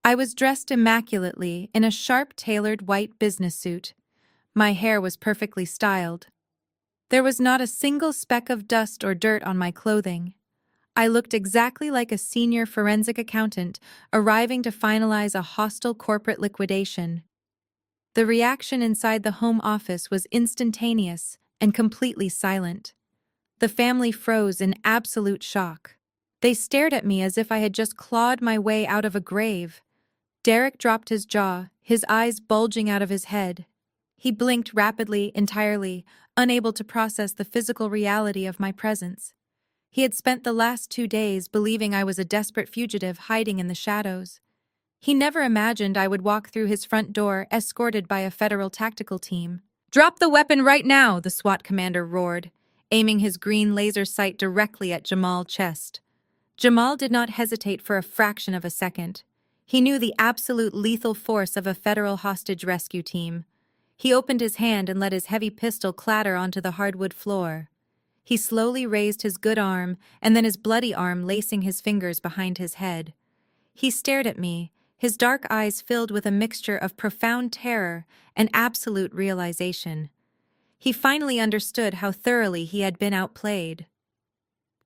I was dressed immaculately in a sharp-tailored white business suit. My hair was perfectly styled. There was not a single speck of dust or dirt on my clothing. I looked exactly like a senior forensic accountant arriving to finalize a hostile corporate liquidation. The reaction inside the home office was instantaneous and completely silent. The family froze in absolute shock. They stared at me as if I had just clawed my way out of a grave. Derek dropped his jaw, his eyes bulging out of his head. He blinked rapidly, entirely, unable to process the physical reality of my presence. He had spent the last 2 days believing I was a desperate fugitive hiding in the shadows. He never imagined I would walk through his front door escorted by a federal tactical team. "Drop the weapon right now," the SWAT commander roared, aiming his green laser sight directly at Jamal's chest. Jamal did not hesitate for a fraction of a second. He knew the absolute lethal force of a federal hostage rescue team. He opened his hand and let his heavy pistol clatter onto the hardwood floor. He slowly raised his good arm and then his bloody arm lacing his fingers behind his head. He stared at me, his dark eyes filled with a mixture of profound terror and absolute realization. He finally understood how thoroughly he had been outplayed.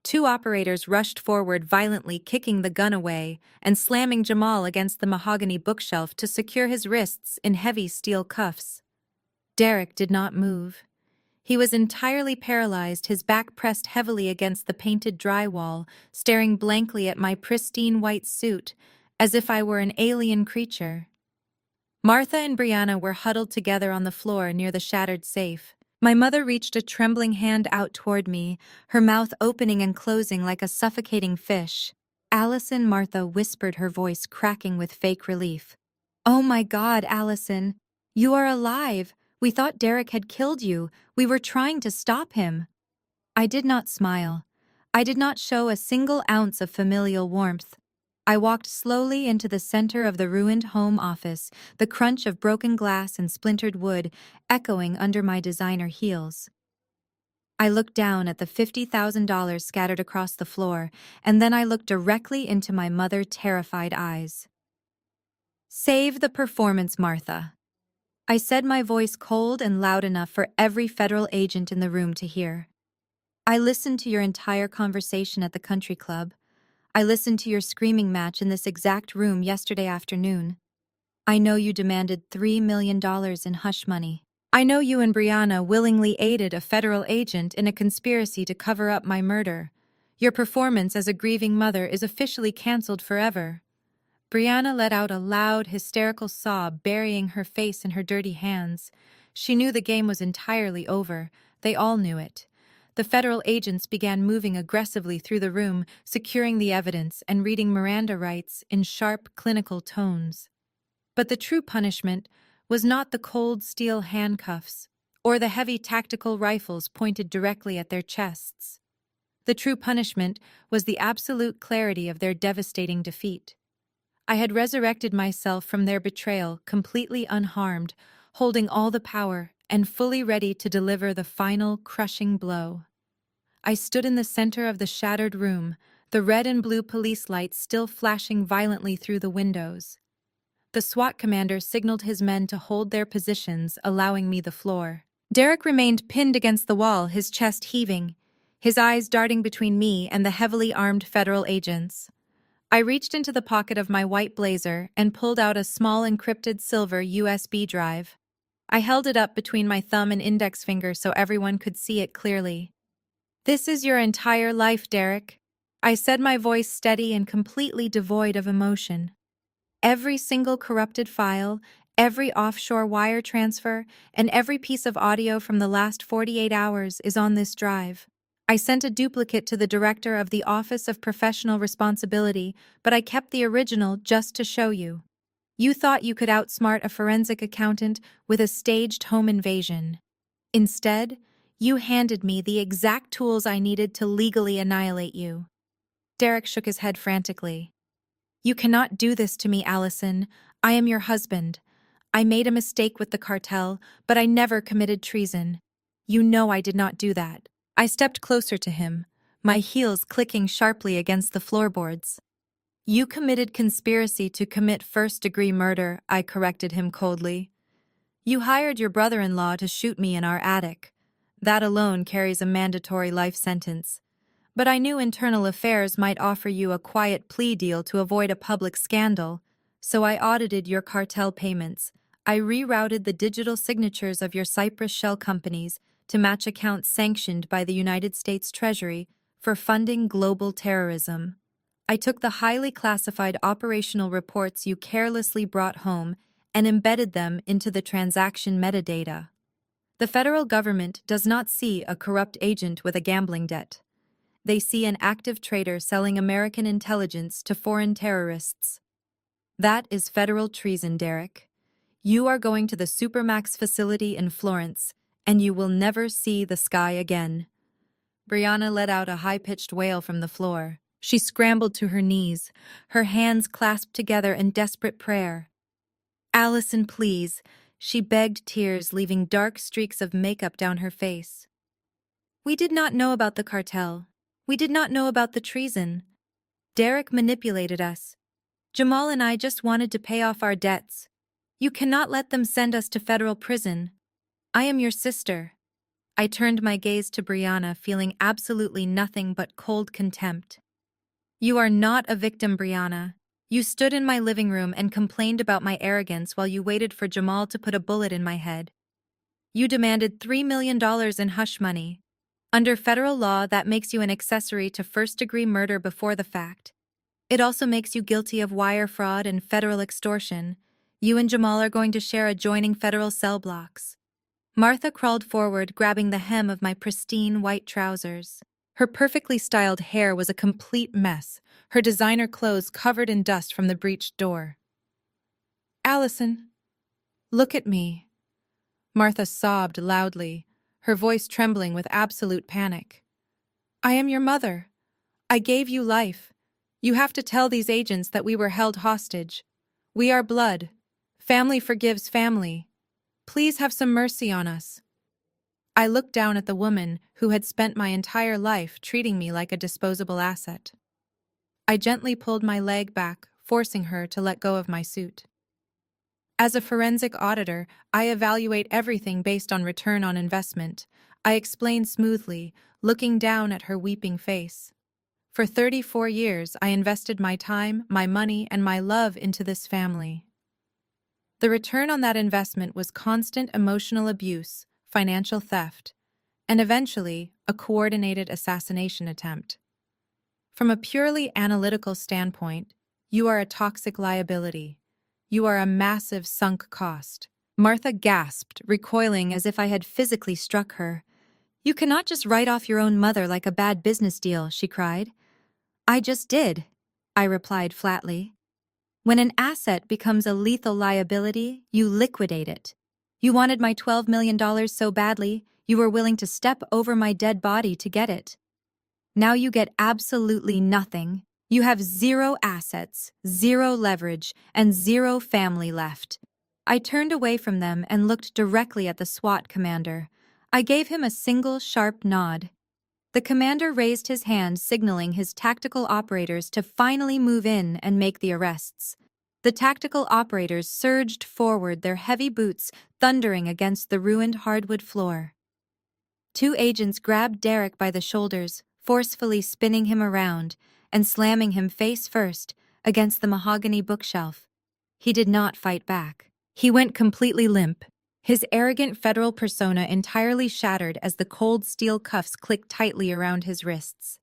2 operators rushed forward violently, kicking the gun away and slamming Jamal against the mahogany bookshelf to secure his wrists in heavy steel cuffs. Derek did not move. He was entirely paralyzed, his back pressed heavily against the painted drywall, staring blankly at my pristine white suit, as if I were an alien creature. Martha and Brianna were huddled together on the floor near the shattered safe. My mother reached a trembling hand out toward me, her mouth opening and closing like a suffocating fish. "Allison," Martha whispered, her voice cracking with fake relief. "Oh my God, Allison. You are alive. We thought Derek had killed you. We were trying to stop him." I did not smile. I did not show a single ounce of familial warmth. I walked slowly into the center of the ruined home office, the crunch of broken glass and splintered wood echoing under my designer heels. I looked down at the $50,000 scattered across the floor, and then I looked directly into my mother's terrified eyes. "Save the performance, Martha," I said, my voice cold and loud enough for every federal agent in the room to hear. "I listened to your entire conversation at the country club. I listened to your screaming match in this exact room yesterday afternoon. I know you demanded $3 million in hush money. I know you and Brianna willingly aided a federal agent in a conspiracy to cover up my murder. Your performance as a grieving mother is officially canceled forever." Brianna let out a loud, hysterical sob, burying her face in her dirty hands. She knew the game was entirely over. They all knew it. The federal agents began moving aggressively through the room, securing the evidence and reading Miranda rights in sharp, clinical tones. But the true punishment was not the cold steel handcuffs or the heavy tactical rifles pointed directly at their chests. The true punishment was the absolute clarity of their devastating defeat. I had resurrected myself from their betrayal, completely unharmed, holding all the power and fully ready to deliver the final, crushing blow. I stood in the center of the shattered room, the red and blue police lights still flashing violently through the windows. The SWAT commander signaled his men to hold their positions, allowing me the floor. Derek remained pinned against the wall, his chest heaving, his eyes darting between me and the heavily armed federal agents. I reached into the pocket of my white blazer and pulled out a small encrypted silver USB drive. I held it up between my thumb and index finger so everyone could see it clearly. "This is your entire life, Derek," I said, my voice steady and completely devoid of emotion. "Every single corrupted file, every offshore wire transfer, and every piece of audio from the last 48 hours is on this drive. I sent a duplicate to the director of the Office of Professional Responsibility, but I kept the original just to show you. You thought you could outsmart a forensic accountant with a staged home invasion. Instead, you handed me the exact tools I needed to legally annihilate you." Derek shook his head frantically. "You cannot do this to me, Allison. I am your husband. I made a mistake with the cartel, but I never committed treason. You know I did not do that." I stepped closer to him, my heels clicking sharply against the floorboards. You committed conspiracy to commit first-degree murder, I corrected him coldly. You hired your brother-in-law to shoot me in our attic. That alone carries a mandatory life sentence. But I knew internal affairs might offer you a quiet plea deal to avoid a public scandal, so I audited your cartel payments. I rerouted the digital signatures of your Cyprus shell companies to match accounts sanctioned by the United States Treasury for funding global terrorism. I took the highly classified operational reports you carelessly brought home and embedded them into the transaction metadata. The federal government does not see a corrupt agent with a gambling debt. They see an active traitor selling American intelligence to foreign terrorists. That is federal treason, Derek. You are going to the Supermax facility in Florence, and you will never see the sky again. Brianna let out a high-pitched wail from the floor. She scrambled to her knees, her hands clasped together in desperate prayer. Allison, please, she begged, tears leaving dark streaks of makeup down her face. We did not know about the cartel. We did not know about the treason. Derek manipulated us. Jamal and I just wanted to pay off our debts. You cannot let them send us to federal prison. I am your sister. I turned my gaze to Brianna, feeling absolutely nothing but cold contempt. You are not a victim, Brianna. You stood in my living room and complained about my arrogance while you waited for Jamal to put a bullet in my head. You demanded $3 million in hush money. Under federal law, that makes you an accessory to first-degree murder before the fact. It also makes you guilty of wire fraud and federal extortion. You and Jamal are going to share adjoining federal cell blocks. Martha crawled forward, grabbing the hem of my pristine white trousers. Her perfectly styled hair was a complete mess, her designer clothes covered in dust from the breached door. Allison, look at me. Martha sobbed loudly, her voice trembling with absolute panic. I am your mother. I gave you life. You have to tell these agents that we were held hostage. We are blood. Family forgives family. Please have some mercy on us. I looked down at the woman who had spent my entire life treating me like a disposable asset. I gently pulled my leg back, forcing her to let go of my suit. As a forensic auditor, I evaluate everything based on return on investment. I explained smoothly, looking down at her weeping face. For 34 years, I invested my time, my money, and my love into this family. The return on that investment was constant emotional abuse, financial theft, and eventually a coordinated assassination attempt. From a purely analytical standpoint, you are a toxic liability. You are a massive sunk cost. Martha gasped, recoiling as if I had physically struck her. You cannot just write off your own mother like a bad business deal, she cried. I just did, I replied flatly. When an asset becomes a lethal liability, you liquidate it. You wanted my $12 million so badly, you were willing to step over my dead body to get it. Now you get absolutely nothing. You have zero assets, zero leverage, and zero family left. I turned away from them and looked directly at the SWAT commander. I gave him a single sharp nod. The commander raised his hand, signaling his tactical operators to finally move in and make the arrests. The tactical operators surged forward, their heavy boots thundering against the ruined hardwood floor. Two agents grabbed Derek by the shoulders, forcefully spinning him around and slamming him face first against the mahogany bookshelf. He did not fight back. He went completely limp, his arrogant federal persona entirely shattered as the cold steel cuffs clicked tightly around his wrists.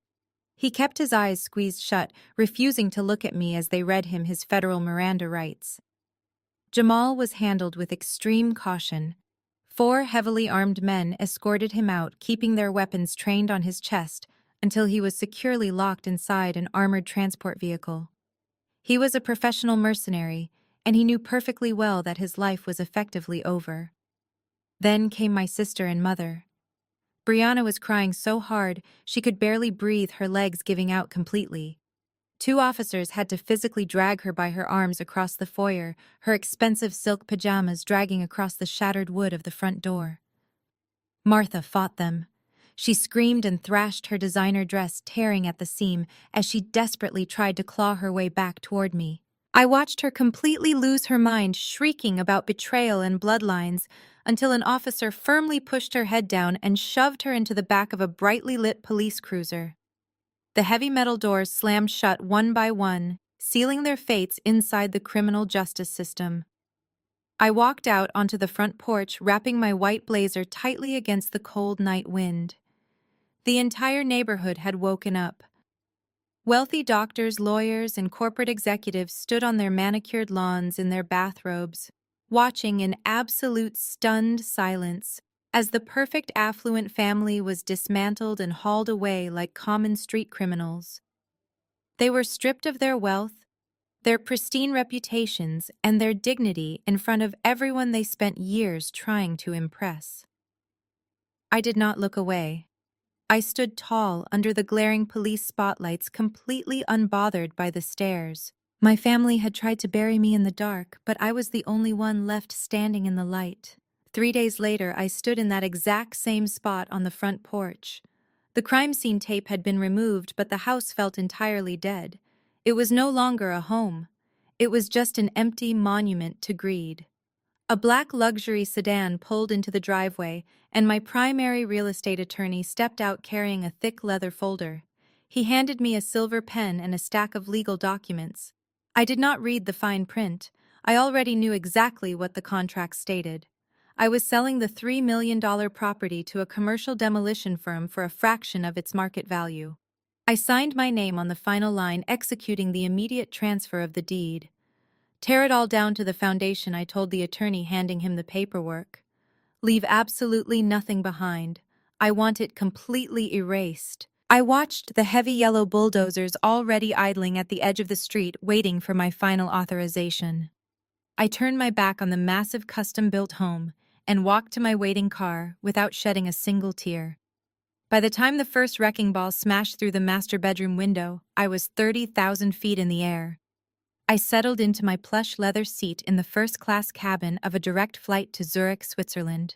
He kept his eyes squeezed shut, refusing to look at me as they read him his federal Miranda rights. Jamal was handled with extreme caution. 4 heavily armed men escorted him out, keeping their weapons trained on his chest until he was securely locked inside an armored transport vehicle. He was a professional mercenary, and he knew perfectly well that his life was effectively over. Then came my sister and mother. Brianna was crying so hard she could barely breathe, her legs giving out completely. 2 officers had to physically drag her by her arms across the foyer, her expensive silk pajamas dragging across the shattered wood of the front door. Martha fought them. She screamed and thrashed her designer dress, tearing at the seam as she desperately tried to claw her way back toward me. I watched her completely lose her mind, shrieking about betrayal and bloodlines, until an officer firmly pushed her head down and shoved her into the back of a brightly lit police cruiser. The heavy metal doors slammed shut one by one, sealing their fates inside the criminal justice system. I walked out onto the front porch, wrapping my white blazer tightly against the cold night wind. The entire neighborhood had woken up. Wealthy doctors, lawyers, and corporate executives stood on their manicured lawns in their bathrobes, watching in absolute stunned silence as the perfect affluent family was dismantled and hauled away like common street criminals. They were stripped of their wealth, their pristine reputations, and their dignity in front of everyone they spent years trying to impress. I did not look away. I stood tall under the glaring police spotlights, completely unbothered by the stares. My family had tried to bury me in the dark, but I was the only one left standing in the light. 3 days later, I stood in that exact same spot on the front porch. The crime scene tape had been removed, but the house felt entirely dead. It was no longer a home. It was just an empty monument to greed. A black luxury sedan pulled into the driveway, and my primary real estate attorney stepped out carrying a thick leather folder. He handed me a silver pen and a stack of legal documents. I did not read the fine print. I already knew exactly what the contract stated. I was selling the $3 million property to a commercial demolition firm for a fraction of its market value. I signed my name on the final line, executing the immediate transfer of the deed. "Tear it all down to the foundation," I told the attorney, handing him the paperwork. "Leave absolutely nothing behind. I want it completely erased." I watched the heavy yellow bulldozers already idling at the edge of the street, waiting for my final authorization. I turned my back on the massive custom-built home and walked to my waiting car without shedding a single tear. By the time the first wrecking ball smashed through the master bedroom window, I was 30,000 feet in the air. I settled into my plush leather seat in the first-class cabin of a direct flight to Zurich, Switzerland.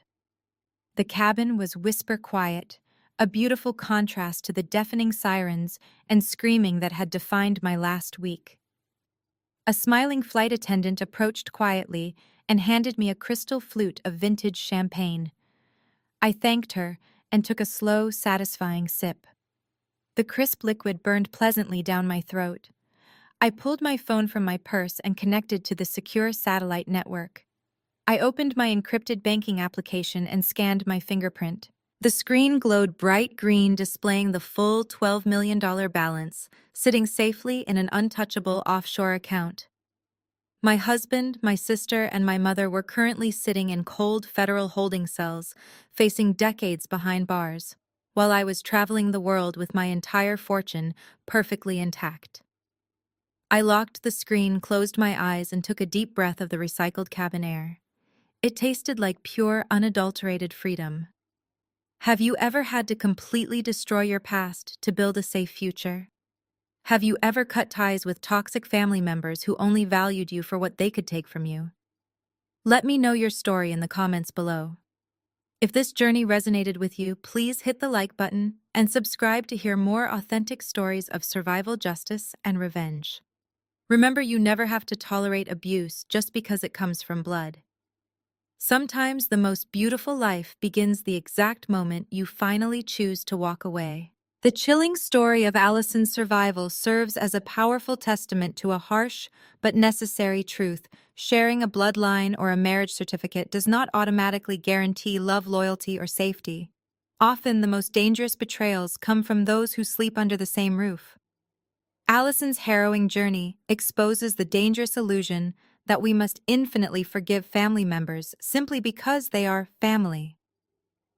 The cabin was whisper quiet, a beautiful contrast to the deafening sirens and screaming that had defined my last week. A smiling flight attendant approached quietly and handed me a crystal flute of vintage champagne. I thanked her and took a slow, satisfying sip. The crisp liquid burned pleasantly down my throat. I pulled my phone from my purse and connected to the secure satellite network. I opened my encrypted banking application and scanned my fingerprint. The screen glowed bright green, displaying the full $12 million balance, sitting safely in an untouchable offshore account. My husband, my sister, and my mother were currently sitting in cold federal holding cells, facing decades behind bars, while I was traveling the world with my entire fortune perfectly intact. I locked the screen, closed my eyes, and took a deep breath of the recycled cabin air. It tasted like pure, unadulterated freedom. Have you ever had to completely destroy your past to build a safe future? Have you ever cut ties with toxic family members who only valued you for what they could take from you? Let me know your story in the comments below. If this journey resonated with you, please hit the like button and subscribe to hear more authentic stories of survival, justice, and revenge. Remember, you never have to tolerate abuse just because it comes from blood. Sometimes the most beautiful life begins the exact moment you finally choose to walk away. The chilling story of Allison's survival serves as a powerful testament to a harsh but necessary truth. Sharing a bloodline or a marriage certificate does not automatically guarantee love, loyalty, or safety. Often the most dangerous betrayals come from those who sleep under the same roof. Allison's harrowing journey exposes the dangerous illusion that we must infinitely forgive family members simply because they are family.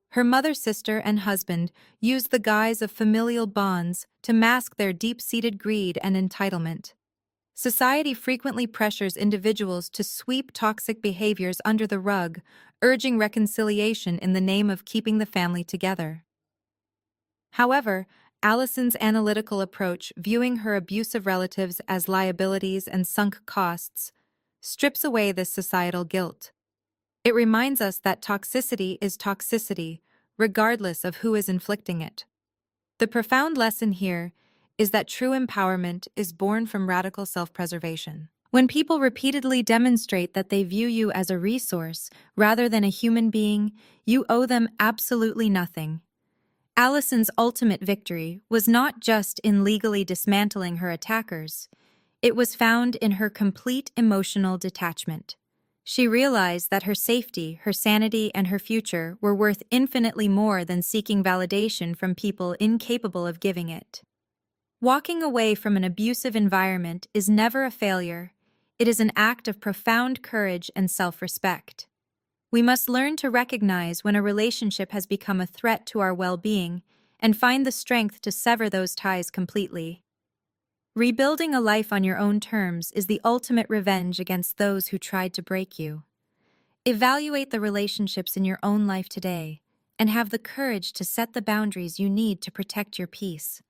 Her mother, sister, and husband used the guise of familial bonds to mask their deep-seated greed and entitlement. Society frequently pressures individuals to sweep toxic behaviors under the rug, urging reconciliation in the name of keeping the family together. However, Allison's analytical approach, viewing her abusive relatives as liabilities and sunk costs, strips away this societal guilt. It reminds us that toxicity is toxicity, regardless of who is inflicting it. The profound lesson here is that true empowerment is born from radical self-preservation. When people repeatedly demonstrate that they view you as a resource rather than a human being, you owe them absolutely nothing. Allison's ultimate victory was not just in legally dismantling her attackers. It was found in her complete emotional detachment. She realized that her safety, her sanity, and her future were worth infinitely more than seeking validation from people incapable of giving it. Walking away from an abusive environment is never a failure. It is an act of profound courage and self-respect. We must learn to recognize when a relationship has become a threat to our well-being and find the strength to sever those ties completely. Rebuilding a life on your own terms is the ultimate revenge against those who tried to break you. Evaluate the relationships in your own life today and have the courage to set the boundaries you need to protect your peace.